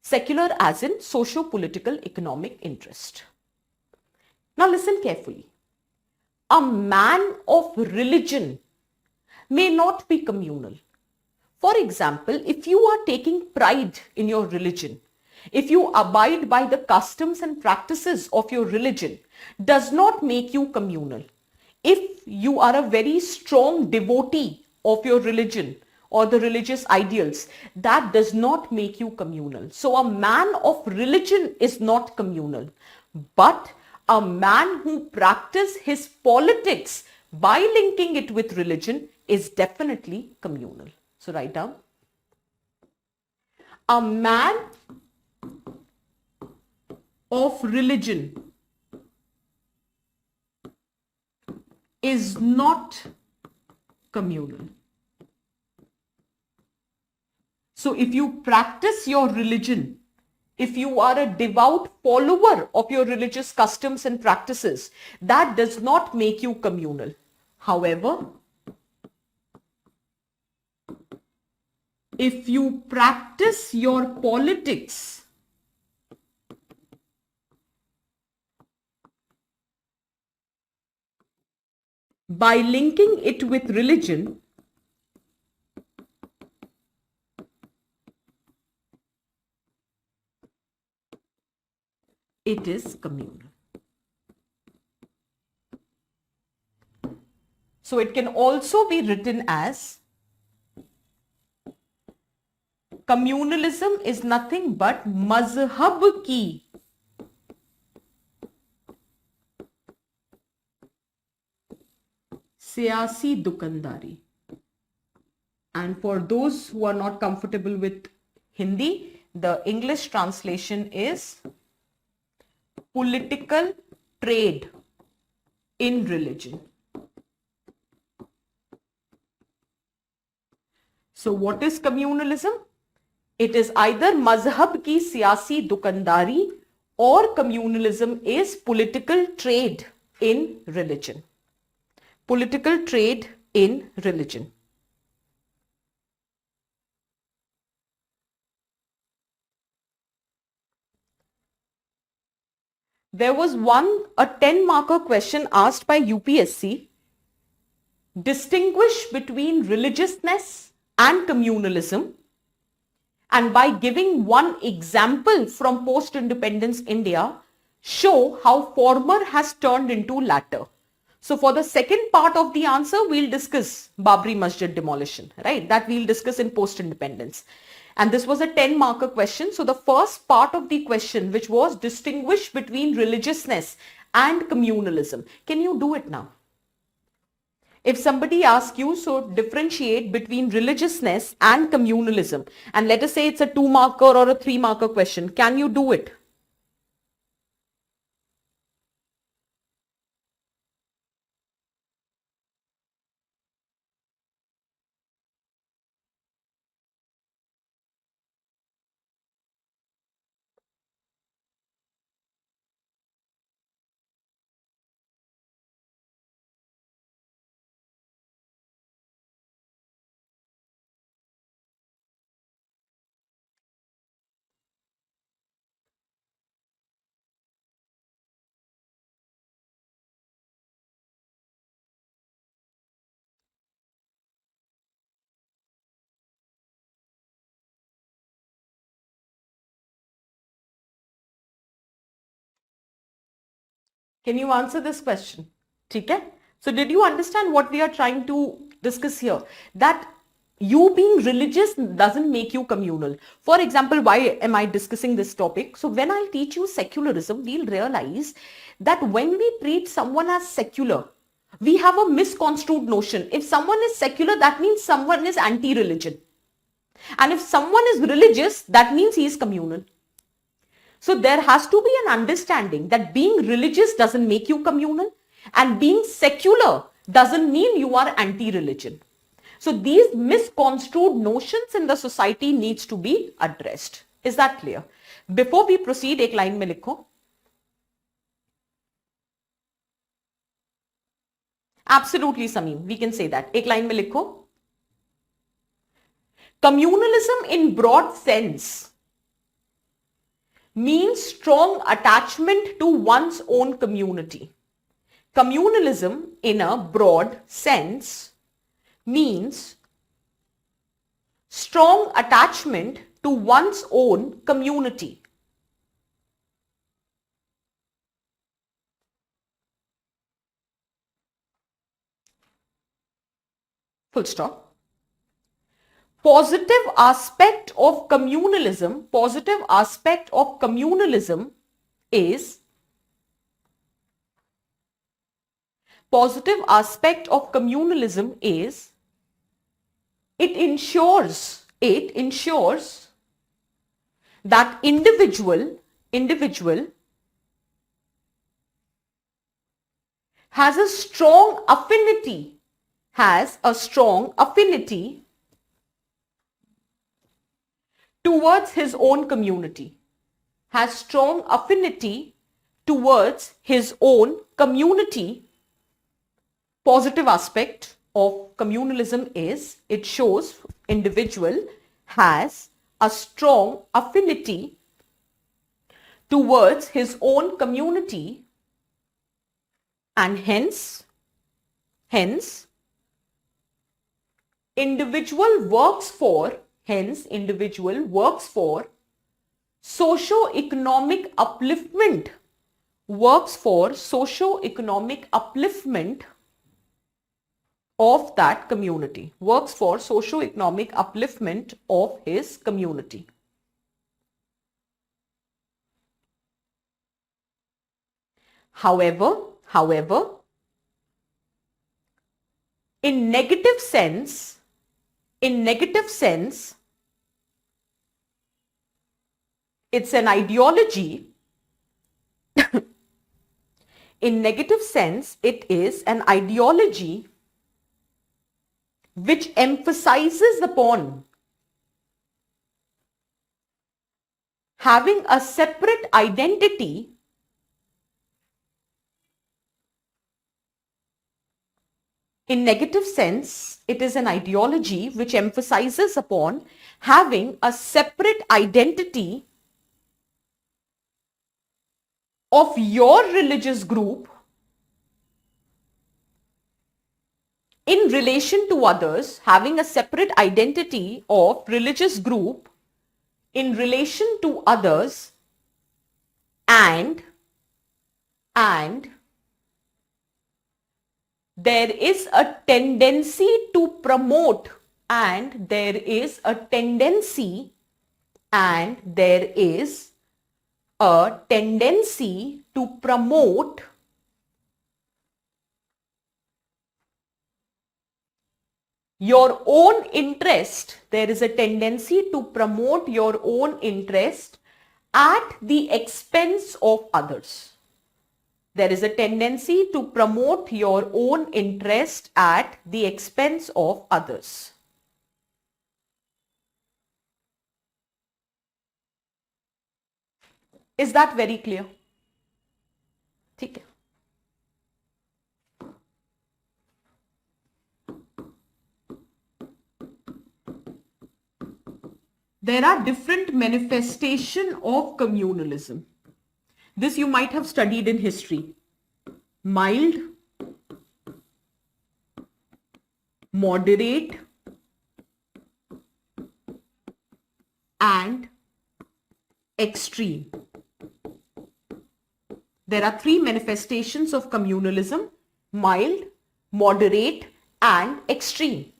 Speaker 1: Secular as in socio-political economic interest. Now listen carefully. A man of religion may not be communal. For example, if you are taking pride in your religion, if you abide by the customs and practices of your religion, does not make you communal. If you are a very strong devotee of your religion or the religious ideals, that does not make you communal. So a man of religion is not communal, but a man who practices his politics by linking it with religion is definitely communal. So write down, a man of religion is not communal. So if you practice your religion, if you are a devout follower of your religious customs and practices, that does not make you communal. However, if you practice your politics by linking it with religion, it is communal. So it can also be written as communalism is nothing but mazhab ki siyasi dukandari. And for those who are not comfortable with Hindi, the English translation is political trade in religion. So what is communalism? It is either mazhab ki siyasi dukandari or communalism is political trade in religion. Political trade in religion. There was a 10-marker question asked by UPSC. Distinguish between religiousness and communalism, and by giving one example from post-independence India, show how former has turned into latter. So for the second part of the answer, we'll discuss Babri Masjid demolition, right? That we'll discuss in post-independence. And this was a 10-marker question. So the first part of the question, which was distinguish between religiousness and communalism. Can you do it now? If somebody asks you, so differentiate between religiousness and communalism, and let us say it's a 2-marker or a 3-marker question, can you do it? Can you answer this question? Okay. So did you understand what we are trying to discuss here? That you being religious doesn't make you communal. For example, why am I discussing this topic? So when I teach you secularism, we'll realize that when we treat someone as secular, we have a misconstrued notion. If someone is secular, that means someone is anti-religion. And if someone is religious, that means he is communal. So there has to be an understanding that being religious doesn't make you communal, and being secular doesn't mean you are anti-religion. So these misconstrued notions in the society needs to be addressed. Is that clear? Before we proceed, एक line में लिखो. Absolutely, Sameem. We can say that. एक line में लिखो. Communalism in broad sense means strong attachment to one's own community. Communalism in a broad sense means strong attachment to one's own community. Full stop. Positive aspect of communalism is it ensures that individual has a strong affinity towards his own community, Positive aspect of communalism is it shows individual has a strong affinity towards his own community, and hence individual works for socio-economic upliftment of that community, works for socio-economic upliftment of his community. However, in negative sense, it's an ideology. In negative sense, it is an ideology which emphasizes upon having a separate identity In negative sense, it is an ideology which emphasizes upon having a separate identity of your religious group in relation to others, having a separate identity of religious group in relation to others, and there is a tendency to promote your own interest. There is a tendency to promote your own interest at the expense of others. There is a tendency to promote your own interest at the expense of others. Is that very clear? ठीक है. There are different manifestations of communalism. This you might have studied in history. Mild, moderate, and extreme. There are three manifestations of communalism: mild, moderate, and extreme.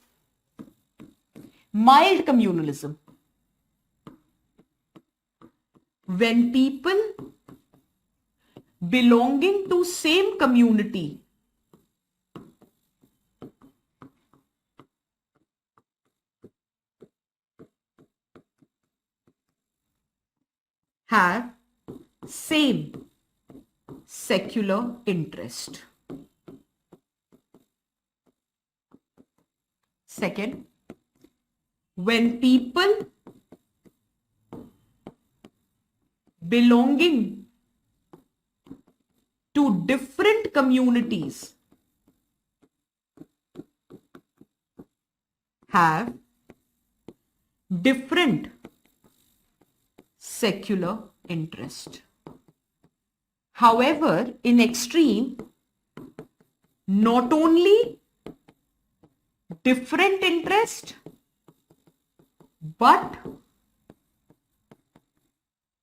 Speaker 1: Mild communalism. When people belonging to same community have same secular interest. Second, when people belonging to different communities have different secular interest. However, in extreme, not only different interest, but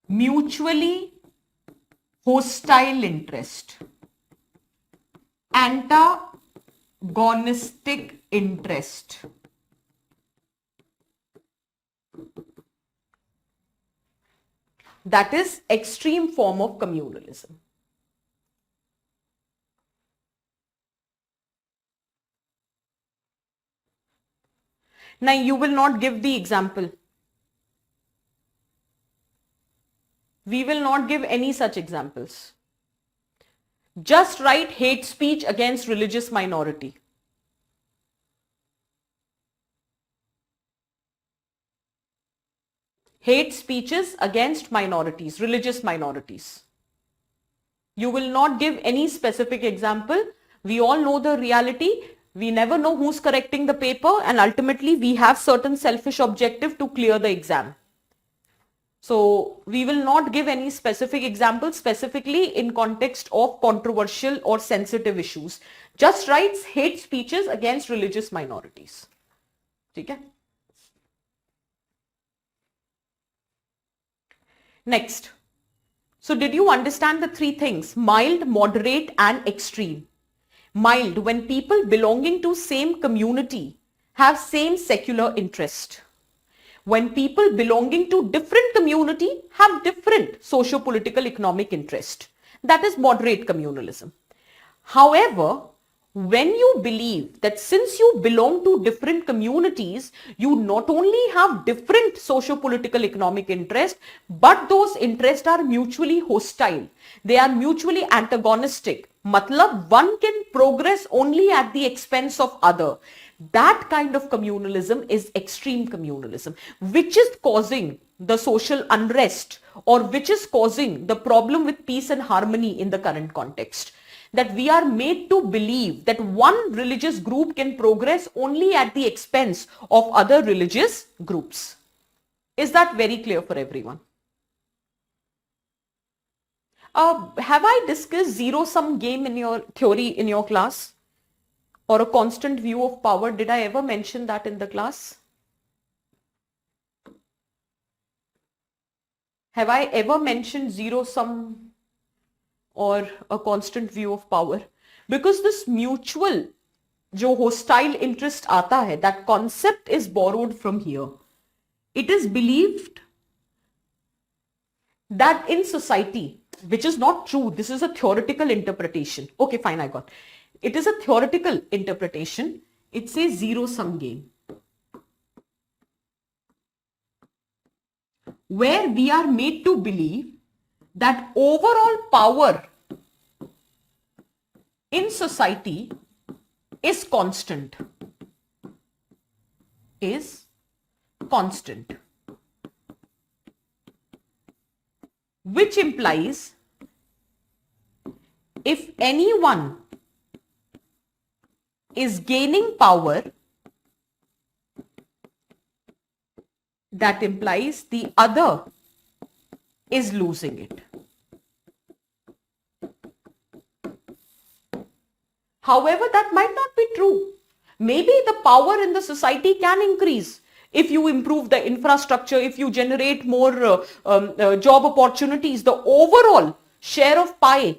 Speaker 1: mutually hostile interest, antagonistic interest. That is extreme form of communalism. Now you will not give the example. We will not give any such examples. Just write hate speech against religious minority. Hate speeches against minorities, religious minorities. You will not give any specific example. We all know the reality. We never know who's correcting the paper, and ultimately we have certain selfish objective to clear the exam. So we will not give any specific examples specifically in context of controversial or sensitive issues. Just writes hate speeches against religious minorities. Okay? Next. So did you understand the three things? Mild, moderate, and extreme. Mild, when people belonging to same community have same secular interest. When people belonging to different community have different socio-political economic interest. That is moderate communalism. However, when you believe that since you belong to different communities, you not only have different socio-political economic interest, but those interests are mutually hostile. They are mutually antagonistic. Matlab, one can progress only at the expense of other. That kind of communalism is extreme communalism, which is causing the social unrest or which is causing the problem with peace and harmony in the current context. That we are made to believe that one religious group can progress only at the expense of other religious groups. Is that very clear for everyone? Have I discussed zero-sum game in your theory in your class? Or a constant view of power? Did I ever mention that in the class? Have I ever mentioned zero-sum or a constant view of power? Because this mutual, जो hostile interest आता है, that concept is borrowed from here. It is believed that in society, which is not true, this is a theoretical interpretation. Okay, fine, I got. It is a theoretical interpretation. It says zero-sum game, where we are made to believe that overall power in society is constant. Which implies if anyone is gaining power, that implies the other is losing it. However, that might not be true. Maybe the power in the society can increase if you improve the infrastructure, if you generate more job opportunities. The overall share of pie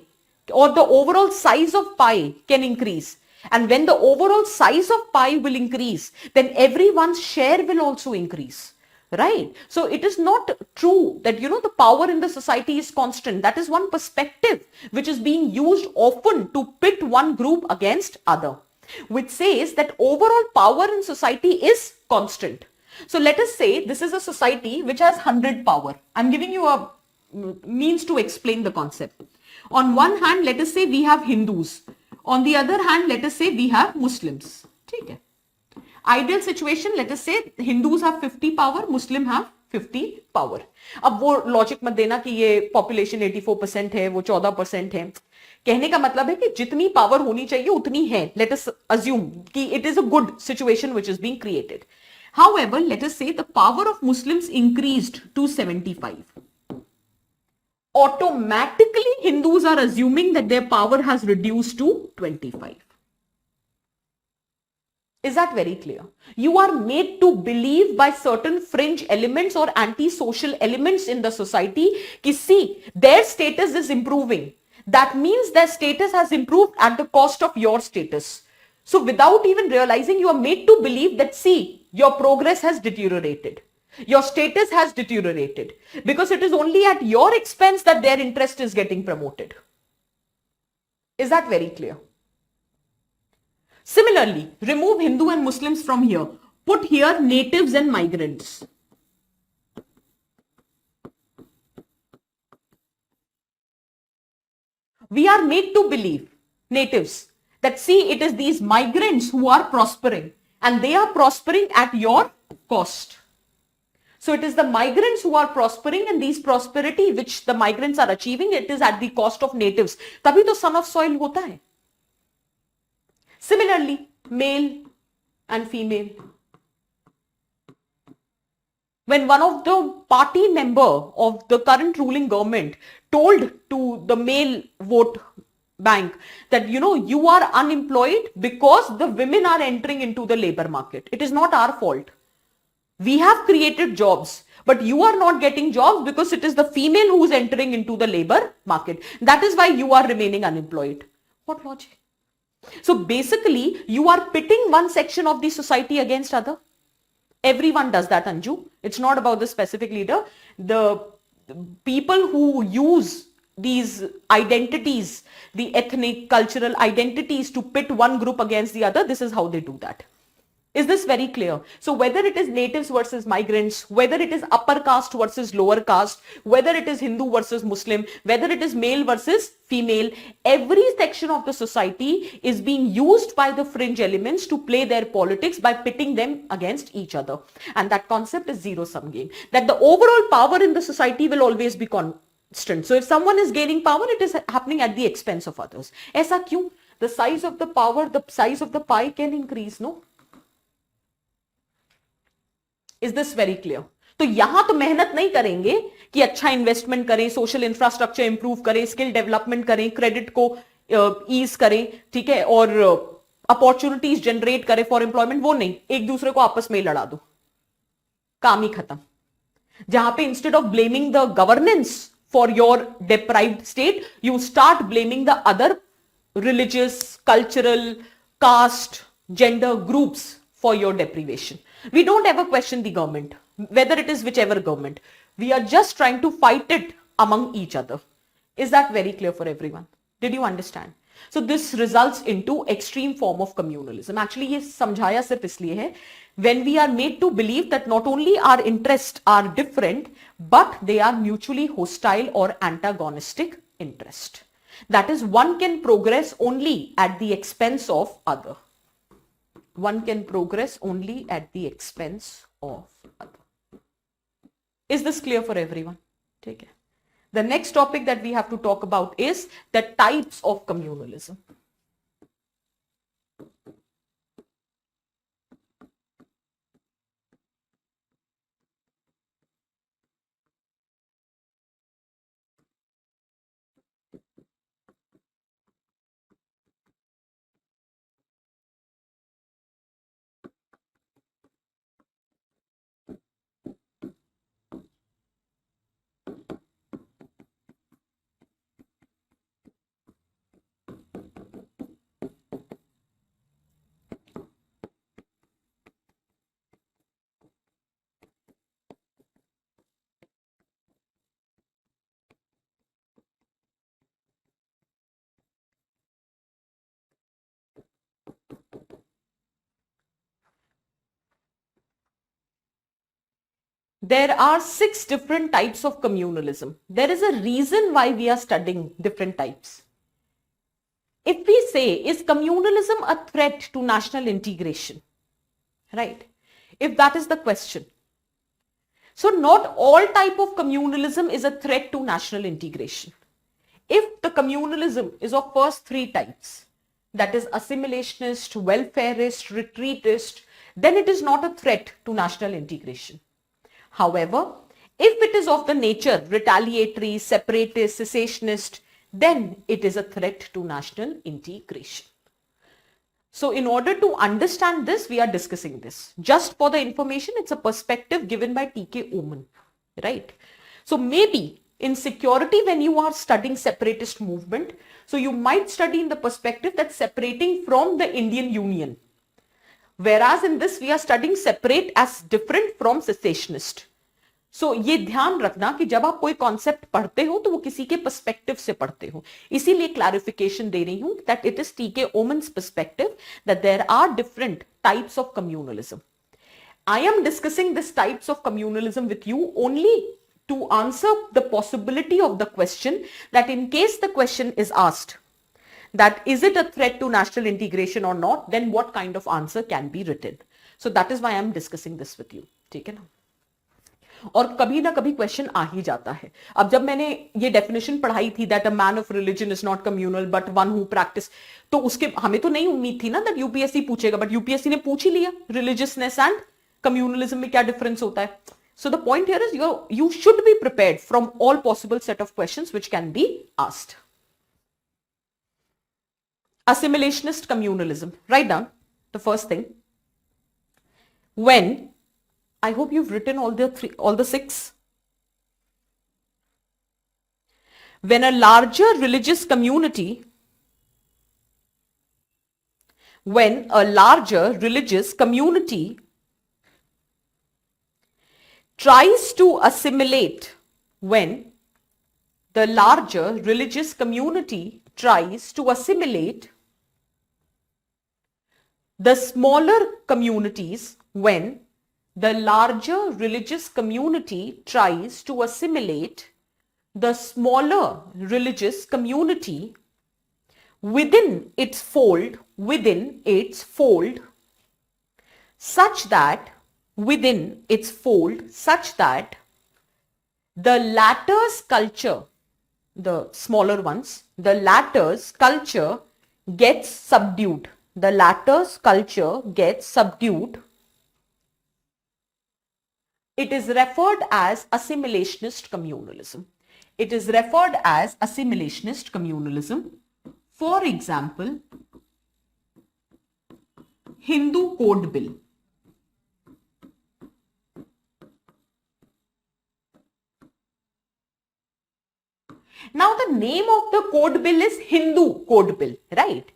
Speaker 1: or the overall size of pie can increase. And when the overall size of pie will increase, then everyone's share will also increase. Right? So it is not true that, the power in the society is constant. That is one perspective which is being used often to pit one group against other, which says that overall power in society is constant. So let us say this is a society which has 100 power. I'm giving you a means to explain the concept. On one hand, let us say we have Hindus. On the other hand, let us say we have Muslims. Okay. Ideal situation, let us say Hindus have 50 power, Muslim have 50 power. अब वो logic मत देना कि ये population 84% है, वो 14% है. कहने का मतलब है कि जितनी पावर होनी चाहिए उतनी है. Let us assume कि it is a good situation which is being created. However, let us say the power of Muslims increased to 75. Automatically, Hindus are assuming that their power has reduced to 25. Is that very clear? You are made to believe by certain fringe elements or anti-social elements in the society कि see, their status is improving. That means their status has improved at the cost of your status. So without even realizing, you are made to believe that see, your progress has deteriorated. Your status has deteriorated because it is only at your expense that their interest is getting promoted. Is that very clear? Similarly, remove Hindu and Muslims from here. Put here natives and migrants. We are made to believe, natives, that see, it is these migrants who are prospering and they are prospering at your cost. So it is the migrants who are prospering, and these prosperity which the migrants are achieving, it is at the cost of natives. तभी तो son of soil होता है. Similarly, male and female. When one of the party member of the current ruling government told to the male vote bank that, you are unemployed because the women are entering into the labor market. It is not our fault. We have created jobs, but you are not getting jobs because it is the female who is entering into the labor market. That is why you are remaining unemployed. What logic? So basically, you are pitting one section of the society against other. Everyone does that, Anju. It's not about the specific leader. The people who use these identities, the ethnic, cultural identities to pit one group against the other, this is how they do that. Is this very clear? So whether it is natives versus migrants, whether it is upper caste versus lower caste, whether it is Hindu versus Muslim, whether it is male versus female, every section of the society is being used by the fringe elements to play their politics by pitting them against each other. And that concept is zero-sum game. That the overall power in the society will always be constant. So if someone is gaining power, it is happening at the expense of others. ऐसा क्यों? The size of the power, the size of the pie can increase, no? Is this very clear? तो यहां तो मेहनत नहीं करेंगे कि अच्छा इन्वेस्टमेंट करें, सोशल इंफ्रास्ट्रक्चर इंप्रूव करें, स्किल डेवलपमेंट करें, क्रेडिट को ईज करें, ठीक है, और अपॉर्चुनिटीज जनरेट करें फॉर एम्प्लॉयमेंट. वो नहीं, एक दूसरे को आपस में लड़ा दो, काम ही खत्म. जहां पे instead of blaming the governance for your deprived state, you start blaming the other religious, cultural, caste, gender groups for your deprivation. We don't ever question the government, whether it is whichever government. We are just trying to fight it among each other. Is that very clear for everyone? Did you understand? So this results into extreme form of communalism. Actually, ये समझाया सिर्फ इसलिए है, when we are made to believe that not only our interests are different, but they are mutually hostile or antagonistic interest. That is, one can progress only at the expense of other. One can progress only at the expense of other. Is this clear for everyone? Take it. The next topic that we have to talk about is the types of communalism. there are 6 different types of communalism. There is a reason why we are studying different types. If we say, is communalism a threat to national integration? Right? If that is the question. So not all type of communalism is a threat to national integration. If the communalism is of first 3 types, that is assimilationist, welfareist, retreatist, then it is not a threat to national integration. However, if it is of the nature retaliatory, separatist, secessionist, then it is a threat to national integration. So in order to understand this, we are discussing this. Just for the information, it's a perspective given by T.K. Oman, right? So maybe in security, when you are studying separatist movement, so you might study in the perspective that separating from the Indian Union. Whereas in this, we are studying separate as different from secessionist. So ये ध्यान रखना कि जब आप कोई concept पढ़ते हो तो वो किसी के पर्सपेक्टिव से पढ़ते हो, इसीलिए क्लैरिफिकेशन दे रही हूं that it is T.K. Oman's perspective that there are different types of communalism. I am discussing these types of communalism with you only to answer the possibility of the question, that in case the question is asked that is it a threat to national integration or not, then what kind of answer can be written. So that is why I am discussing this with you. ठीक है ना? और कभी ना कभी question आ ही जाता है. अब जब मैंने ये डेफिनेशन पढ़ाई थी that a man of religion is not communal but one who practice, तो उसके हमें तो नहीं उम्मीद थी ना दैट यूपीएससी पूछेगा, बट यूपीएससी ने पूछ ही लिया रिलीजियसनेस एंड कम्युनलिज्म में क्या डिफरेंस होता है. So the point here is you should be prepared from all possible set of questions which can be asked. Assimilationist communalism. Write down the first thing. When, I hope you've written all the 6. When a larger religious community tries to assimilate, when the larger religious community tries to assimilate the smaller communities, when the larger religious community tries to assimilate the smaller religious community within its fold, such that the latter's culture, the smaller ones, the latter's culture gets subdued. It is referred as assimilationist communalism. For example, Hindu Code Bill. Now the name of the code bill is Hindu Code Bill, right?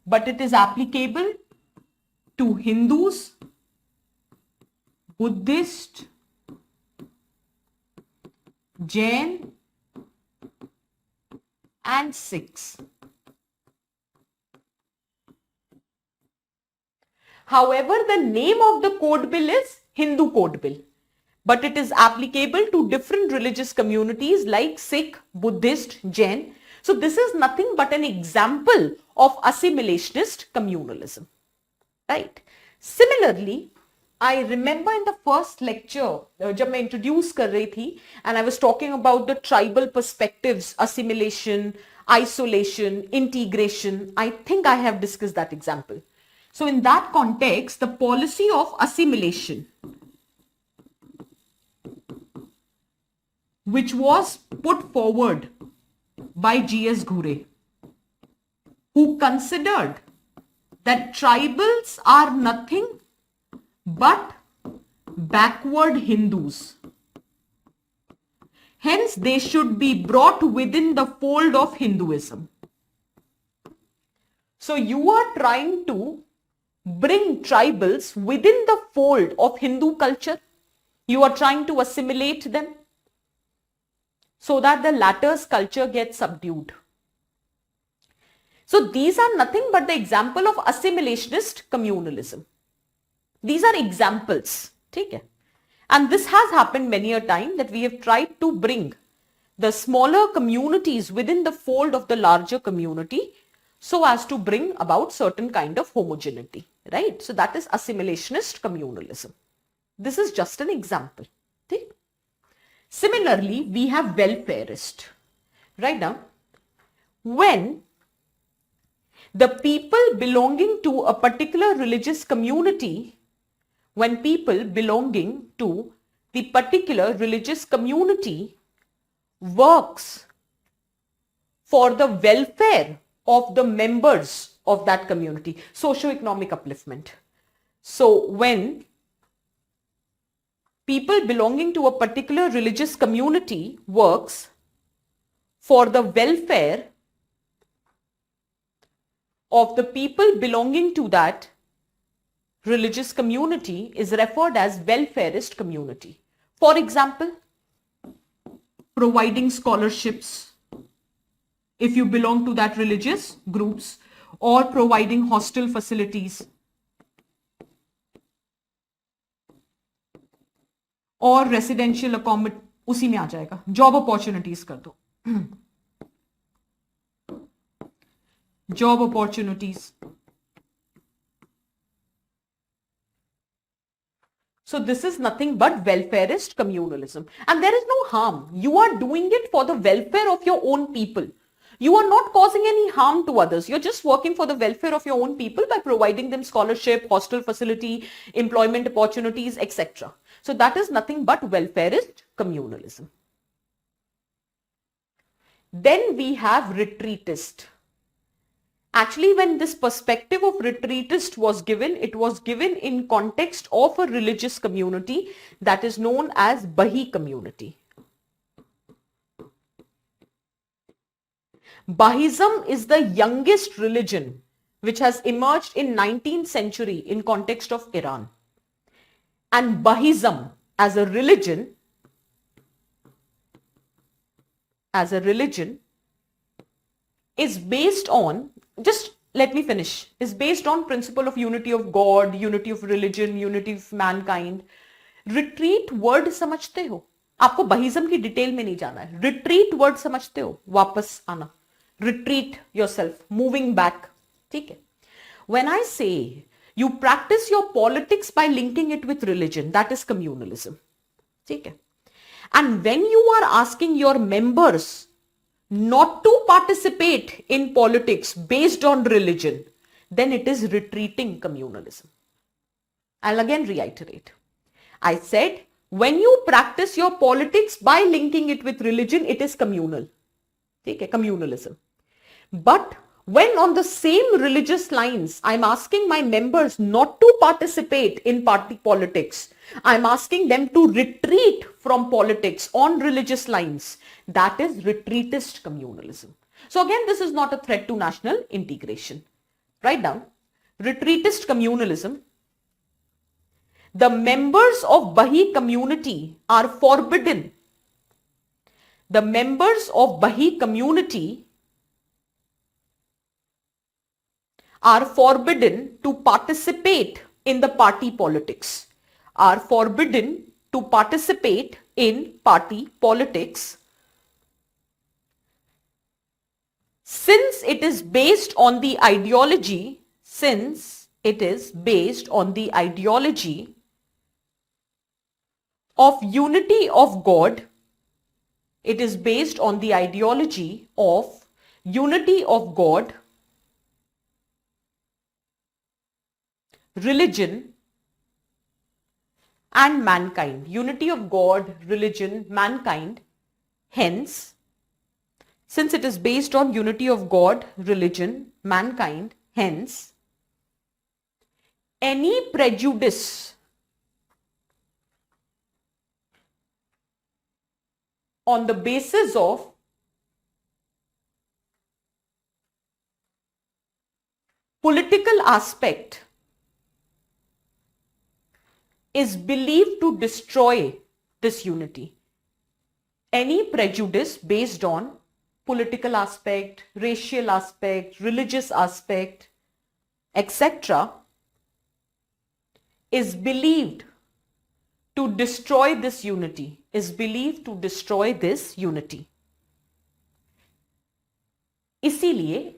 Speaker 1: But it is applicable to Hindus, Buddhist, Jain and Sikhs. However, the name of the code bill is Hindu Code Bill, but it is applicable to different religious communities like Sikh, Buddhist, Jain. So this is nothing but an example of assimilationist communalism, right? Similarly, I remember in the first lecture, जब मैं introduce कर रही थी, and I was talking about the tribal perspectives, assimilation, isolation, integration. I think I have discussed that example. So in that context, the policy of assimilation, which was put forward by G.S. Ghure, who considered that tribals are nothing but backward Hindus. Hence, they should be brought within the fold of Hinduism. So you are trying to bring tribals within the fold of Hindu culture. You are trying to assimilate them so that the latter's culture gets subdued. So these are nothing but the example of assimilationist communalism. These are examples, ठीक है? And this has happened many a time that we have tried to bring the smaller communities within the fold of the larger community so as to bring about certain kind of homogeneity, right? So that is assimilationist communalism. This is just an example. Okay? Similarly, we have welfareist. Right now, when the people belonging to a particular religious community, when people belonging to the particular religious community works for the welfare of the members of that community, socio-economic upliftment. So when people belonging to a particular religious community works for the welfare of the people belonging to that religious community is referred as welfareist community. For example, providing scholarships if you belong to that religious groups, or providing hostel facilities, और residential accommodate उसी में आ जाएगा, job opportunities कर दो, job opportunities. So this is nothing but welfareist communalism, and there is no harm. You are doing it for the welfare of your own people. You are not causing any harm to others. You're just working for the welfare of your own people by providing them scholarship, hostel facility, employment opportunities, etc. So that is nothing but welfareist communalism. Then we have retreatist. Actually, when this perspective of retreatist was given, it was given in context of a religious community that is known as Bahi community. Bahism is the youngest religion which has emerged in 19th century in context of Iran. And Bahism as a religion is based on, just let me finish, is based on principle of unity of God, unity of religion, unity of mankind. Retreat word समझते हो? आपको बहिज्म की detail में नहीं जाना है. Retreat word समझते हो? वापस आना. Retreat yourself, moving back. ठीक है? When I say you practice your politics by linking it with religion, that is communalism. ठीक है? And when you are asking your members not to participate in politics based on religion, then it is retreating communalism. I'll again reiterate. I said, when you practice your politics by linking it with religion, it is communal. Okay, communalism. But when on the same religious lines, I'm asking my members not to participate in party politics, I'm asking them to retreat from politics on religious lines, that is retreatist communalism. So again, this is not a threat to national integration. Write down, retreatist communalism. The members of Bahi community are forbidden. The members of Bahi community are forbidden to participate in the party politics, are forbidden to participate in party politics since it is based on the ideology, of unity of God. It is based on the ideology of unity of God, religion and mankind. Unity of God, religion, mankind. Hence, since it is based on unity of God, religion, mankind, hence, any prejudice on the basis of political aspect is believed to destroy this unity. Any prejudice based on political aspect, racial aspect, religious aspect, etc. is believed to destroy this unity, is believed to destroy this unity. इसीलिए,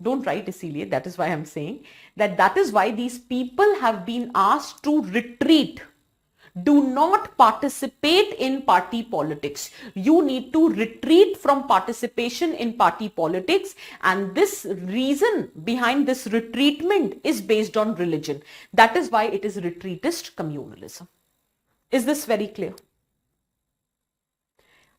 Speaker 1: don't write इसीलिए, that is why I'm saying that is why these people have been asked to retreat. Do not participate in party politics. You need to retreat from participation in party politics, and this reason behind this retreatment is based on religion. That is why it is retreatist communalism. Is this very clear?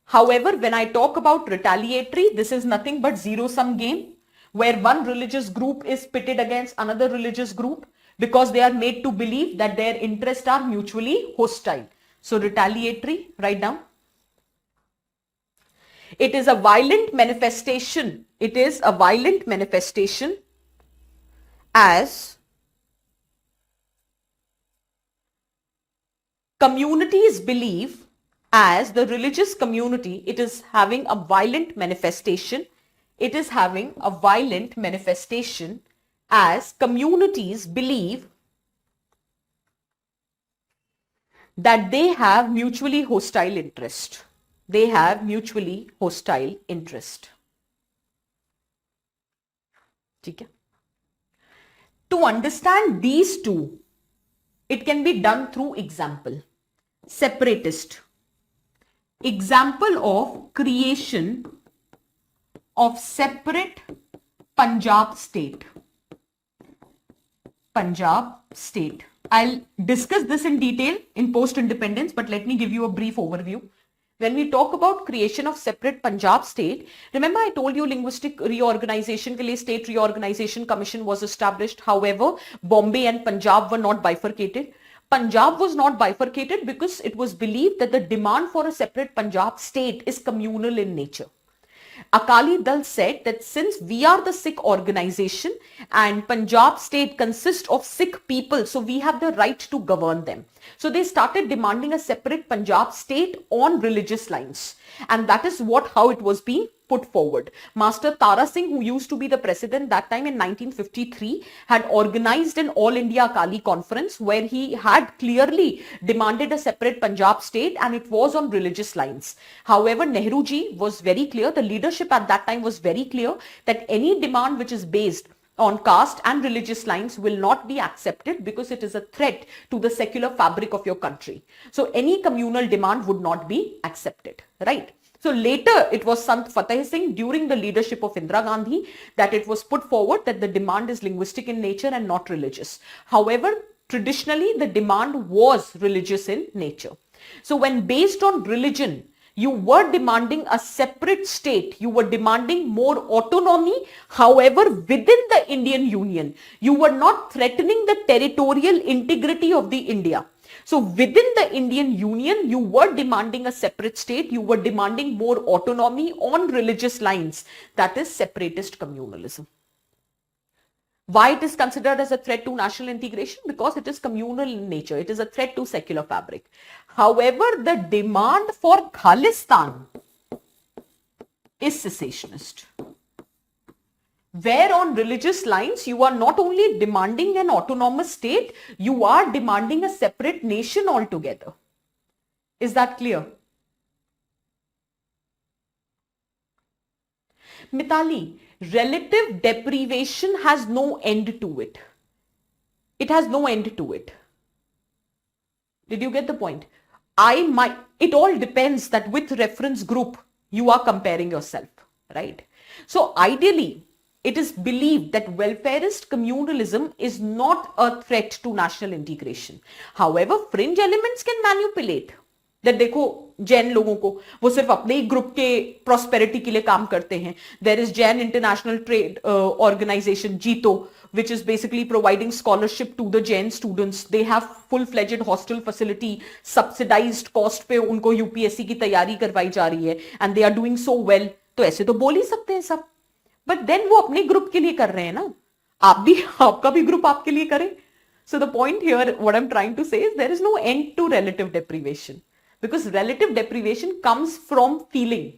Speaker 1: However, when I talk about retaliatory, this is nothing but zero-sum game, where one religious group is pitted against another religious group because they are made to believe that their interests are mutually hostile. So retaliatory, write down. It is a violent manifestation. It is a violent manifestation as communities believe, as the religious community, it is having a violent manifestation. It is having a violent manifestation as communities believe that they have mutually hostile interest. They have mutually hostile interest. Okay. To understand these two, it can be done through example. Separatist. Example of creation of separate Punjab state. Punjab state. I'll discuss this in detail in post-independence, but let me give you a brief overview. When we talk about creation of separate Punjab state, remember I told you linguistic reorganization के लिए state reorganization commission was established. However, Bombay and Punjab were not bifurcated. Punjab was not bifurcated because it was believed that the demand for a separate Punjab state is communal in nature. Akali Dal said that since we are the Sikh organization and Punjab state consists of Sikh people, so we have the right to govern them. So they started demanding a separate Punjab state on religious lines. And that is how it was being put forward. Master Tara Singh, who used to be the president that time in 1953, had organized an All India Akali conference where he had clearly demanded a separate Punjab state, and it was on religious lines. However, Nehru ji was very clear, the leadership at that time was very clear that any demand which is based on caste and religious lines will not be accepted because it is a threat to the secular fabric of your country. So any communal demand would not be accepted, right? So later it was Sant Fateh Singh during the leadership of Indira Gandhi that it was put forward that the demand is linguistic in nature and not religious. However, traditionally the demand was religious in nature. So when based on religion, you were demanding a separate state, you were demanding more autonomy. However, within the Indian Union, you were not threatening the territorial integrity of the India. So within the Indian Union, you were demanding a separate state, you were demanding more autonomy on religious lines. That is separatist communalism. Why it is considered as a threat to national integration? Because it is communal in nature. It is a threat to secular fabric. However, the demand for Khalistan is cessationist. Where on religious lines, you are not only demanding an autonomous state, you are demanding a separate nation altogether. Is that clear? Mitali, relative deprivation has no end to it. It has no end to it. Did you get the point? It all depends that with reference group you are comparing yourself, right? So ideally, it is believed that welfarist communalism is not a threat to national integration. However, fringe elements can manipulate. That देखो जैन लोगों को वो सिर्फ अपने ही group के prosperity के लिए काम करते हैं. There is Jain International Trade Organization, JITO, which is basically providing scholarship to the Jain students. They have full-fledged hostel facility, subsidized cost पे उनको UPSC की तैयारी करवाई जा रही है, and they are doing so well. तो ऐसे तो बोल ही सकते हैं सब. But then वो अपने ग्रुप के लिए कर रहे हैं ना. आपका भी ग्रुप आपके लिए करे. So the point here, what I'm trying to say is there is no end to relative deprivation. Because relative deprivation comes from feeling.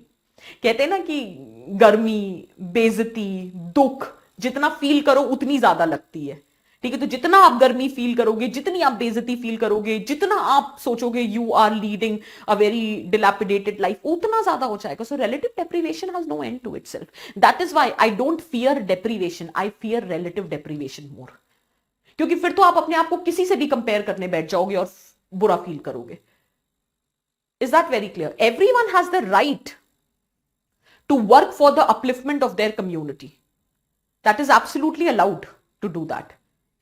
Speaker 1: कहते हैं ना कि गर्मी, बेइज्जती, दुख जितना फील करो उतनी ज्यादा लगती है. ठीक है, तो जितना आप गर्मी फील करोगे, जितनी आप बेइज्जती फील करोगे, जितना आप सोचोगे you are leading a very dilapidated life, उतना ज्यादा हो जाएगा. So relative deprivation has no end to itself. That is why I don't fear deprivation, I fear relative deprivation more. क्योंकि फिर तो आप अपने आप को किसी से भी कंपेयर करने बैठ जाओगे और बुरा फील करोगे. Is that very clear? Everyone has the right to work for the upliftment of their community. That is absolutely allowed to do that.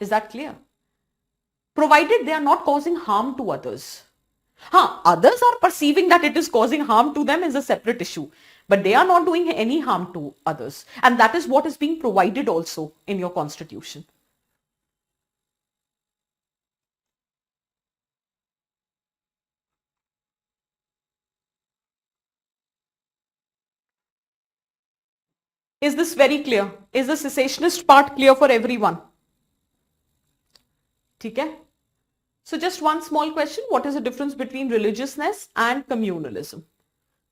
Speaker 1: Is that clear? Provided they are not causing harm to others. Others are perceiving that it is causing harm to them is a separate issue. But they are not doing any harm to others. And that is what is being provided also in your constitution. Is this very clear? Is the cessationist part clear for everyone? ठीक है? So just one small question. What is the difference between religiousness and communalism?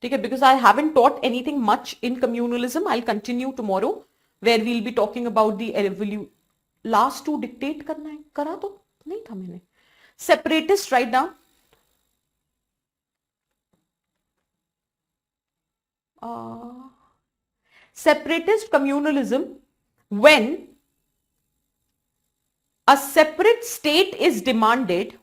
Speaker 1: ठीक है? Because I haven't taught anything much in communalism. I'll continue tomorrow where we'll be talking about the last two dictate करना है. करा तो नहीं था मैंने. Separatist, write down. Separatist communalism, when a separate state is demanded,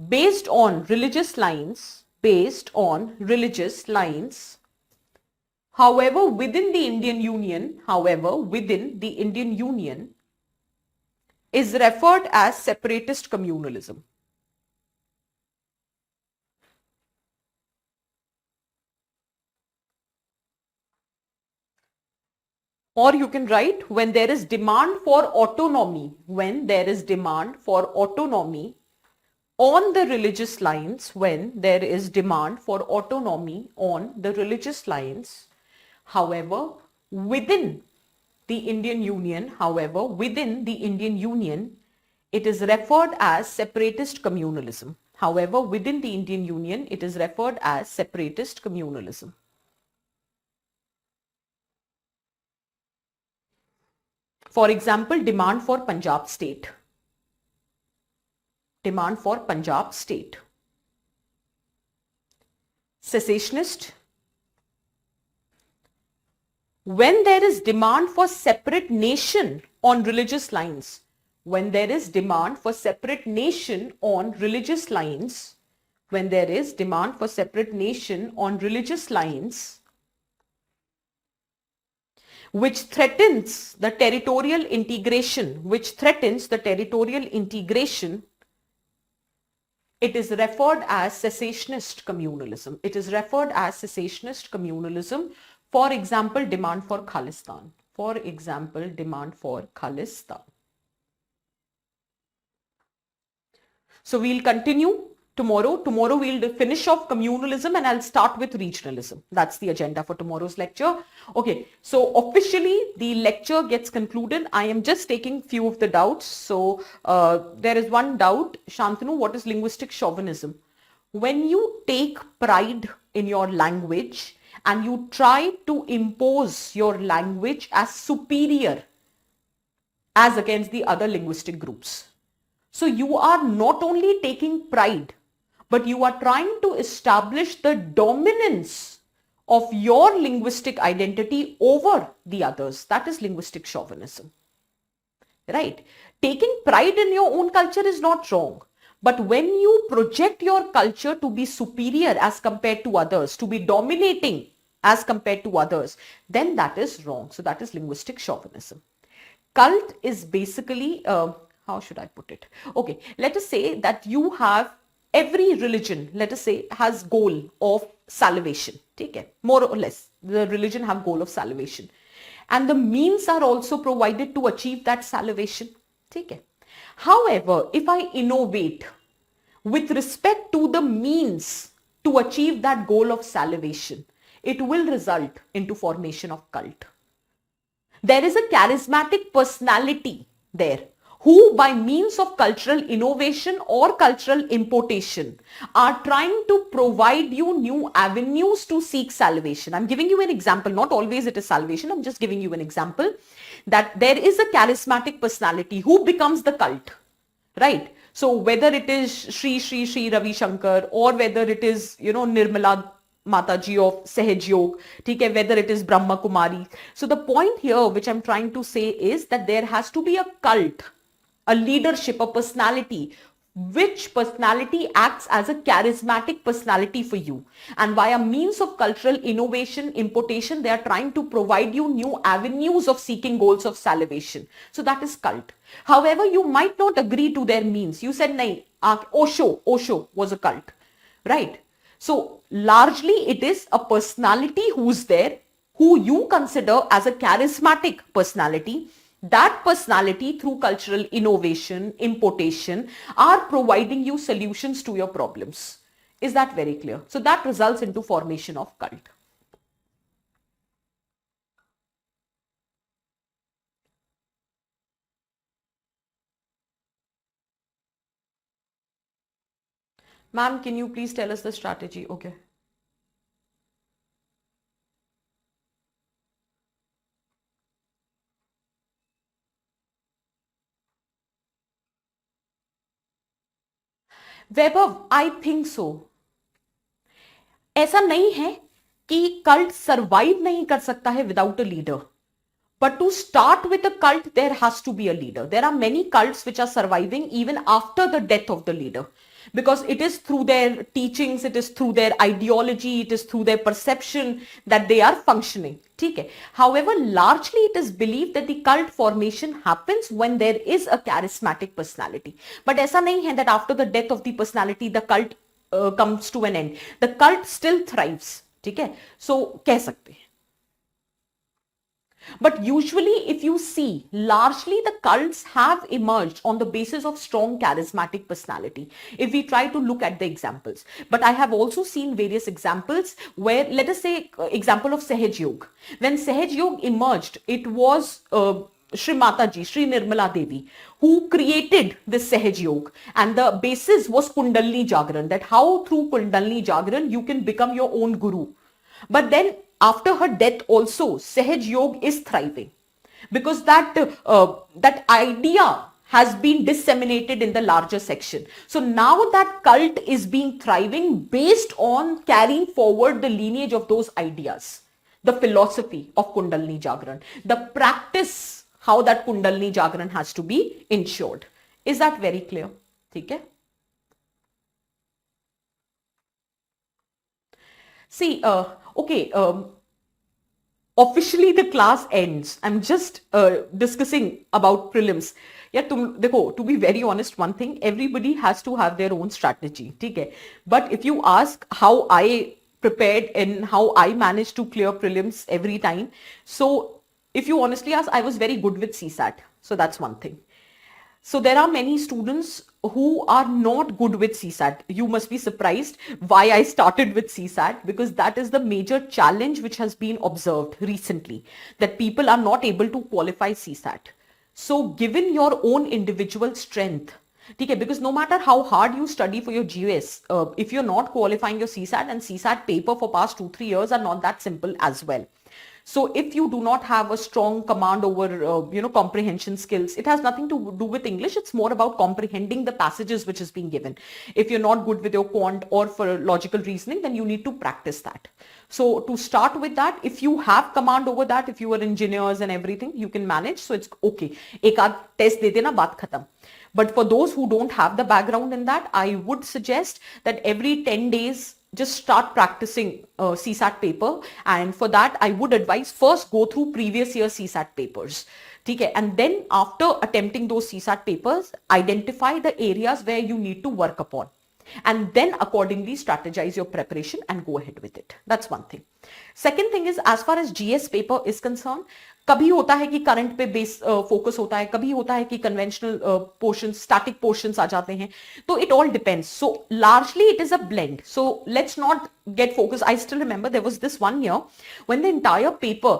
Speaker 1: based on religious lines, however within the Indian Union is referred as separatist communalism. Or you can write, when there is demand for autonomy, on the religious lines, however, within the Indian Union, it is referred as separatist communalism. For example, demand for Punjab state. Cessationist. When there is demand for separate nation on religious lines, which threatens the territorial integration, it is referred as cessationist communalism. For example, demand for Khalistan. So we'll continue tomorrow. Tomorrow we'll finish off communalism and I'll start with regionalism. That's the agenda for tomorrow's lecture. Okay, so officially the lecture gets concluded. I am just taking few of the doubts. So there is one doubt. Shantanu, what is linguistic chauvinism? When you take pride in your language and you try to impose your language as superior as against the other linguistic groups. So you are not only taking pride, but you are trying to establish the dominance of your linguistic identity over the others. That is linguistic chauvinism. Right? Taking pride in your own culture is not wrong. But when you project your culture to be superior as compared to others, to be dominating as compared to others, then that is wrong. So that is linguistic chauvinism. Cult is basically, how should I put it? Okay, let us say that you have every religion, let us say, has goal of salvation. Okay, more or less, the religion have goal of salvation. And the means are also provided to achieve that salvation. Okay. However, if I innovate with respect to the means to achieve that goal of salvation, it will result into formation of cult. There is a charismatic personality there who by means of cultural innovation or cultural importation are trying to provide you new avenues to seek salvation. I'm giving you an example. Not always it is salvation. I'm just giving you an example. that there is a charismatic personality who becomes the cult, right? So whether it is Sri Ravi Shankar, or whether it is, Nirmala Mataji of Sahaj Yog, whether it is Brahma Kumari. So the point here which I'm trying to say is that there has to be a cult, a leadership, a personality, which personality acts as a charismatic personality for you, and via means of cultural innovation, importation, they are trying to provide you new avenues of seeking goals of salvation. So that is cult. However, you might not agree to their means. You said nahi, Osho was a cult, right? So largely it is a personality who's there, who you consider as a charismatic personality. That personality, through cultural innovation, importation, are providing you solutions to your problems. Is that very clear? So that results into formation of cult. Ma'am, can you please tell us the strategy? Okay. Vaibhav, I think so ऐसा नहीं है कि cult survive नहीं कर सकता है without a leader. But to start with a cult, there has to be a leader. There are many cults which are surviving even after the death of the leader, because it is through their teachings, it is through their ideology, it is through their perception that they are functioning. Okay. However, largely it is believed that the cult formation happens when there is a charismatic personality. But ऐसा नहीं है that after the death of the personality, the cult comes to an end. The cult still thrives. ठीक है. So कह सकते हैं. But usually, if you see, largely the cults have emerged on the basis of strong charismatic personality, if we try to look at the examples. But I have also seen various examples where, let us say, example of Sahaj Yog. When Sahaj Yog emerged, it was Shri Mataji, Shri Nirmala Devi, who created this Sahaj Yog, and the basis was Kundalini Jagran, that how through Kundalini Jagran you can become your own guru. But then after her death also, Sahaj Yog is thriving, because that idea has been disseminated in the larger section. So now that cult is being thriving based on carrying forward the lineage of those ideas, the philosophy of Kundalini Jagran, the practice, how that Kundalini Jagran has to be ensured. Is that very clear? Okay. See, okay, officially the class ends. I'm just discussing about prelims. Yeah, to be very honest, one thing, everybody has to have their own strategy. Okay? But if you ask how I prepared and how I managed to clear prelims every time, so if you honestly ask, I was very good with CSAT. So that's one thing. So there are many students who are not good with CSAT. You must be surprised why I started with CSAT, because that is the major challenge which has been observed recently, that people are not able to qualify CSAT. So given your own individual strength, okay, because no matter how hard you study for your GS, if you're not qualifying your CSAT, and CSAT paper for past 2-3 years are not that simple as well. So if you do not have a strong command over, comprehension skills, it has nothing to do with English. It's more about comprehending the passages which is being given. If you're not good with your quant or for logical reasoning, then you need to practice that. So to start with that, if you have command over that, if you are engineers and everything, you can manage. So it's okay. Ek aad test de dena, baat khatam. But for those who don't have the background in that, I would suggest that every 10 days, just start practicing CSAT paper. And for that, I would advise first go through previous year CSAT papers. Okay? And then after attempting those CSAT papers, identify the areas where you need to work upon. And then accordingly strategize your preparation and go ahead with it. That's one thing. Second thing is, as far as GS paper is concerned, कभी होता है कि current पे base focus होता है, कभी होता है कि कन्वेंशनल पोर्शंस, स्टैटिक पोर्शंस आ जाते हैं. तो it all depends. So largely it is a blend. So let's not get focused. I still remember there was this one year when the entire paper,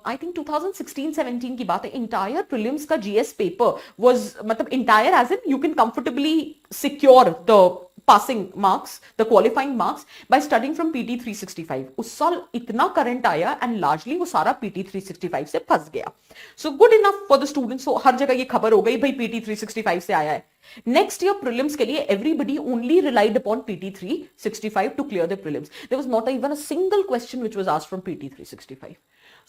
Speaker 1: I think 2016-17 की बात है, entire prelims का GS paper was, मतलब entire as in you can comfortably secure the passing marks, the qualifying marks by studying from PT 365. उस साल इतना current आया and largely वो सारा PT 365 से फंस गया. So good enough for the students. So हर जगह ये खबर हो गई भाई PT 365 से आया है. Next year prelims के लिए everybody only relied upon PT 365 to clear the prelims. There was not even a single question which was asked from PT 365.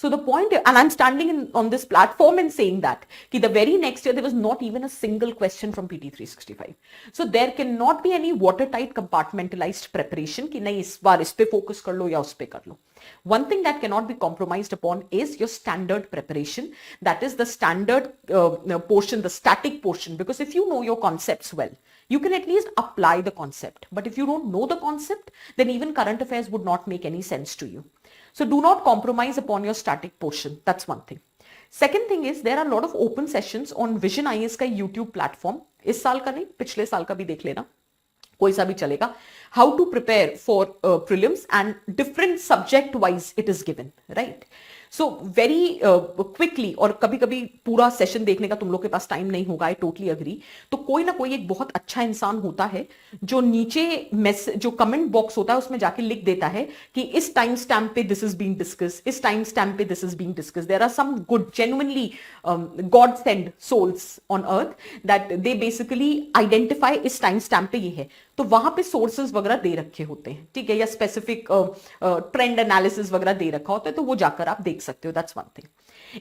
Speaker 1: So the point, and I'm standing on this platform and saying that, the very next year there was not even a single question from PT 365. So there cannot be any watertight compartmentalized preparation कि नहीं इस बार इस पे focus कर लो या उस पे कर लो. One thing that cannot be compromised upon is your standard preparation. That is the standard portion, the static portion. Because if you know your concepts well, you can at least apply the concept. But if you don't know the concept, then even current affairs would not make any sense to you. So do not compromise upon your static portion. That's one thing. Second thing is there are a lot of open sessions on Vision IAS का YouTube platform. इस साल का नहीं, पिछले साल का भी देख लेना. कोई सा भी चलेगा. How to prepare for prelims and different subject wise it is given, right? So very quickly, और कभी कभी पूरा सेशन देखने का तुम लोग के पास टाइम नहीं होगा, आई टोटली अग्री, तो कोई ना कोई एक बहुत अच्छा इंसान होता है जो नीचे जो कमेंट बॉक्स होता है उसमें जाके लिख देता है कि इस टाइम स्टैम्प पे दिस इज बीइंग डिस्कस, इस टाइम स्टैम्प पे this is being discuss. There are some good genuinely god send souls on earth that they basically identify इस टाइम स्टैम्प पे ये है, तो वहां पे सोर्सेज वगैरह दे रखे होते हैं, ठीक है, या स्पेसिफिक ट्रेंड एनालिसिस वगैरह दे रखा होता है, तो वो जाकर आप देख सकते हो. That's one thing.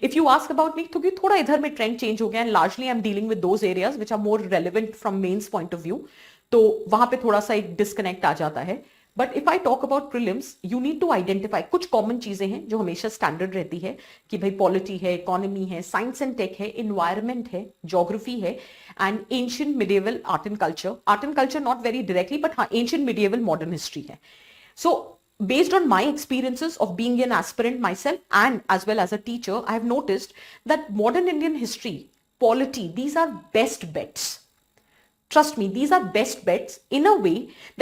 Speaker 1: If you ask about me, क्योंकि थोड़ा इधर में ट्रेंड चेंज हो गया and largely I am dealing with those areas which are more relevant from mains point of view, तो वहां पे थोड़ा सा एक डिस्कनेक्ट आ जाता है. But if I talk about prelims, you need to identify कुछ कॉमन चीजें हैं जो हमेशा स्टैंडर्ड रहती है कि भाई पॉलिटी है, इकोनॉमी है, साइंस एंड टेक है, इन्वायरमेंट है, ज्योग्राफी है, and ancient medieval art and culture. Art and culture not very directly, but हाँ एंशिएंट मिडिएवल मॉडर्न हिस्ट्री है. सो based on my experiences of being an aspirant myself and as well as a teacher, I have noticed that modern Indian history, polity, these are best bets. Trust me, these are best bets in a way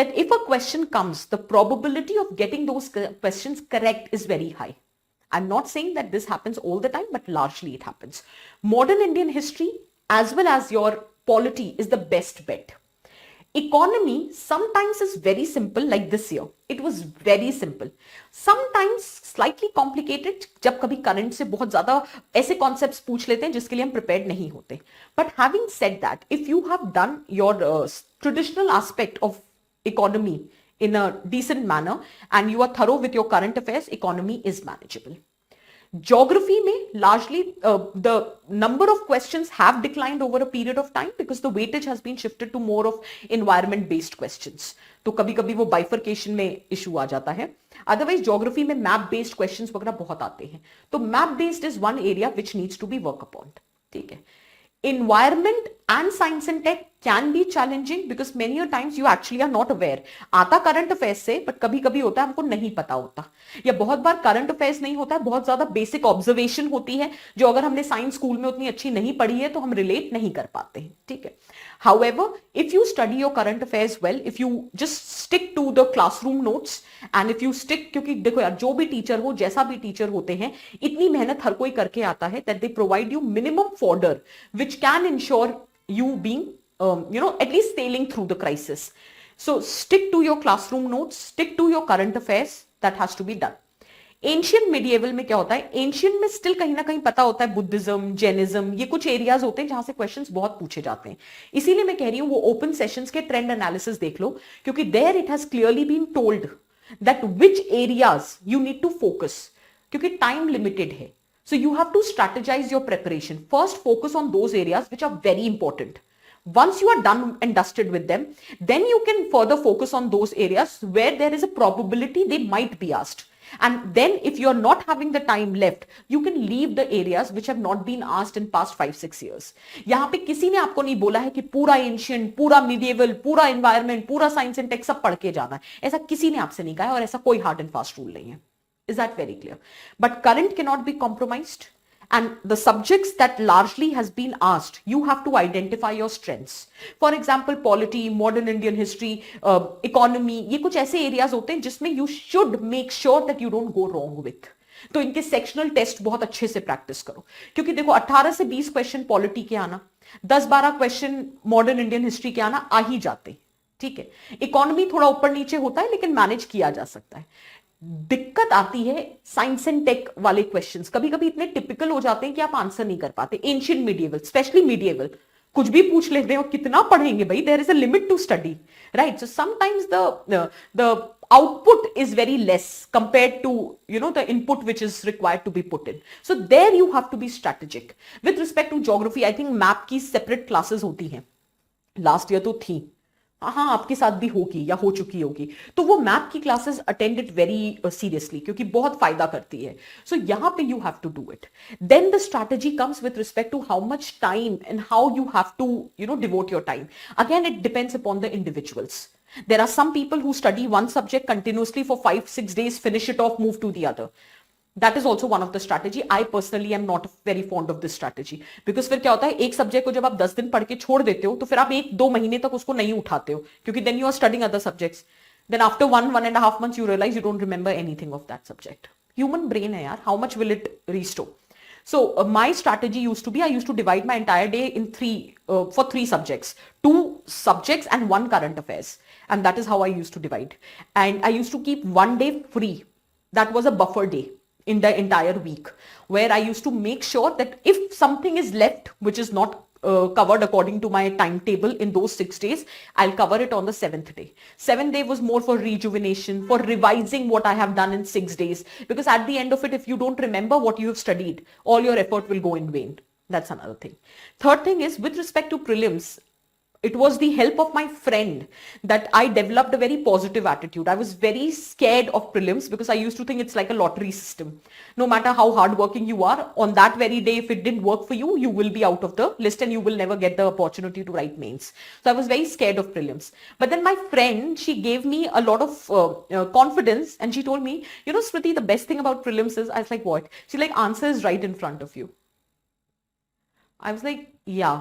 Speaker 1: that if a question comes, the probability of getting those questions correct is very high. I'm not saying that this happens all the time, but largely it happens. Modern Indian history as well as your polity is the best bet. Economy sometimes is very simple, like this year. It was very simple. Sometimes slightly complicated, जब कभी current से बहुत ज्यादा ऐसे concepts पूछ लेते हैं जिसके लिए हम प्रिपेयर्ड नहीं होते. But having said that, if you have done your traditional aspect of economy in a decent manner and you are thorough with your current affairs, economy is manageable. Geography में largely the number of questions have declined over a period of time because the weightage has been shifted to more of environment based questions. तो कभी कभी वो bifurcation में issue आ जाता है. Otherwise geography में map based questions वगैरह बहुत आते हैं. तो map based is one area which needs to be worked upon. ठीक है. Environment and science and tech can be challenging because many a times you actually are not aware. आता current affairs से, but कभी कभी होता है हमको नहीं पता होता, या बहुत बार करंट अफेयर्स नहीं होता है, बहुत ज्यादा बेसिक ऑब्जर्वेशन होती है जो अगर हमने साइंस स्कूल में उतनी अच्छी नहीं पढ़ी है तो हम रिलेट नहीं कर पाते हैं. ठीक है. However, if you study your current affairs well, if you just stick to the classroom notes and if you stick, क्योंकि देखो यार जो भी टीचर हो, जैसा भी टीचर होते हैं, इतनी मेहनत हर कोई करके आता है that they provide you minimum fodder which can ensure you being at least sailing through the crisis. So stick to your classroom notes, stick to your current affairs. That has to be done. Ancient medieval में क्या होता है, ancient में still कहीं ना कहीं पता होता है बुद्धिज्म, जैनिज्म, ये कुछ एरियाज होते हैं जहां से क्वेश्चंस बहुत पूछे जाते हैं. इसीलिए मैं कह रही हूं वो ओपन सेशंस के ट्रेंड एनालिसिस देख लो, क्योंकि there it has clearly been told that which areas you need to focus, क्योंकि टाइम लिमिटेड है. So you have to strategize your preparation. First focus on those areas which are very important. Once you are done and dusted with them, then you can further focus on those areas where there is a probability they might be asked. And then if you're not having the time left, you can leave the areas which have not been asked in past 5-6 years. यहाँ पे किसी ने आपको नहीं बोला है कि पूरा एंशियंट, पूरा मिडिएवल, पूरा एनवायरमेंट, पूरा साइंस एंड टेक सब पढ़ के जाना है. ऐसा किसी ने आपसे नहीं कहा है और ऐसा कोई हार्ड एंड फास्ट रूल नहीं है. Is that very clear? But current cannot be compromised. And the subjects that largely has been asked, you have to identify your strengths. For example, polity, modern Indian history, economy, ये कुछ ऐसे areas होते हैं जिसमें you should make sure that you don't go wrong with. तो इनके sectional test बहुत अच्छे से प्रैक्टिस करो, क्योंकि देखो 18 से 20 क्वेश्चन पॉलिटी के आना, 10-12 क्वेश्चन मॉडर्न इंडियन हिस्ट्री के आना आ ही जाते. ठीक है, इकोनॉमी थोड़ा ऊपर नीचे होता है लेकिन मैनेज किया जा सकता है। दिक्कत आती है साइंस एंड टेक वाले क्वेश्चंस, कभी कभी इतने टिपिकल हो जाते हैं कि आप आंसर नहीं कर पाते। एंशिएंट मीडिएवल, स्पेशली मीडिएवल, कुछ भी पूछ लेते हैं और कितना पढ़ेंगे भाई, there is a limit to study, right? So sometimes the output is very less compared to the input which is required to be put in. So there you have to be strategic. With respect to geography, I think map की separate classes होती हैं, last year तो थी, हाँ आपके साथ भी होगी या हो चुकी होगी, तो वो मैप की क्लासेस अटेंडेड वेरी सीरियसली क्योंकि बहुत फायदा करती है। सो यहां पे you have to do it. Then the strategy comes with respect to how much time and how you have to devote your time. Again it depends upon the individuals. There are some people who study one subject continuously for 5-6 days, finish it off, move to the other. That is also one of the strategy. I personally am not very fond of this strategy because फिर क्या होता है, एक subject को जब आप 10 दिन पढ़ के छोड़ देते हो तो फिर आप 1-2 महीने तक उसको नहीं उठाते हो क्योंकि then you are studying other subjects. Then after 1.5 months you realize you don't remember anything of that subject. Human brain है यार, how much will it restore? So my strategy used to be, I used to divide my entire day in for 3 subjects, 2 subjects and 1 current affairs. And that is how I used to divide. And I used to keep 1 day free. That was a buffer day in the entire week, where I used to make sure that if something is left, which is not covered according to my timetable in those 6 days, I'll cover it on the 7th day. 7th day was more for rejuvenation, for revising what I have done in 6 days. Because at the end of it, if you don't remember what you have studied, all your effort will go in vain. That's another thing. Third thing is with respect to prelims, it was the help of my friend that I developed a very positive attitude. I was very scared of prelims because I used to think it's like a lottery system. No matter how hardworking you are, on that very day, if it didn't work for you, you will be out of the list and you will never get the opportunity to write mains. So I was very scared of prelims. But then my friend, she gave me a lot of confidence and she told me, Smriti, the best thing about prelims is, I was like, what? She's like, answer is right in front of you. I was like, yeah.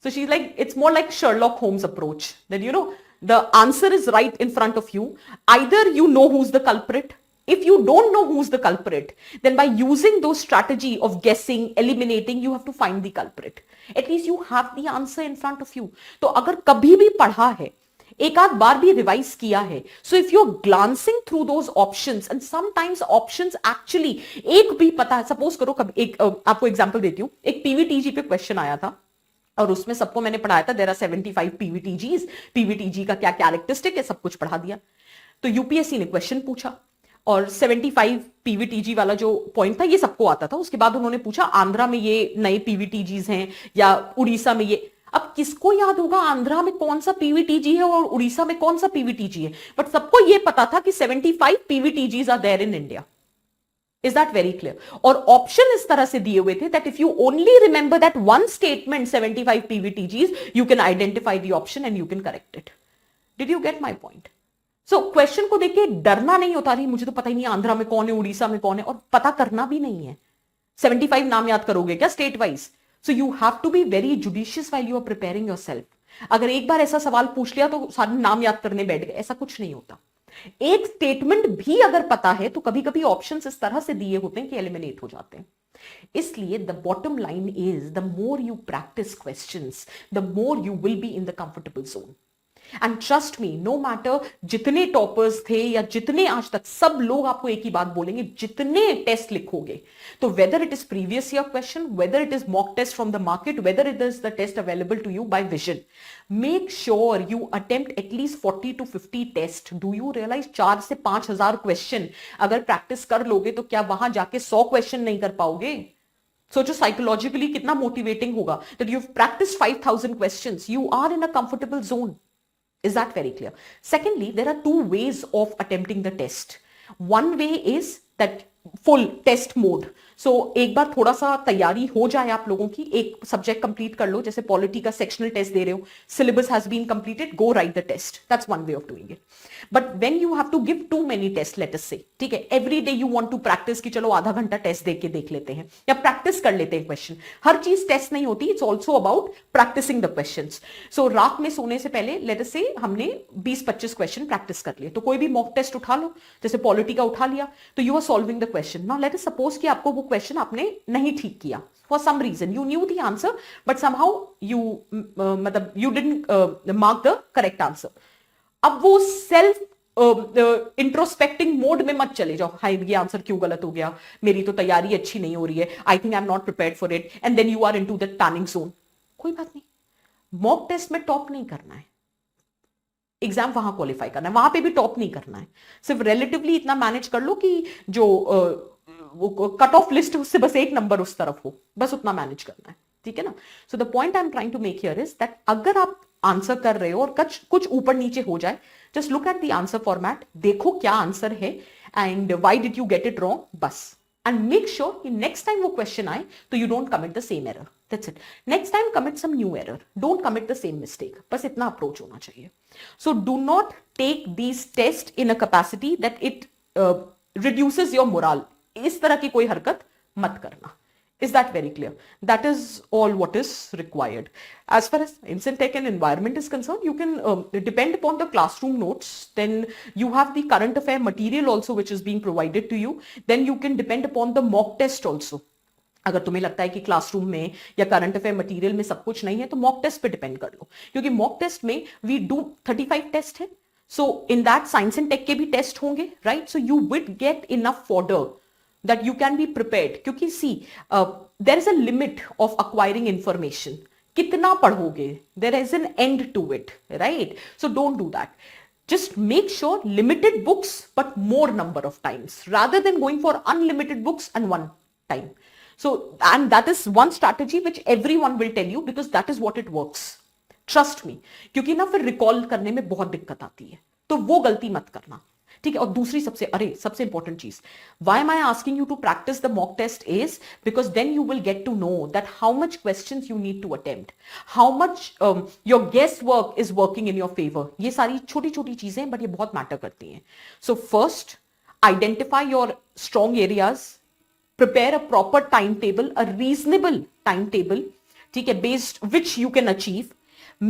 Speaker 1: So she's like, it's more like Sherlock Holmes approach. That, the answer is right in front of you. Either you know who's the culprit. If you don't know who's the culprit, then by using those strategy of guessing, eliminating, you have to find the culprit. At least you have the answer in front of you. तो अगर कभी भी पढ़ा है, एक आध बार भी revise किया है, so if you're glancing through those options and sometimes options actually एक भी पता है, suppose करो कभी एक आपको एग्जांपल देती हूँ, एक पीवीटीजी पे क्वेश्चन आया था और उसमें सबको मैंने पढ़ाया था, देयर आर 75 पीवीटीजीज, पीवीटीजी का क्या कैरेक्टरिस्टिक है, सब कुछ पढ़ा दिया। तो यूपीएससी ने क्वेश्चन पूछा और 75 पीवीटीजी वाला जो पॉइंट था ये सबको आता था। उसके बाद उन्होंने पूछा आंध्रा में ये नए पीवीटीजीज हैं या उड़ीसा में ये। अब किसको याद होगा आंध्रा में कौन सा पीवीटीजी है और उड़ीसा में कौन सा पीवीटीजी है, बट सबको ये पता था कि 75 PVTGs are there in India. Is that very clear? और ऑप्शन इस तरह से दिए हुए थे that if you only remember that one statement 75 PVTGs, you can identify the option and you can correct it. Did you get my point? So question को देख के डरना नहीं होता, नहीं मुझे तो पता ही नहीं आंध्रा में कौन है, उड़ीसा में कौन है, और पता करना भी नहीं है। 75 नाम याद करोगे क्या state wise? So you have to be very judicious while you are preparing yourself. अगर एक बार ऐसा सवाल पूछ लिया तो सारे नाम याद करने बैठ गए, ऐसा कुछ नहीं होता। एक स्टेटमेंट भी अगर पता है तो कभी कभी ऑप्शंस इस तरह से दिए होते हैं कि एलिमिनेट हो जाते हैं। इसलिए the bottom line is the more you practice questions, the more you will be in the comfortable zone. And trust me, no matter जितने टॉपर्स थे या जितने आज तक, सब लोग आपको एक ही बात बोलेंगे, जितने टेस्ट लिखोगे, तो whether it is previous year question, whether it is mock test from the market, whether it is the test available to you by Vision, make sure you attempt at least 40 to 50 test. Do you realize 4 से 5,000 question अगर practice कर लोगे तो क्या वहां जाके 100 question नहीं कर पाओगे? सोचो साइकोलॉजिकली कितना मोटिवेटिंग होगा that you have practised 5,000 questions, you are in a comfortable zone. Is that very clear? Secondly, there are 2 ways of attempting the test. One way is that full test mode. So एक बार थोड़ा सा तैयारी हो जाए आप लोगों की, एक सब्जेक्ट कंप्लीट कर लो, जैसे पॉलिटी का सेक्शनल टेस्ट दे रहे हो, syllabus has been completed, go write the test, that's one way of doing it. But when you have to give too many test, let us say, ठीक है, every day you want to practice कि चलो आधा घंटा test देख लेते हैं या प्रैक्टिस कर लेते हैं क्वेश्चन। हर चीज टेस्ट नहीं होती, it's also about practising the questions. So रात में सोने से पहले लेट अस से हमने 20-25 क्वेश्चन प्रैक्टिस कर लिए, तो कोई भी मॉक टेस्ट उठा लो, जैसे पॉलिटी का उठा लिया, तो you are solving the question. Now let us suppose कि आपको वो क्वेश्चन आपने नहीं ठीक किया, for some reason you knew the answer but somehow you मतलब you didn't mark the correct answer. अब वो सेल्फ इंट्रोस्पेक्टिंग मोड में मत चले जाओ, हाय ये आंसर क्यों गलत हो गया, मेरी तो तैयारी अच्छी नहीं हो रही है, I think I am not prepared for it, and then you are into that panic zone. कोई बात नहीं, मॉक टेस्ट में टॉप नहीं करना है, एग्जाम वहां क्वालिफाई करना है, वहां पे भी टॉप नहीं करना है, सिर्फ रिलेटिवली इतना मैनेज कर लो कि जो कट ऑफ लिस्ट उससे बस एक नंबर उस तरफ हो, बस उतना मैनेज करना है, ठीक है ना। So the point I am trying to make here is that अगर आप आंसर कर रहे हो और कुछ कुछ ऊपर नीचे हो जाए, just look at the answer format, देखो क्या आंसर है and why did you get it wrong, बस, एंड मेक श्योर कि नेक्स्ट टाइम वो क्वेश्चन आए तो you don't commit the same error, that's it. Next time commit some new error, don't commit the same mistake, बस इतना approach होना चाहिए। So do not take these test in a capacity that it reduces your moral, इस तरह की कोई हरकत मत करना। Is that very clear? That is all what is required. As far as Incentec and environment is concerned, you can depend upon the classroom notes. Then you have the current affair material also which is being provided to you. Then you can depend upon the mock test also. अगर तुम्हें लगता है कि classroom में या current affair material में सब कुछ नहीं है तो मॉक टेस्ट पे डिपेंड कर लो, क्योंकि मॉक टेस्ट में वी डू 35 टेस्ट है, so in that science and tech के भी टेस्ट होंगे, right. So you will get enough fodder that you can be prepared, क्योंकि see there is a limit of acquiring information, कितना पढ़ोगे, there is an end to it, right? So don't do that. Just make sure limited books but more number of times rather than going for unlimited books and one time. So, and that is one strategy which everyone will tell you because that is what it works, trust me, क्योंकि ना फिर recall करने में बहुत दिक्कत आती है, तो वो गलती मत करना, ठीक है। और दूसरी सबसे इंपॉर्टेंट चीज, why am I asking you to practice the mock test is because then you will get to know that how much questions you need to attempt, how much your guess work is working in your favour. ये सारी छोटी छोटी चीजें but ये बहुत matter करती हैं। So first, identify your strong areas, prepare a proper timetable, a reasonable timetable, ठीक है, based which you can achieve.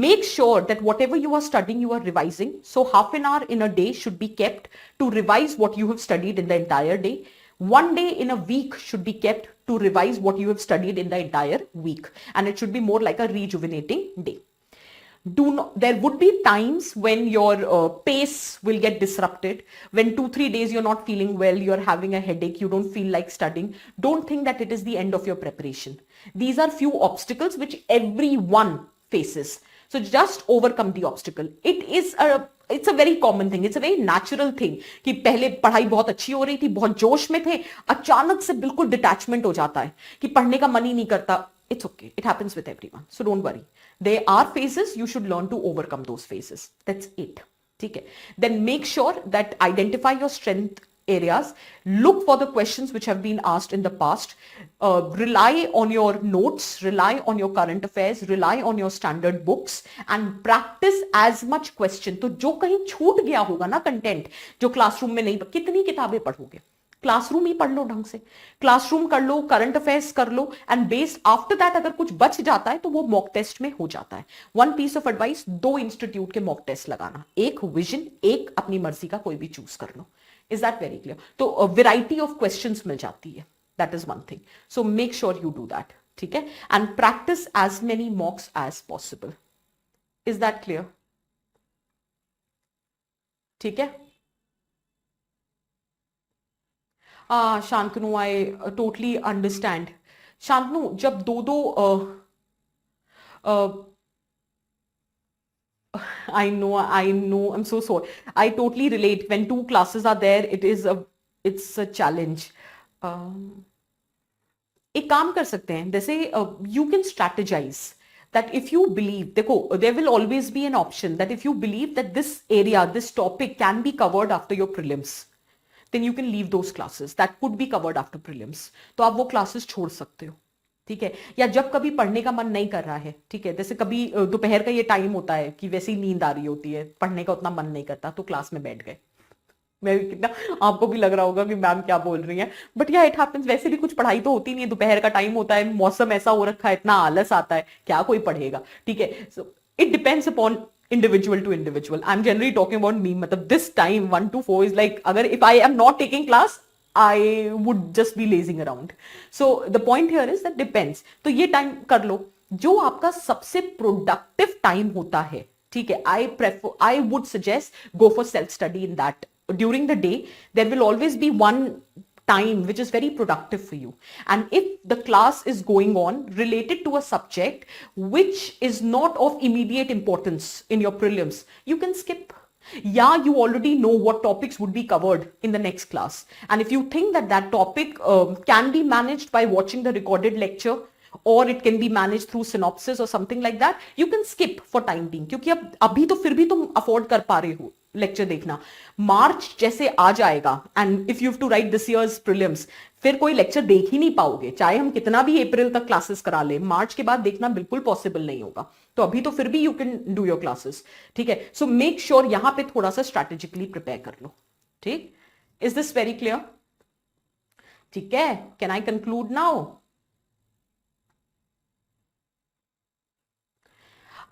Speaker 1: Make sure that whatever you are studying, you are revising. So half an hour in a day should be kept to revise what you have studied in the entire day. One day in a week should be kept to revise what you have studied in the entire week. And it should be more like a rejuvenating day. There would be times when your pace will get disrupted, when 2-3 days you're not feeling well, you're having a headache, you don't feel like studying. Don't think that it is the end of your preparation. These are few obstacles which everyone faces. So just overcome the obstacle. It's a very common thing. It's a very natural thing कि पहले पढ़ाई बहुत अच्छी हो रही थी, बहुत जोश में थे, अचानक से बिल्कुल डिटैचमेंट हो जाता है कि पढ़ने का मन ही नहीं करता. It's okay. It happens with everyone. So don't worry. There are phases. You should learn to overcome those phases. That's it. Okay. Then make sure that identify your strength areas. Look for the questions which have been asked in the past. Rely on your notes. Rely on your current affairs. Rely on your standard books. And practice as much question. तो जो कहीं छूट गया होगा ना content, जो classroom में नहीं, कितनी किताबें पढ़ोगे? क्लासरूम ही पढ़ लो ढंग से, क्लासरूम कर लो, करंट अफेयर्स कर लो, एंड बेस्ड आफ्टर दैट अगर कुछ बच जाता है तो वो मॉक टेस्ट में हो जाता है. One piece of advice, 2 institute के मॉक टेस्ट लगाना, एक विजन, एक अपनी मर्जी का कोई भी चूज कर लो. Is that very clear? तो वेराइटी ऑफ क्वेश्चंस मिल जाती है. That is one thing. So make sure you do that. ठीक है, and practice as many mocks as possible. Is that clear? ठीक है. Shantanu, I totally understand. Shantanu, जब दो I know, I'm so sorry. I totally relate. When 2 classes are there, it's a challenge. एक काम कर सकते हैं, जैसे you can strategize that if you believe, देखो, there will always be an option that if you believe that this area, this topic can be covered after your prelims, then you can leave those classes that could be covered after prelims. तो आप वो classes छोड़ सकते हो. ठीक है. या जब कभी पढ़ने का मन नहीं कर रहा है, ठीक है, जैसे कभी दोपहर का ये टाइम होता है कि वैसे ही नींद आ रही होती है, पढ़ने का उतना मन नहीं करता, तो क्लास में बैठ गए. मैं कितना, आपको भी लग रहा होगा कि मैम क्या बोल रही हैं, बट या इट हैपेंस. वैसे भी कुछ पढ़ाई तो होती नहीं है, दोपहर का टाइम होता है, मौसम ऐसा हो रखा है, इतना आलस आता है, क्या कोई पढ़ेगा. ठीक है. So it depends upon individual to individual. I'm generally talking about me. मतलब this time 1 to 4 is like, अगर if I am not taking class, I would just be lazing around. So the point here is that depends. तो ये time कर लो. जो आपका सबसे productive time होता है, ठीक है, I would suggest go for self study in that. During the day there will always be one time which is very productive for you, and if the class is going on related to a subject which is not of immediate importance in your prelims, you can skip. Yeah, you already know what topics would be covered in the next class, and if you think that that topic can be managed by watching the recorded lecture, or it can be managed through synopsis or something like that, you can skip for time being, क्योंकि अब अभी तो फिर भी तुम afford कर पा रहे हो लेक्चर देखना. मार्च जैसे आ जाएगा and if you have to write this year's prelims, फिर कोई लेक्चर देख ही नहीं पाओगे, चाहे हम कितना भी अप्रैल तक क्लासेस करा ले, मार्च के बाद देखना बिल्कुल पॉसिबल नहीं होगा. तो अभी तो फिर भी you can do your classes. ठीक है, सो मेक श्योर यहां पे थोड़ा सा स्ट्रैटेजिकली प्रिपेयर कर लो. ठीक, इज दिस वेरी क्लियर? ठीक है, can I conclude now?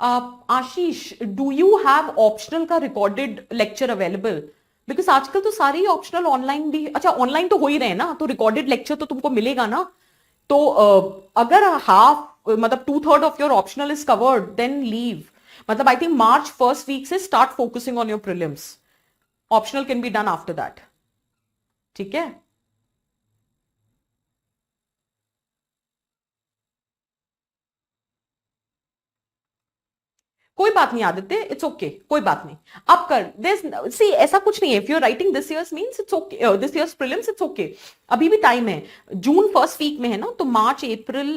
Speaker 1: Ashish, do you have optional का रिकॉर्डेड लेक्चर अवेलेबल? बिकॉज आजकल तो सारे ही ऑप्शनल ऑनलाइन भी, अच्छा ऑनलाइन तो हो ही रहे ना, तो रिकॉर्डेड लेक्चर तो तुमको मिलेगा ना. तो अगर हाफ मतलब 2/3 of your optional is covered, then leave. मतलब I think March first week से start focusing on your prelims. Optional can be done after that. ठीक है, कोई बात नहीं आदित्य, इट्स ओके, कोई बात नहीं. आप कर दिस, सी ऐसा कुछ नहीं है. If you are writing this year's means it's okay, this year's prelims it's okay. अभी भी टाइम है, जून फर्स्ट वीक में है ना, तो मार्च अप्रैल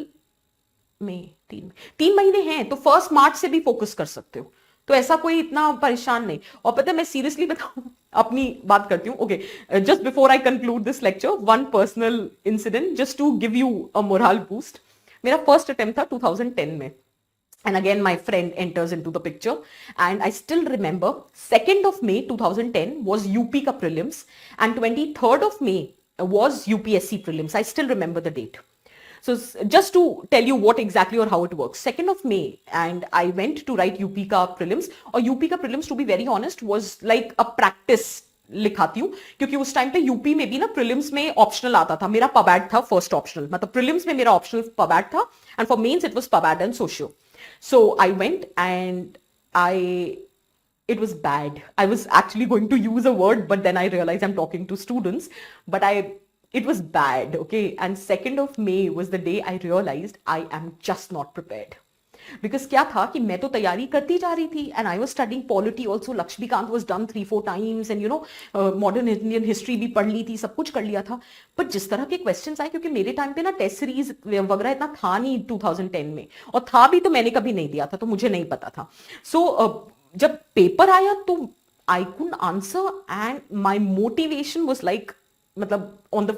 Speaker 1: में तीन महीने हैं, तो फर्स्ट मार्च से भी फोकस कर सकते हो. तो ऐसा कोई इतना परेशान नहीं. और पता है, मैं सीरियसली बताऊं, अपनी बात करती हूँ. Okay, just before I conclude this lecture, one personal incident just to give you a morale boost. मेरा फर्स्ट अटेम्प्ट था 2010 में. And again, my friend enters into the picture. And I still remember 2nd of May 2010 was UP ka prelims, and 23rd of May was UPSC prelims. I still remember the date. So just to tell you what exactly or how it works, 2nd of May, and I went to write UP ka prelims. Or UP ka prelims, to be very honest, was like a practice लिखाती हूँ, क्योंकि उस time पे UP में भी ना prelims में optional आता था. मेरा पबैड था फर्स्ट ऑप्शनल, मतलब प्रीलिम्स में मेरा ऑप्शनल पबैड था, and for mains it was pub ad and socio. So I went and it was bad. I was actually going to use a word, but then I realized I'm talking to students. But it was bad, okay? And 2nd of May was the day I realized I am just not prepared. Because क्या था कि मैं तो तैयारी करती जा रही थी, and I was studying polity also. Laxmikant was done 3-4 times, and you know, modern Indian history भी पढ़ ली थी, सब कुछ कर लिया था. पर जिस तरह के क्वेश्चंस आए, क्योंकि मेरे टाइम पे ना टेस्ट सीरीज वगैरह इतना था नहीं 2010 में, और था भी तो मैंने कभी नहीं दिया था, तो मुझे नहीं पता था. सो जब पेपर आया तो I couldn't answer, and my motivation was like, मतलब on the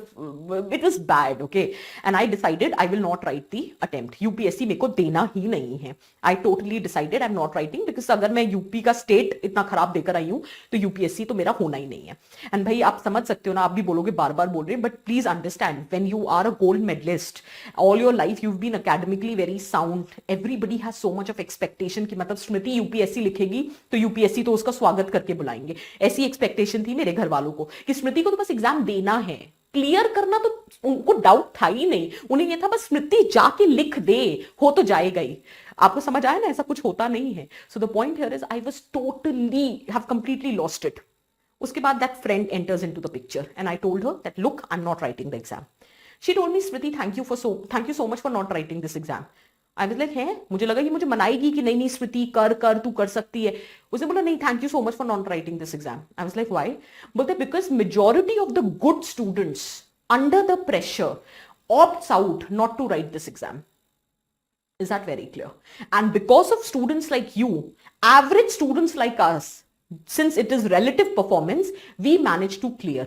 Speaker 1: it was bad, okay, and I decided I will not write the attempt. UPSC मेरे को देना ही नहीं है. I totally decided I'm not writing, because अगर मैं UP का state इतना खराब देकर आई हूं, तो यूपीएससी तो मेरा होना ही नहीं है. एंड भाई आप समझ सकते हो ना, आप भी बोलोगे बार बार बोल रहे हैं, but please understand, when you are a gold medallist, all your life you have been academically very sound, everybody has so much of expectation कि मतलब स्मृति यूपीएससी लिखेगी तो यूपीएससी तो उसका स्वागत करके बुलाएंगे. ऐसी एक्सपेक्टेशन थी मेरे घर वालों को कि स्मृति को तो बस एग्जाम देना है, क्लियर करना तो उनको डाउट था ही नहीं. उन्हें यह था बस स्मृति जाके लिख दे, हो तो जाएगा ही. आपको समझ आया ना, ऐसा कुछ होता नहीं है. सो the point here is I was totally have completely lost it. उसके बाद that friend enters into the picture, and I told her that look, I am not writing the exam. She told me, Smriti thank you so much for not writing this exam. I was like, है, मुझे लगा कि मुझे मनाएगी कि नहीं नहीं स्मृति कर तू कर सकती है. उसने बोला नहीं, thank you so much for not writing this exam. I was like why? बोलते because majority of the good students under the pressure opts out not to write this exam. Is that very clear? And because of students like you, average students like us, since it is relative performance, we manage to clear.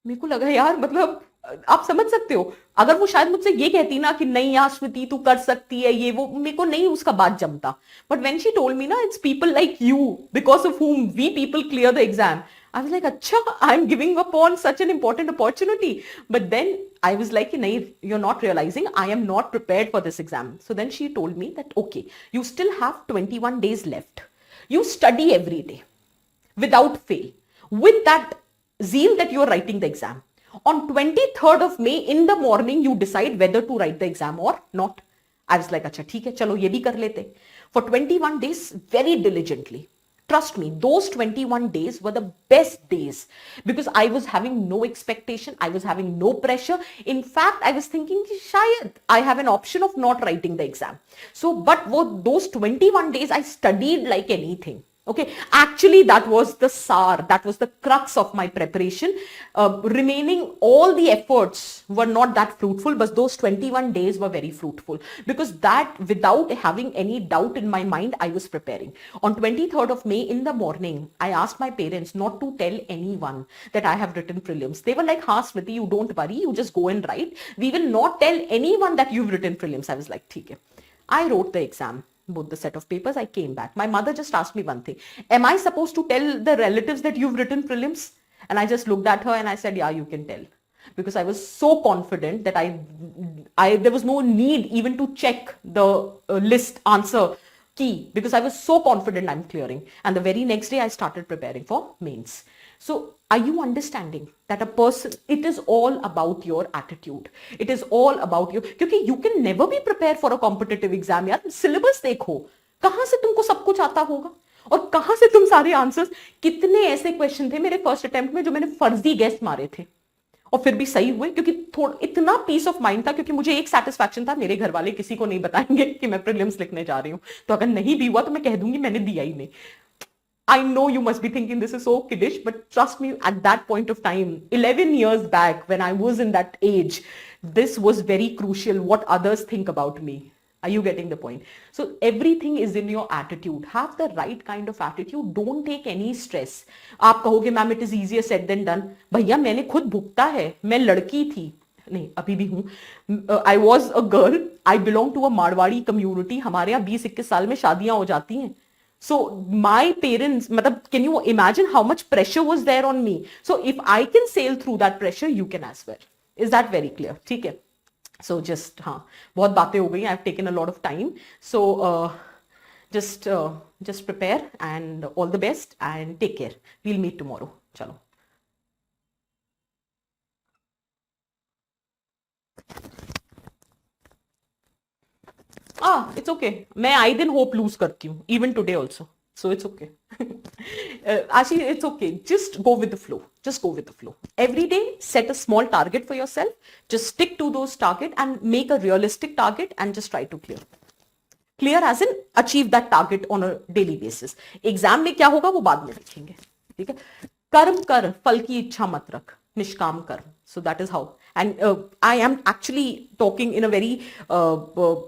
Speaker 1: मेरे को लगा यार, मतलब आप समझ सकते हो, अगर वो शायद मुझसे ये कहती ना कि नहीं यार स्मृति तू कर सकती है, ये वो, मेरे को नहीं उसका बात जमता. But when she told me ना, it's people like you because of whom we people clear the exam. I was like, अच्छा, I'm giving up on such an important opportunity. But then I was like, nahi, you're not realizing I am not prepared for this exam. So then she told me that, okay, you still have 21 days left. You study every day without fail, with that zeal that you're writing the exam. On 23rd of May in the morning, you decide whether to write the exam or not. I was like, अच्छा ठीक है, चलो ये भी कर लेते. for 21 days very diligently. Trust me, those 21 days were the best days because I was having no expectation. I was having no pressure. In fact, I was thinking, shayad I have an option of not writing the exam. So, but those 21 days, I studied like anything. Okay, actually that was the SAR, that was the crux of my preparation. Remaining all the efforts were not that fruitful, but those 21 days were very fruitful because that without having any doubt in my mind, I was preparing. On 23rd of May in the morning, I asked my parents not to tell anyone that I have written prelims. They were like, "Ha, Smriti, you don't worry, you just go and write. We will not tell anyone that you've written prelims." I was like, "Theek hai." I wrote the exam. Both the set of papers, I came back. My mother just asked me one thing. Am I supposed to tell the relatives that you've written prelims? And I just looked at her and I said, yeah, you can tell. Because I was so confident that there was no need even to check the list answer key because I was so confident I'm clearing. And the very next day I started preparing for mains. So are you understanding that a person, it is all about your attitude. It is all about you. Because you can never be prepared for a competitive exam. यार syllabus देखो, कहाँ से तुमको सब कुछ आता होगा और कहाँ से तुम सारे आंसर्स. कितने ऐसे क्वेश्चन थे मेरे फर्स्ट अटेम्प्ट में जो मैंने फर्जी गेस मारे थे और फिर भी सही हुए क्योंकि थोड़ा इतना पीस ऑफ माइंड था क्योंकि मुझे एक सेटिस्फैक्शन था, मेरे घर वाले किसी को नहीं बताएंगे कि मैं प्रीलिम्स लिखने जा रही हूँ. तो अगर नहीं भी हुआ तो मैं कह दूंगी मैंने दिया ही नहीं. I know you must be thinking this is so kiddish, but trust me, at that point of time, 11 years back, when I was in that age, this was very crucial what others think about me. Are you getting the point? So everything is in your attitude. Have the right kind of attitude. Don't take any stress. आप कहोगे ma'am it is easier said than done. भैया मैंने खुद भुगता है. मैं लड़की थी. नहीं अभी भी हूँ. I was a girl. I belong to a Marwari community. हमारे यहाँ 20-21 साल में शादियां हो जाती हैं. So my parents, can you imagine how much pressure was there on me? So if I can sail through that pressure, you can as well. Is that very clear? ठीक है. So just बहुत बातें हो गई. I've taken a lot of time. So just prepare and all the best and take care. We'll meet tomorrow. चलो. It's okay. मैं आई दिन hope lose करती हूँ. Even today also. So it's okay. Actually, it's okay. Just go with the flow. Just go with the flow. Every day, set a small target for yourself. Just stick to those targets and make a realistic target and just try to clear. Clear as in achieve that target on a daily basis. Exam में क्या होगा वो बाद में देखेंगे. ठीक है? कर्म कर, फल की इच्छा मत रख. निष्काम कर्म. So that is how. And I am actually talking in a very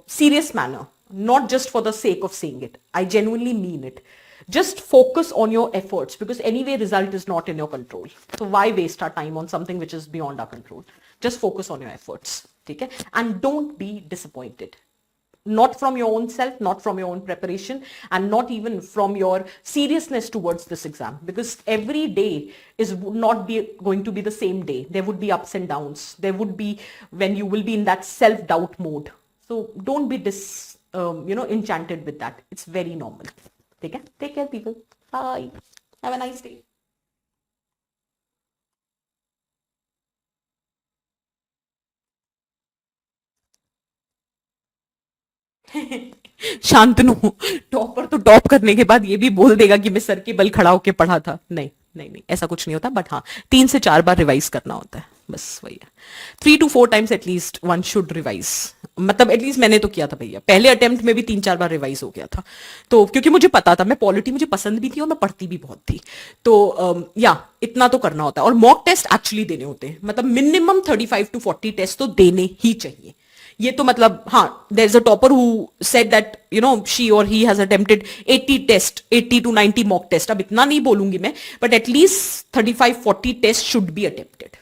Speaker 1: serious manner. Not just for the sake of saying it. I genuinely mean it. Just focus on your efforts because anyway result is not in your control. So why waste our time on something which is beyond our control? Just focus on your efforts. Okay? And don't be disappointed. Not from your own self, not from your own preparation, and not even from your seriousness towards this exam. Because every day is not going to be the same day. There would be ups and downs. There would be when you will be in that self-doubt mode. So don't be enchanted with that. It's very normal. Take care, people. Bye. Have a nice day. Shantanu topper तो top करने के बाद ये भी बोल देगा कि मैं सर के बल खड़ा होके पढ़ा था. नहीं नहीं नहीं ऐसा कुछ नहीं होता. बट हाँ 3 से 4 बार रिवाइज करना होता है. बस वही है. 3 to 4 times at least one should revise. मतलब एटलीस्ट मैंने तो किया था भैया. पहले अटेम्प्ट में भी 3-4 बार रिवाइज हो गया था. तो क्योंकि मुझे पता था मैं पॉलिटी मुझे पसंद भी थी और मैं पढ़ती भी बहुत थी. तो इतना तो करना होता है. और मॉक टेस्ट एक्चुअली देने होते हैं. मतलब मिनिमम 35 to 40 टेस्ट तो देने ही चाहिए. ये तो मतलब हाँ there is a topper who said that she और he has attempted 80 to 90 mock test. अब इतना नहीं बोलूंगी मैं but at least 35-40 test should be attempted.